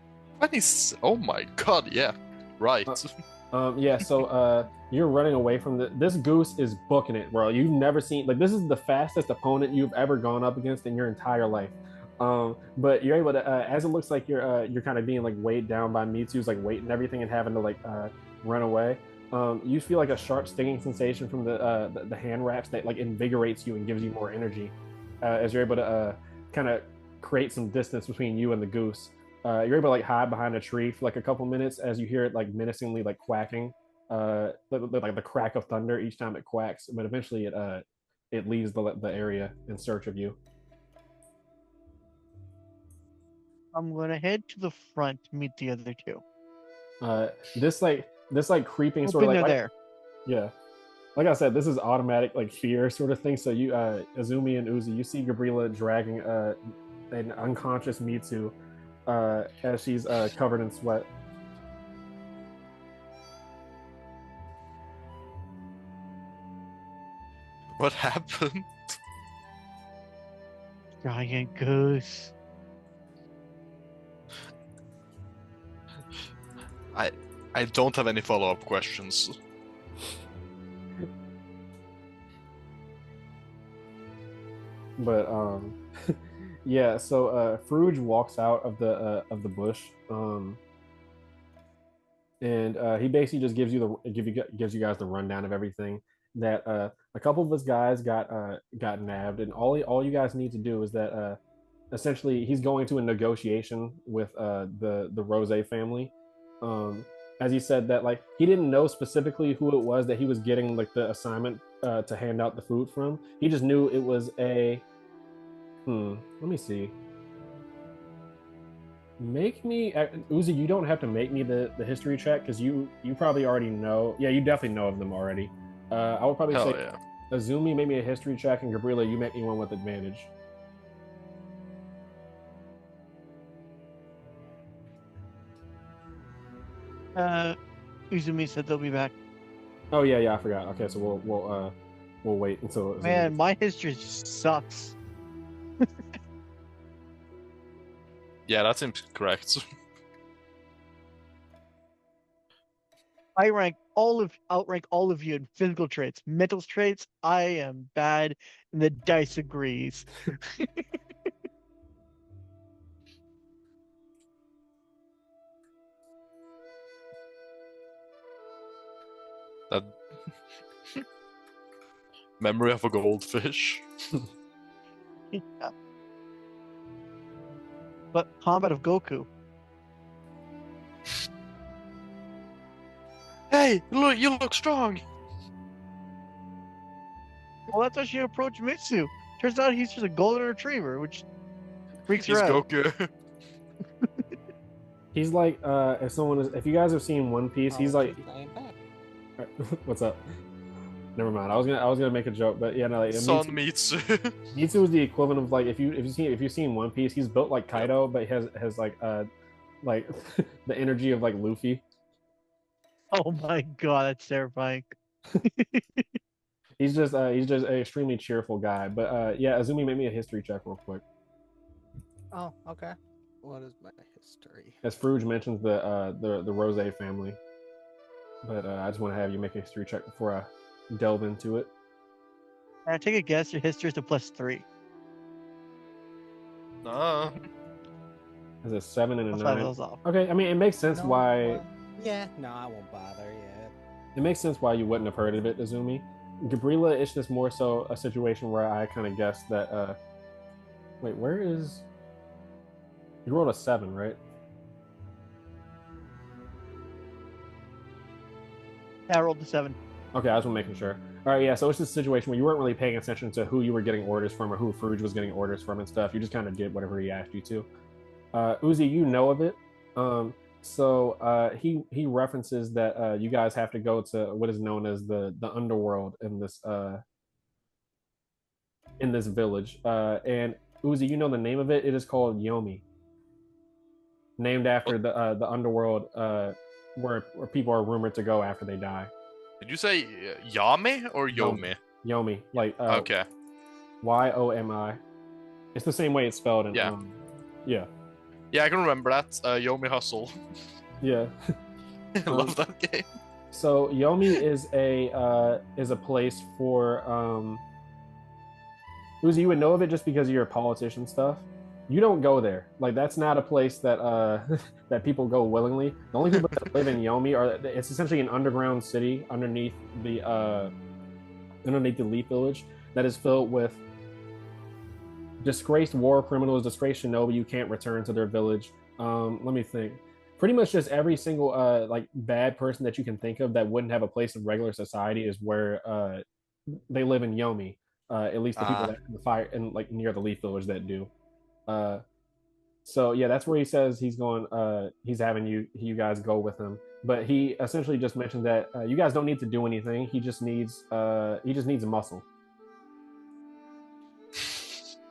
Oh my god, yeah. Right. Yeah, so you're running away from this goose is booking it, bro. You've never seen like this is the fastest opponent you've ever gone up against in your entire life. But you're able to as it looks like you're kind of being like weighed down by Mitsu's like weight and everything and having to like run away. You feel like a sharp stinging sensation from the hand wraps that like invigorates you and gives you more energy as you're able to kind of create some distance between you and the goose. You're able to like hide behind a tree for like a couple minutes as you hear it like menacingly like quacking, like the crack of thunder each time it quacks. But eventually it leaves the area in search of you. I'm gonna head to the front to meet the other two. This creeping sort Hoping of they're like there. yeah, like I said, this is automatic like fear sort of thing. So you Azumi and Uzi, you see Gabrilla dragging an unconscious Mitsu as she's covered in sweat. What happened? Giant goose. I don't have any follow-up questions. But yeah, so Fruge walks out of the bush, and he basically just gives you guys the rundown of everything. That a couple of his guys got nabbed, and all you guys need to do is that essentially he's going to a negotiation with the Rose family. As he said that like he didn't know specifically who it was that he was getting like the assignment to hand out the food from. He just knew it was a let me see. Make me Uzi, you don't have to make me the history check because you probably already know. Yeah, you definitely know of them already. I would probably Hell say yeah. Azumi, make me a history check, and Gabrilla, you make me one with advantage. Uzumi said they'll be back. Oh yeah, I forgot. Okay, so we'll wait until Azumi Man, gets- my history sucks. Yeah, that seems correct. I outrank all of you in physical traits. Mental traits, I am bad, and the dice agrees. That memory of a goldfish. Yeah. But combat of Goku. Hey, look! You look strong. Well, that's how she approached Mitsu. Turns out he's just a golden retriever, which freaks He's her out. Goku. He's like if you guys have seen One Piece, he's like I am back. what's up? Never mind. I was gonna make a joke, but yeah, no. Like, Son Mitsu. Mitsu is the equivalent of like if you've seen One Piece, he's built like Kaido, but he has like the energy of like Luffy. Oh my god, that's terrifying. he's just an extremely cheerful guy. But yeah, Azumi, make me a history check real quick. Oh, okay. What is my history? As Fruge mentions the Rose family, but I just want to have you make a history check before I delve into it. I take a guess. Your history is a +3. No. Is a 7 and a That's 9? 5 levels off. Okay, I mean it makes sense No, why. Yeah, no, I won't bother. Yeah. It makes sense why you wouldn't have heard of it, Azumi. Gabrilla, it's just more so a situation where I kind of guessed that. Wait, where is? You rolled a 7, right? Yeah, I rolled the 7. Okay, I was making sure. All right, yeah. So it's just a situation where you weren't really paying attention to who you were getting orders from or who Fruge was getting orders from and stuff. You just kind of did whatever he asked you to. Uzi, you know of it. He references that you guys have to go to what is known as the underworld in this village. And Uzi, you know the name of it. It is called Yomi, named after the underworld where people are rumored to go after they die. Did you say Yame or Yomi? Yomi, like Okay. Yomi. It's the same way it's spelled. Yeah. Yeah. Yeah, I can remember that. Yomi Hustle. Yeah. I love that game. So Yomi is a place for Uzi, you would know of it just because of your politician stuff. You don't go there. Like that's not a place that that people go willingly. The only people that live in Yomi are it's essentially an underground city underneath the Leaf Village that is filled with disgraced war criminals, disgraced shinobi. You can't return to their village. Let me think. Pretty much just every single like bad person that you can think of that wouldn't have a place in regular society is where they live in Yomi. At least the people that in the fire and like near the Leaf Village that do. So yeah, that's where he says he's going. He's having you guys go with him. But he essentially just mentioned that you guys don't need to do anything. He just needs muscle.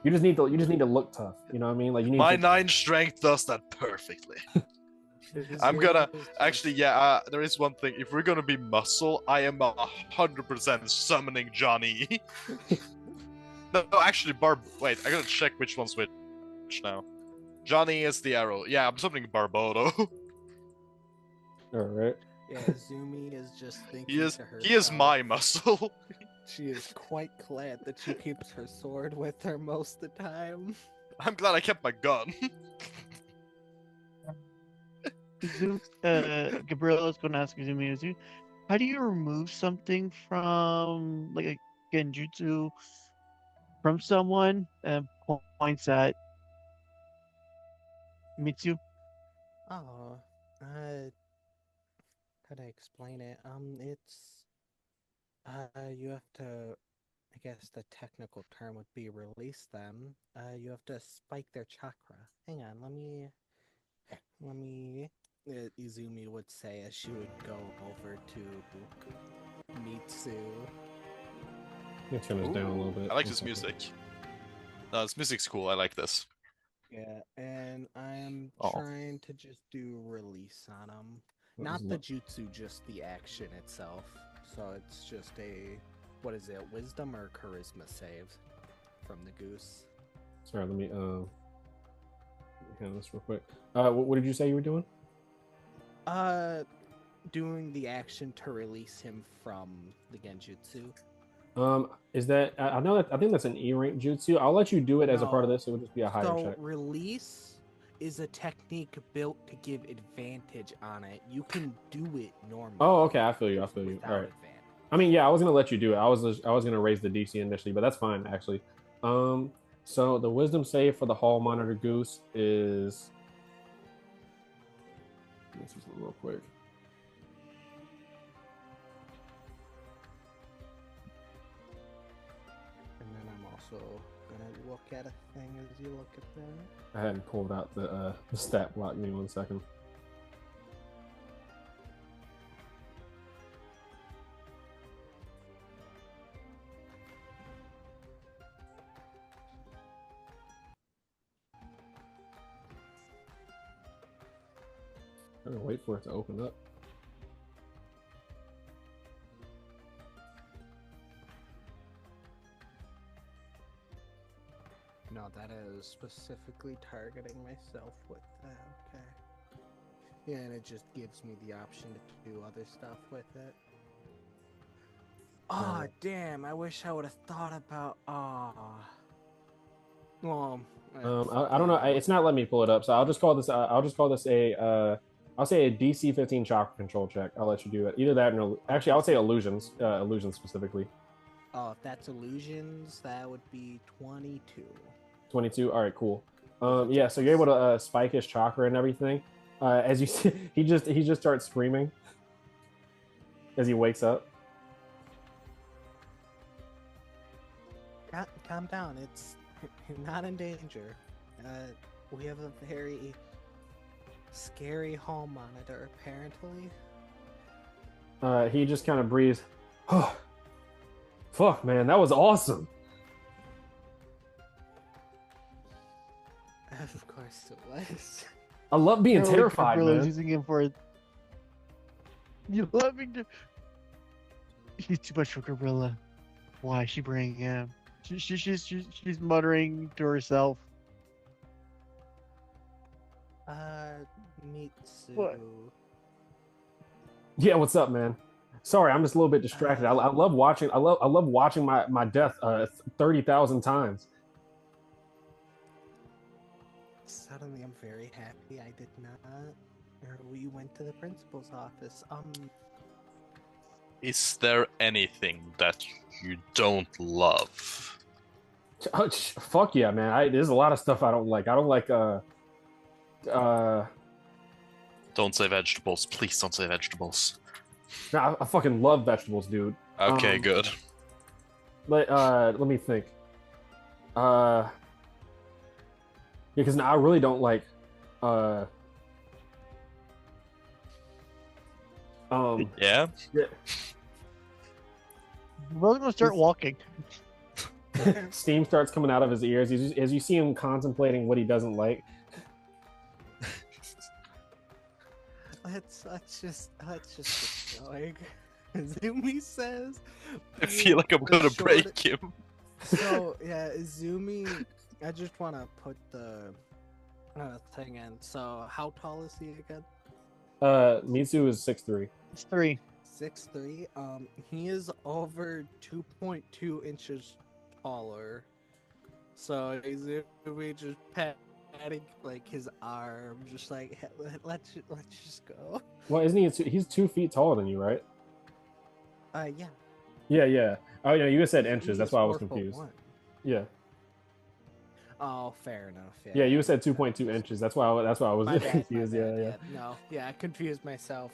You just need to look tough. You know what I mean? Like you need. My 9 strength does that perfectly. I'm gonna actually, yeah. There is one thing. If we're gonna be muscle, I am 100% summoning Johnny. No, actually, Wait, I gotta check which one's which now. Johnny is the arrow. Yeah, I'm summoning Barbodo. All right. Yeah, Zumi is just thinking to herself. He is my muscle. She is quite glad that she keeps her sword with her most of the time. I'm glad I kept my gun. Gabrilla is going to ask Izumi, how do you remove something from like a genjutsu from someone and points at Mitsu? Oh, how do I explain it? It's you have to. I guess the technical term would be release them. You have to spike their chakra. Hang on, let me. Izumi would say as she would go over to Mitsu. Let's turn this down a little bit. I like this music. No, this music's cool. I like this. Yeah, and I'm trying to just do release on him. Not the jutsu, just the action itself. So it's just a, what is it, wisdom or charisma save from the goose. Sorry, let me handle this real quick. What did you say you were doing? Doing the action to release him from the genjutsu. Is that I know that I think that's an E rank jutsu. I'll let you do it as a part of this. It would just be a higher check. Release is a technique built to give advantage on it. You can do it normally. Oh, okay. I feel you. All right. Advantage. I mean, yeah, I was gonna let you do it. I was gonna raise the DC initially, but that's fine actually. So the wisdom save for the hall monitor goose is. This is real quick. And then I'm also gonna look at a thing as you look at that. I hadn't pulled out the stat block. Give me 1 second. I'm gonna wait for it to open up. no, that is specifically targeting myself with that. Okay. Yeah, and it just gives me the option to do other stuff with it. Oh, damn, I wish I would have thought about... Well, I don't know. It's not letting me pull it up, so I'll just call this. I'll just call this a. I'll say a DC 15 chakra control check. I'll let you do it. Either that or actually, I would say illusions. Illusions specifically. Oh, if that's illusions, that would be 22. 22. All right, cool. Yeah. So you're able to spike his chakra and everything. As you see, he just starts screaming as he wakes up. Calm down. It's not in danger. We have a very scary hall monitor, apparently. He just kind of breathes. Oh, fuck, man, that was awesome. Of course it was. I love being Apparently terrified, Gabrilla's man. using him for. You love me to. He's too much for Gabrilla. Why is she bringing him? She's muttering to herself. Mitsu. What? Yeah, what's up, man? Sorry, I'm just a little bit distracted. I love watching. I love watching my death 30,000 times. Suddenly, I'm very happy I did not. Or we went to the principal's office. Is there anything that you don't love? Fuck yeah, man! There's a lot of stuff I don't like. I don't like Don't say vegetables. Please don't say vegetables. Nah, I fucking love vegetables, dude. Okay, good. Let me think. Because I really don't like. Yeah. Yeah. Gabrilla's gonna start walking. Steam starts coming out of his ears as you see him contemplating what he doesn't like. Let's just get going. Izumi says. I feel like I'm gonna break him. So yeah, Izumi. I just want to put the thing in. So how tall is he again? Mitsu is 6'3". It's 3. 6'3". He is over 2.2 inches taller. So Izumi just patting like his arm, just like let's just go. Well, isn't he? He's 2 feet taller than you, right? Yeah. Yeah. Oh, yeah. You said inches. He's That's why I was 4'1". confused. Yeah. Oh, fair enough. Yeah, you said 2.2 inches. That's why I was My bad, confused. my bad, Yeah. No, yeah, I confused myself.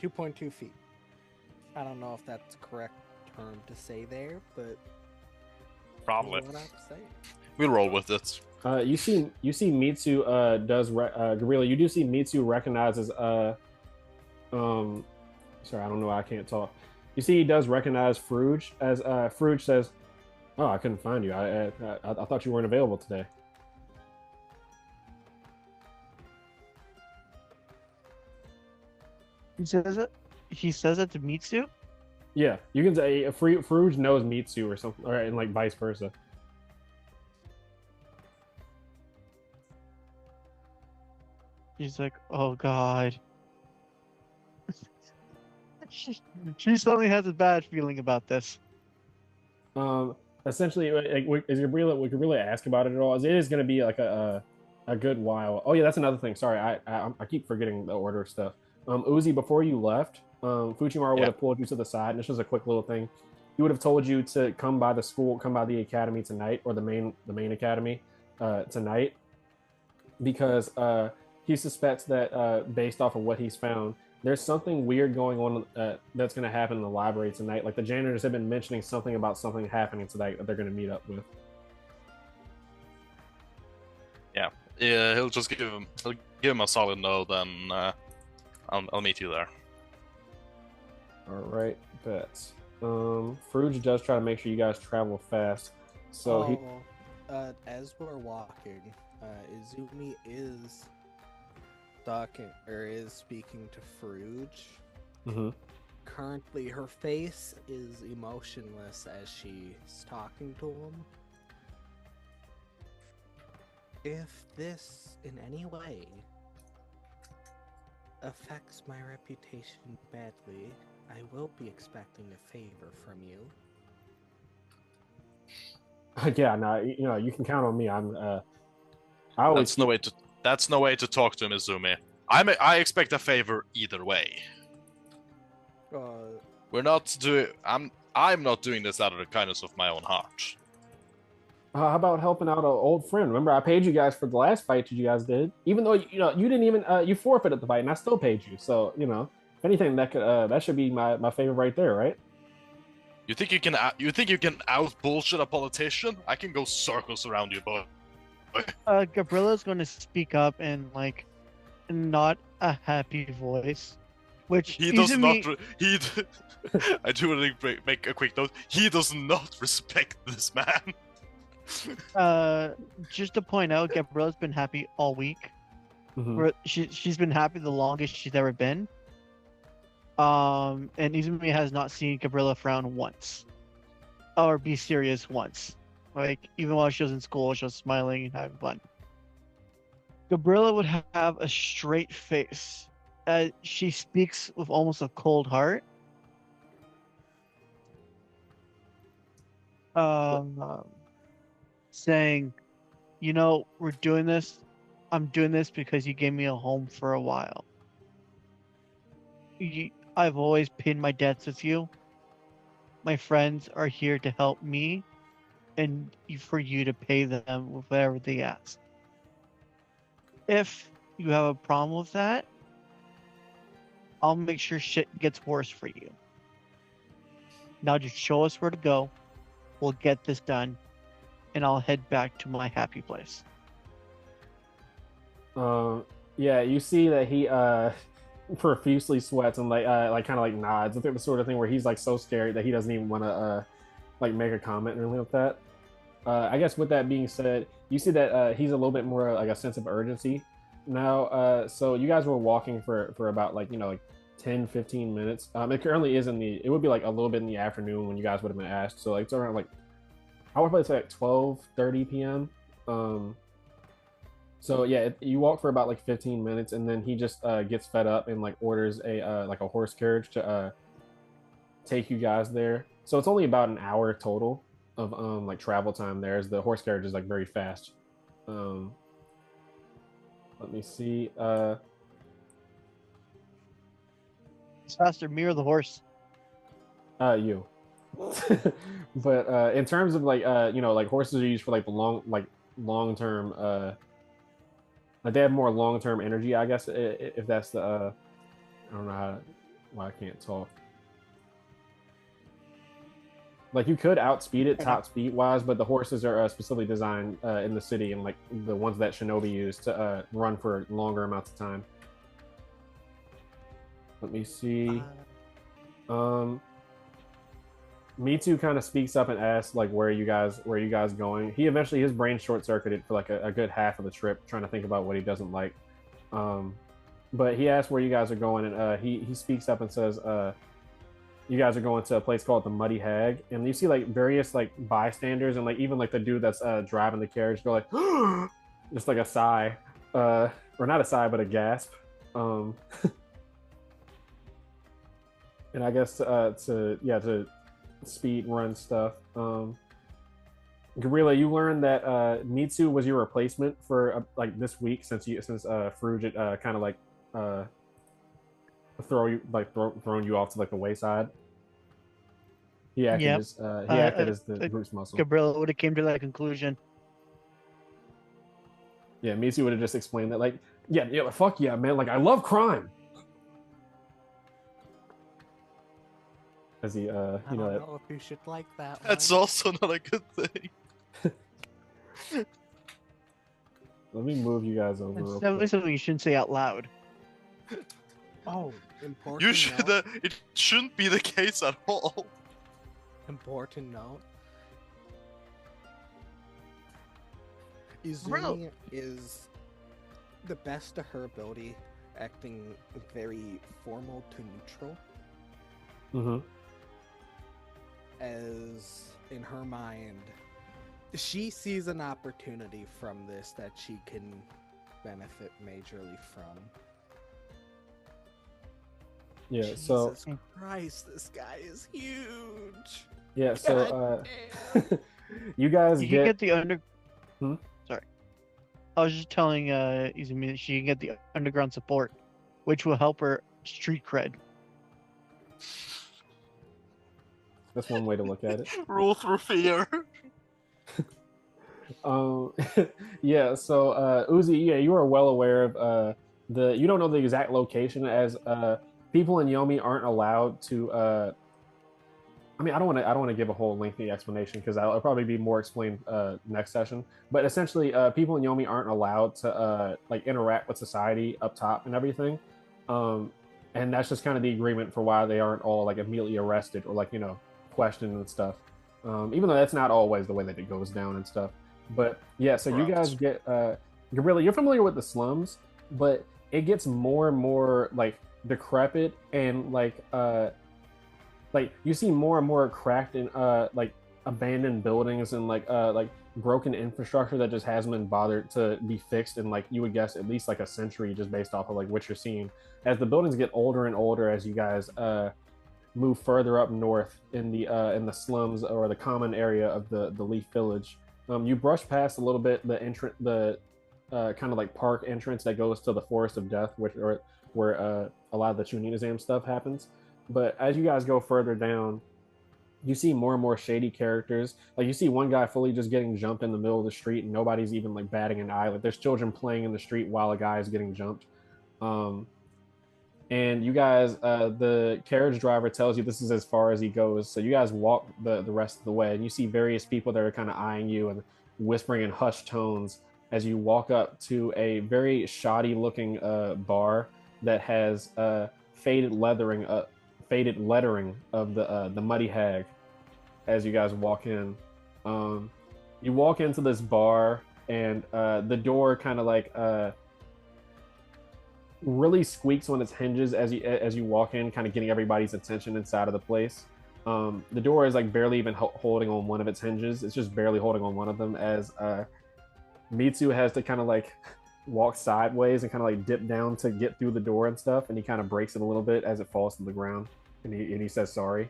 2.2 feet. I don't know if that's the correct term to say there, but Probably. what I'm saying. We'll roll with it. You see Mitsu Gabrilla. You do see Mitsu recognizes sorry, I don't know why I can't talk. You see he does recognize Fruge as Fruge says, "Oh, I couldn't find you. I thought you weren't available today." He says it to Mitsu? Yeah, you can say Fruge knows Mitsu or something, or and like vice versa. He's like, oh god. She suddenly has a bad feeling about this. Essentially, like, we could really ask about it at all. It is going to be like a good while. Oh yeah, that's another thing. Sorry, I keep forgetting the order of stuff. Uzi, before you left, Fujimaru would have pulled you to the side, and this was a quick little thing. He would have told you to come by the academy tonight, or the main academy tonight, because he suspects that based off of what he's found, there's something weird going on that's going to happen in the library tonight. Like the janitors have been mentioning something about something happening tonight that they're going to meet up with. Yeah, he'll give him a solid no, then I'll meet you there. All right, bet. Fruge does try to make sure you guys travel fast, so as we're walking, Izumi is talking or is speaking to Fruge. Mm-hmm. Currently, her face is emotionless as she's talking to him. If this in any way affects my reputation badly, I will be expecting a favor from you. Yeah, no, you can count on me. I always That's no way to talk to him, Izumi. I expect a favor either way. Uh, I'm not doing this out of the kindness of my own heart. how about helping out an old friend? Remember, I paid you guys for the last fight you guys did, even though you didn't even you forfeited the fight, and I still paid you. So if anything, that should be my favor right there, right? You think you can out bullshit a politician? I can go circles around you, boy. Gabrilla's going to speak up in like not a happy voice, which He does Izumi... not. I do want to make a quick note. He does not respect this man. Just to point out, Gabrilla's been happy all week. Mm-hmm. She's been happy the longest she's ever been. And Izumi has not seen Gabrilla frown once, or be serious once. Like even while she was in school, she was smiling and having fun. Gabrilla would have a straight face. She speaks with almost a cold heart. Saying, we're doing this. I'm doing this because you gave me a home for a while. I've always paid my debts with you. My friends are here to help me, and for you to pay them with whatever they ask. If you have a problem with that, I'll make sure shit gets worse for you. Now just show us where to go. We'll get this done, and I'll head back to my happy place. Yeah, you see that he profusely sweats and like kind of like nods. I think the sort of thing where he's like so scared that he doesn't even want to like make a comment or anything like that. I guess with that being said, you see that he's a little bit more like a sense of urgency now. So you guys were walking for about like 10-15 minutes. It currently is it would be like a little bit in the afternoon when you guys would have been asked. So like it's around like I would probably say like 12:30 p.m. So yeah, you walk for about like 15 minutes, and then he just gets fed up and like orders a like a horse carriage to take you guys there. So it's only about an hour total of like travel time there, as the horse carriage is like very fast. Let me see. It's faster, me or the horse? You. But in terms of like like horses are used for like the long term like they have more long term energy, I guess, if that's the I don't know why I can't talk. Like you could outspeed it top speed wise, but the horses are specifically designed in the city, and like the ones that Shinobi use to run for longer amounts of time. Let me see. Mitsu kind of speaks up and asks like where are you guys going. He eventually, his brain short circuited for like a good half of the trip trying to think about what he doesn't like. But he asks where you guys are going, and he speaks up and says you guys are going to a place called the Muddy Hag, and you see like various like bystanders and like even like the dude that's driving the carriage go like just like a sigh, or not a sigh but a gasp. And I guess to speed run stuff. Gabrilla, you learned that Mitsu was your replacement for like this week since Farouk kind of like thrown you off to like the wayside. He acted as the group's muscle. Gabrilla would have came to that conclusion. Yeah, Mitsu would have just explained that like yeah, fuck yeah, man, like I love crime. As he I don't know if you should like that. That's also not a good thing. Let me move you guys over. It's definitely something you shouldn't say out loud. Oh, important. You should. It shouldn't be the case at all. Important note. Izumi is the best of her ability, acting very formal to neutral. Mm-hmm. As in her mind, She sees an opportunity from this that she can benefit majorly from. Yeah. Jesus So Christ, this guy is huge. yeah. So God damn. you guys You can get. get the under. Hmm? Sorry, I was just telling Izumi that she can get the underground support, which will help her street cred. That's one way to look at it. Rule through fear. Um, yeah. So Uzi, yeah, you are well aware of the. You don't know the exact location, as people in Yomi aren't allowed to. I mean, I don't want to give a whole lengthy explanation because I'll probably be more explained next session. But essentially, people in Yomi aren't allowed to like interact with society up top and everything. And that's just kind of the agreement for why they aren't all like immediately arrested or like questioned and stuff. Even though that's not always the way that it goes down and stuff. But yeah, so you guys get Gabrilla, you're familiar with the slums, but it gets more and more like decrepit and like you see more and more cracked and like abandoned buildings and like broken infrastructure that just hasn't been bothered to be fixed in like you would guess at least like a century, just based off of like what you're seeing as the buildings get older and older as you guys move further up north in the slums or the common area of the Leaf Village. You brush past a little bit the kind of like park entrance that goes to the Forest of Death, where a lot of the Chunin exam stuff happens. But as you guys go further down, you see more and more shady characters. Like you see one guy fully just getting jumped in the middle of the street, and nobody's even like batting an eye. Like there's children playing in the street while a guy is getting jumped. And you guys, the carriage driver tells you this is as far as he goes. So you guys walk the rest of the way, and you see various people that are kind of eyeing you and whispering in hushed tones as you walk up to a very shoddy looking bar that has faded lettering of the Muddy Hag. As you guys walk in, you walk into this bar, and the door kind of like really squeaks on its hinges as you walk in, kind of getting everybody's attention inside of the place. The door is like barely even holding on one of its hinges. It's just barely holding on one of them as Mitsu has to kind of like walk sideways and kind of like dip down to get through the door and stuff, and he kind of breaks it a little bit as it falls to the ground, and he says sorry.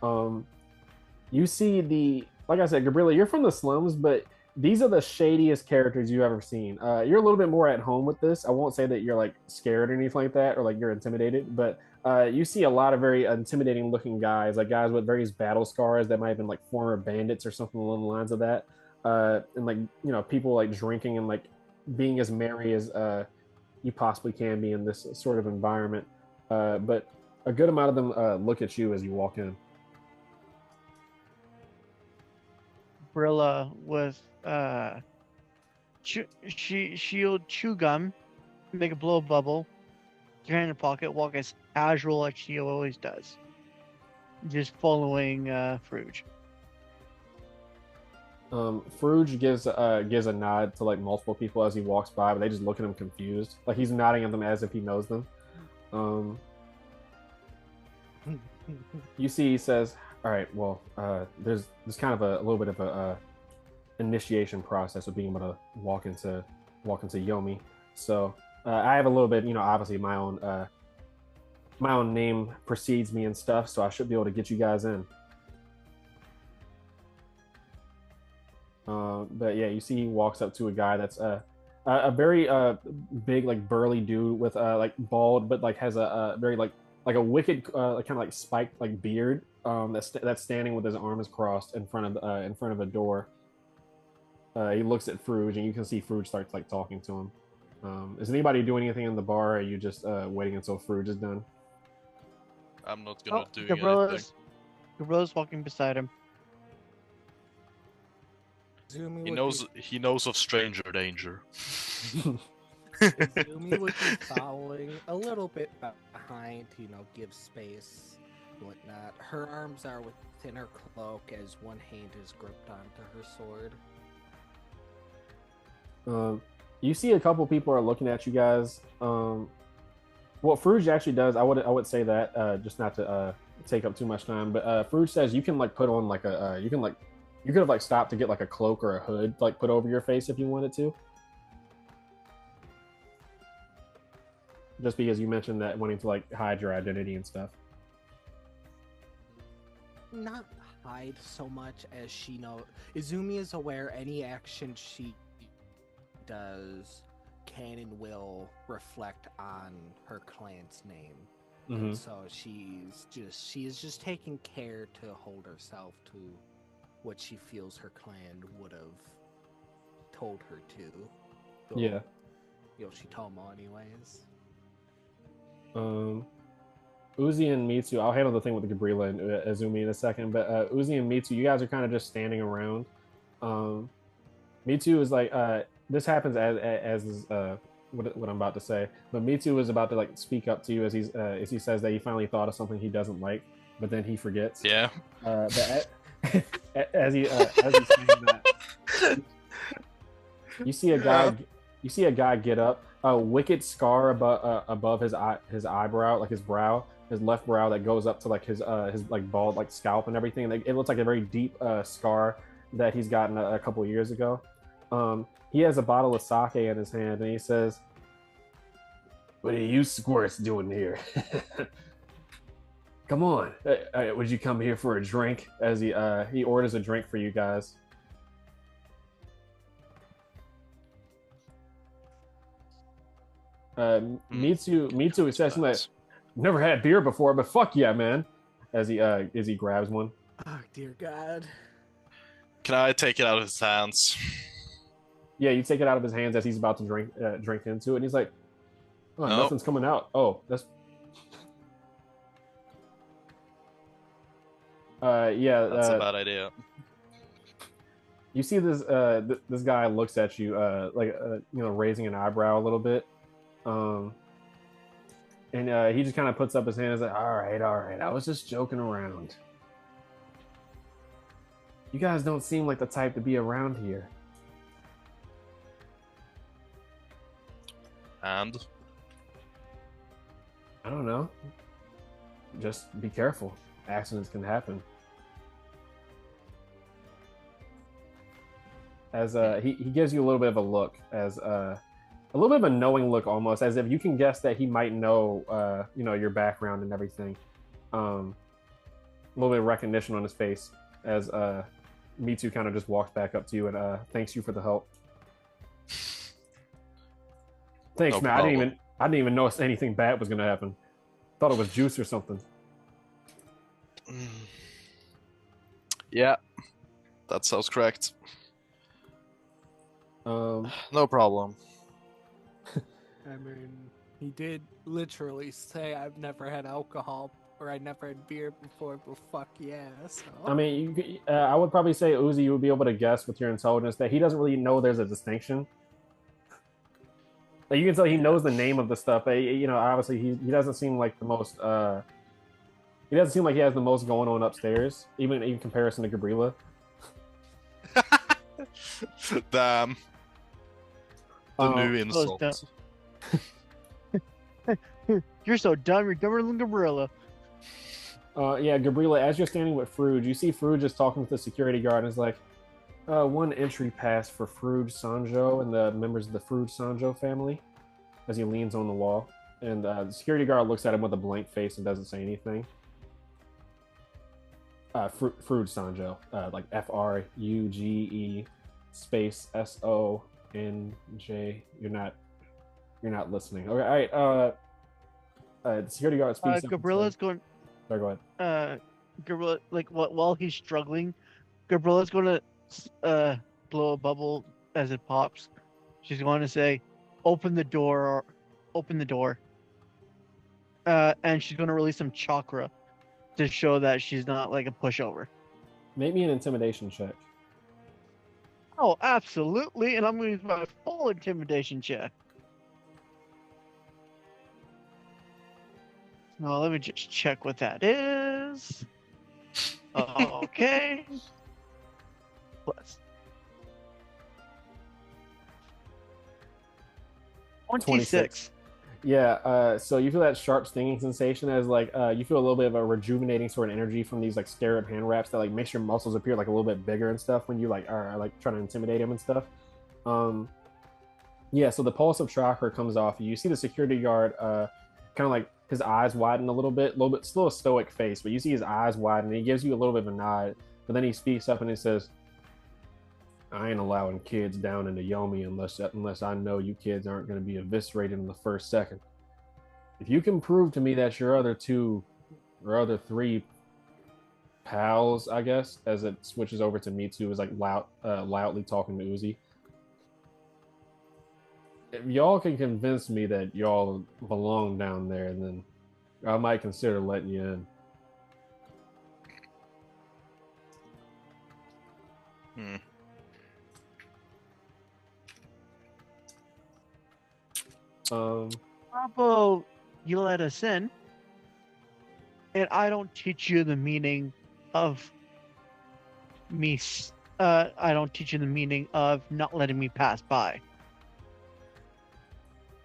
You see like I said, Gabrilla, you're from the slums, but these are the shadiest characters you've ever seen. You're a little bit more at home with this. I won't say that you're like scared or anything like that, or like you're intimidated, but you see a lot of very intimidating looking guys, like guys with various battle scars that might have been like former bandits or something along the lines of that. And like people like drinking and like being as merry as you possibly can be in this sort of environment. But a good amount of them look at you as you walk in. Brilla with she'll chew gum, make a blow bubble, get in her pocket, walk as casual as she always does, just following Fruge. Fruge gives a nod to like multiple people as he walks by, but they just look at him confused, like he's nodding at them as if he knows them. You see, he says, "All right, well, there's kind of a little bit of a initiation process of being able to walk into Yomi. So I have a little bit, obviously my own name precedes me and stuff, so I should be able to get you guys in." But yeah, you see, he walks up to a guy that's a very big, like burly dude with like bald, but like has a very like a wicked kind of like spiked like beard. That's standing with his arms crossed in front of a door. He looks at Fruge, and you can see Fruge starts like talking to him. Is anybody doing anything in the bar, or are you just waiting until Fruge is done? I'm not gonna do anything. Gabrilla's walking beside him. He knows of stranger danger. Izumi would be following a little bit behind, give space, whatnot. Her arms are within her cloak as one hand is gripped onto her sword. You see a couple people are looking at you guys. What Fruge actually does, I would say that just not to take up too much time, but Fruge says you can like put on like you can like You could have like stopped to get like a cloak or a hood like put over your face if you wanted to. Just because you mentioned that wanting to like hide your identity and stuff. Not hide so much as she knows. Izumi is aware any action she does can and will reflect on her clan's name. And so she is just taking care to hold herself to what she feels her clan would have told her to. So, Yeah. Yoshitomo anyways. Uzi and Mitsu, I'll handle the thing with the Gabrilla and Izumi in a second, but Uzi and Mitsu, you guys are kind of just standing around. Mitsu is like, this happens as what I'm about to say, but Mitsu is about to like speak up to you as he says that he finally thought of something he doesn't like, but then he forgets. Yeah. But as he's saying that, you see a guy get up, a wicked scar above his eyebrow, like his brow, his left brow that goes up to like his like bald like scalp and everything. Like, it looks like a very deep scar that he's gotten a couple of years ago. He has a bottle of sake in his hand, and he says, "What are you squirts doing here? Come on, would you come here for a drink?" As he orders a drink for you guys. Mitsu says, like, "Never had beer before, but fuck yeah, man!" As he grabs one. Oh dear God! Can I take it out of his hands? Yeah, you take it out of his hands as he's about to drink into it, and he's like, "Oh, nope. Nothing's coming out." Oh, that's. Yeah. That's a bad idea. You see this this guy looks at you raising an eyebrow a little bit. And he just kind of puts up his hand and is like, all right, I was just joking around. You guys don't seem like the type to be around here. And? I don't know. Just be careful. Accidents can happen. As he gives you a little bit of a look, as a little bit of a knowing look, almost as if you can guess that he might know, your background and everything. A little bit of recognition on his face as Mitsu kind of just walks back up to you and thanks you for the help. Thanks, No man. problem. I didn't even know anything bad was gonna happen. Thought it was juice or something. Yeah, that sounds correct. No problem. I mean, he did literally say, "I've never had alcohol or I never had beer before," but fuck yeah. So. I mean, I would probably say, Uzi, you would be able to guess with your intelligence that he doesn't really know there's a distinction. Like, you can tell he knows the name of the stuff, but obviously he doesn't seem like the most. He doesn't seem like he has the most going on upstairs, even in comparison to Gabrilla. Damn. The new insult. You're so dumb, you're dumber than Gabrilla. Yeah, Gabrilla, as you're standing with Frouge, you see Frouge just talking to the security guard and is like, one entry pass for Frouge Sanjo and the members of the Frouge Sanjo family, as he leans on the wall. And the security guard looks at him with a blank face and doesn't say anything. Frouge Sanjo, like Fruge space SONJ. You're not listening. Okay, all right. The security guard speaks. Gabrilla's going. Sorry, go ahead. Gabrilla, like while he's struggling, Gabrilla's going to blow a bubble as it pops. She's going to say, "Open the door," and she's going to release some chakra to show that she's not like a pushover. Make me an intimidation check. Oh, absolutely, and I'm going to use my full intimidation check. Now, let me just check what that is. Okay. Plus 26. Yeah, so you feel that sharp stinging sensation as like you feel a little bit of a rejuvenating sort of energy from these like scarab hand wraps that like makes your muscles appear like a little bit bigger and stuff when you like are like trying to intimidate him and stuff. Um, yeah, so the pulse of chakra comes off you. You see the security guard kind of like his eyes widen a little bit still a stoic face, but you see his eyes widen and he gives you a little bit of a nod, but then he speaks up and he says, I ain't allowing kids down into Yomi unless I know you kids aren't going to be eviscerated in the first second. If you can prove to me that your other two or other three pals, I guess, as it switches over to me too, is like loudly talking to Uzi. If y'all can convince me that y'all belong down there, then I might consider letting you in. Hmm. How about you let us in, and I don't teach you the meaning of me. I don't teach you the meaning of not letting me pass by.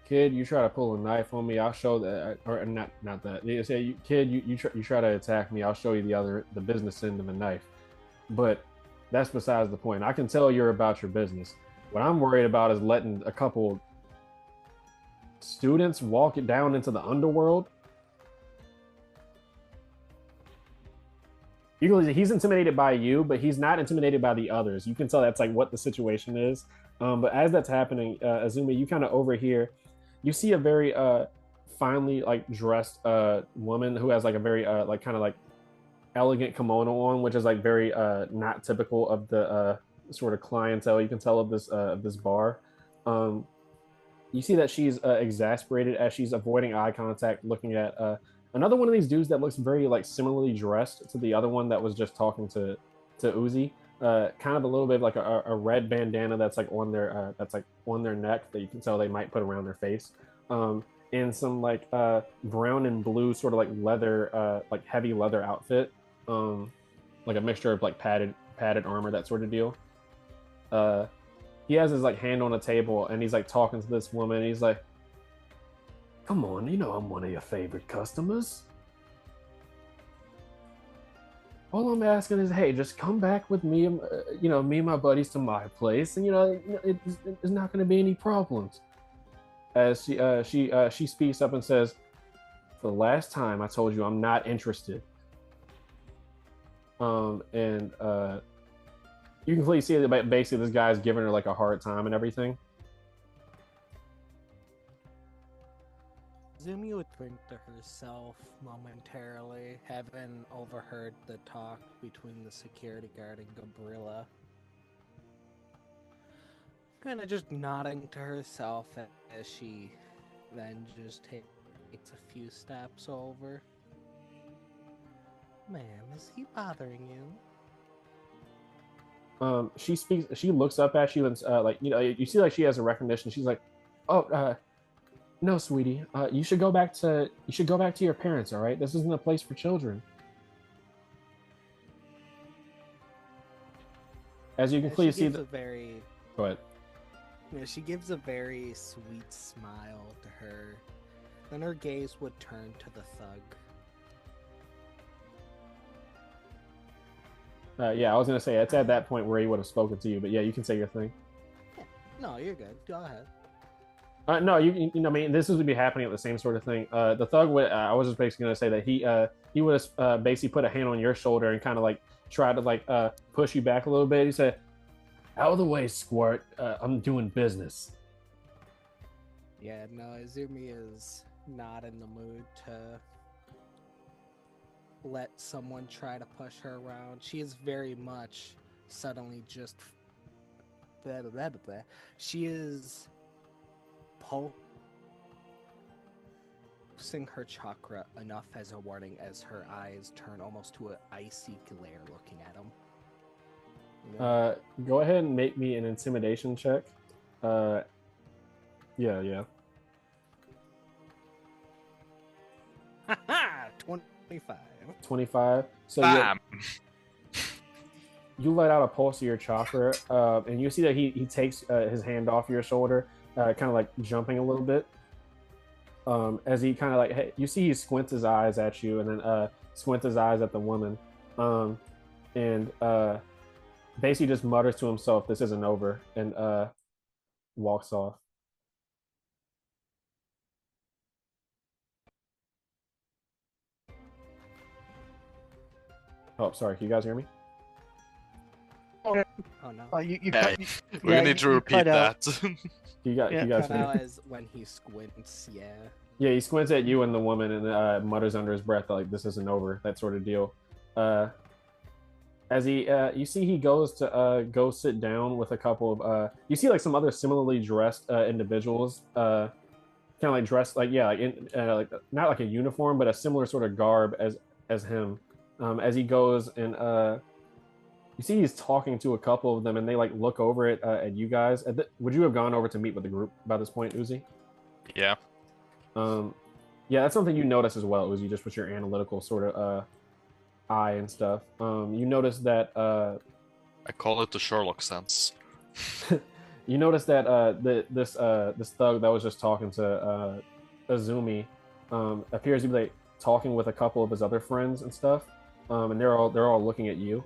Kid, you try to pull a knife on me, I'll show that, or not that. You say, kid, you try to attack me, I'll show you the business end of a knife. But that's besides the point. I can tell you're about your business. What I'm worried about is letting a couple students walk it down into the underworld. He's intimidated by you, but he's not intimidated by the others. You can tell that's like what the situation is. But as that's happening, Azumi, you kind of overhear. You see a very finely like dressed woman who has like a very like kind of like elegant kimono on, which is like very not typical of the sort of clientele you can tell of this bar. You see that she's exasperated as she's avoiding eye contact, looking at another one of these dudes that looks very like similarly dressed to the other one that was just talking to Uzi. Kind of a little bit of like a red bandana that's like on their neck that you can tell they might put around their face. And some like brown and blue sort of like leather, like heavy leather outfit, like a mixture of like padded armor, that sort of deal. He has his like hand on a table and he's like talking to this woman. He's like, "Come on, you know I'm one of your favorite customers. All I'm asking is, hey, just come back with me, me and my buddies to my place, and there's not going to be any problems." As she speaks up and says, "For the last time, I told you I'm not interested." And you can clearly see that basically this guy's giving her like a hard time and everything. Zumi would think to herself momentarily, having overheard the talk between the security guard and Gabrilla. Kind of just nodding to herself as she then just takes a few steps over. Man, is he bothering you? She speaks. She looks up at you and you see like she has a recognition. She's like, "Oh, no, sweetie. You should go back to your parents. All right, this isn't a place for children." As you can clearly see, a very. Go ahead. She gives a very sweet smile to her. Then her gaze would turn to the thug. Yeah, I was gonna say it's at that point where he would have spoken to you, but yeah, you can say your thing. Yeah. No, you're good. Go ahead. No, you know, I mean, this would be happening at the same sort of thing. The thug would. I was just basically gonna say that he would have basically put a hand on your shoulder and kind of like try to like push you back a little bit. He said, "Out of the way, squirt. I'm doing business." Yeah, no, Izumi is not in the mood to let someone try to push her around. She is very much suddenly just blah, blah, blah, blah. She is pulsing her chakra enough as a warning as her eyes turn almost to an icy glare looking at him. Go ahead and make me an intimidation check. Yeah. Haha! 25. 25. So Bam! you let out a pulse of your chakra, and you see that he takes his hand off your shoulder, kind of like jumping a little bit. As he kind of like, hey, you see he squints his eyes at you, and then squints his eyes at the woman, and basically just mutters to himself, "This isn't over," and walks off. Oh, sorry. Can you guys hear me? Oh no. You Yeah, cut, we're gonna need to repeat cut out. that. You guys Cut hear me? out as when he squints, yeah. Yeah, he squints at you and the woman, and mutters under his breath like, "This isn't over." That sort of deal. As he, you see, he goes to go sit down with a couple of. You see, like some other similarly dressed individuals, kind of like dressed like like like not like a uniform, but a similar sort of garb as him. As he goes and you see he's talking to a couple of them, and they like look over at you guys. Would you have gone over to meet with the group by this point, Uzi? Yeah. Yeah, that's something you notice as well, Uzi, just with your analytical sort of eye and stuff. You notice that I call it the Sherlock sense. you notice that this thug that was just talking to Azumi appears to be like talking with a couple of his other friends and stuff, and they're all looking at you.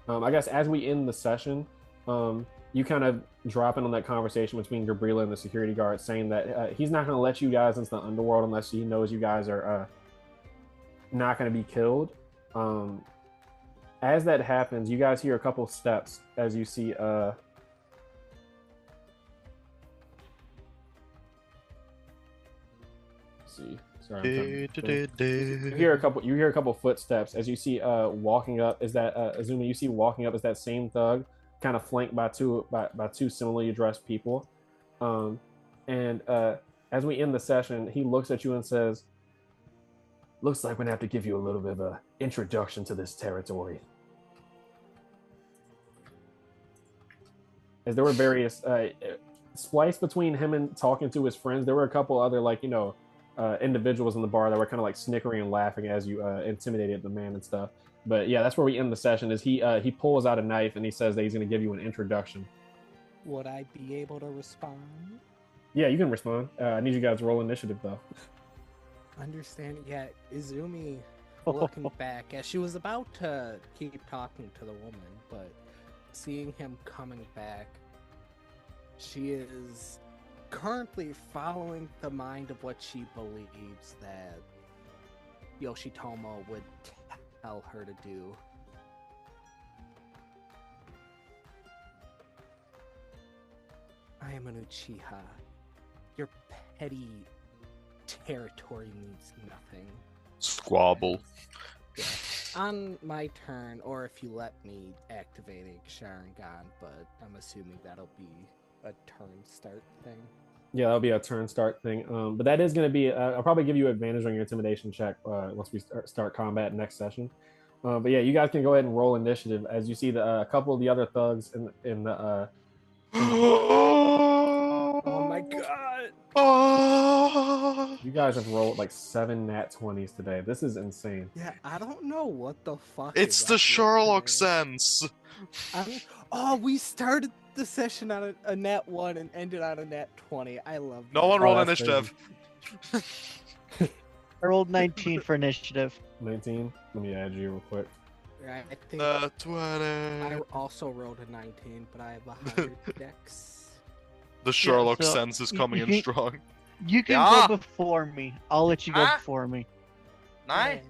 I guess as we end the session, you kind of drop in on that conversation between Gabrilla and the security guard, saying that he's not going to let you guys into the underworld unless he knows you guys are not going to be killed. As that happens, you guys hear a couple steps as you see Sorry, you hear a couple footsteps as you see walking up. Is that Azumi? You see walking up is that same thug, kind of flanked by two similarly dressed people. And as we end the session, he looks at you and says, "Looks like we're gonna have to give you a little bit of an introduction to this territory." As there were various spliced between him and talking to his friends, there were a couple other individuals in the bar that were kind of like snickering and laughing as you intimidated the man and stuff. But yeah, that's where we end the session. Is he pulls out a knife and he says that he's going to give you an introduction. Would I be able to respond? Yeah, you can respond. I need you guys to roll initiative though. Understanding, yeah, Izumi looking back as she was about to keep talking to the woman, but seeing him coming back, she is currently following the mind of what she believes that Yoshitomo would tell her to do. I am an Uchiha. Your petty territory means nothing. Squabble. Yeah. On my turn, or if you let me, activating Sharingan, but I'm assuming that'll be a turn start thing. Yeah, that'll be a turn start thing. But that is going to be. I'll probably give you advantage on your intimidation check once we start combat next session. But yeah, you guys can go ahead and roll initiative as you see a couple of the other thugs in the. Oh my god! You guys have rolled like 7 nat 20s today. This is insane. Yeah, I don't know what the fuck. It's the Sherlock sense. Oh, we started the session on a nat 1 and ended on a nat 20. I love that. No one rolled that's initiative. I rolled 19 for initiative. 19. Let me add you real quick. I think 20. I also rolled a 19, but I have a 100 dex. The Sherlock so sense is coming in strong. You can Yeah. go before me. I'll let you go before me. Nine.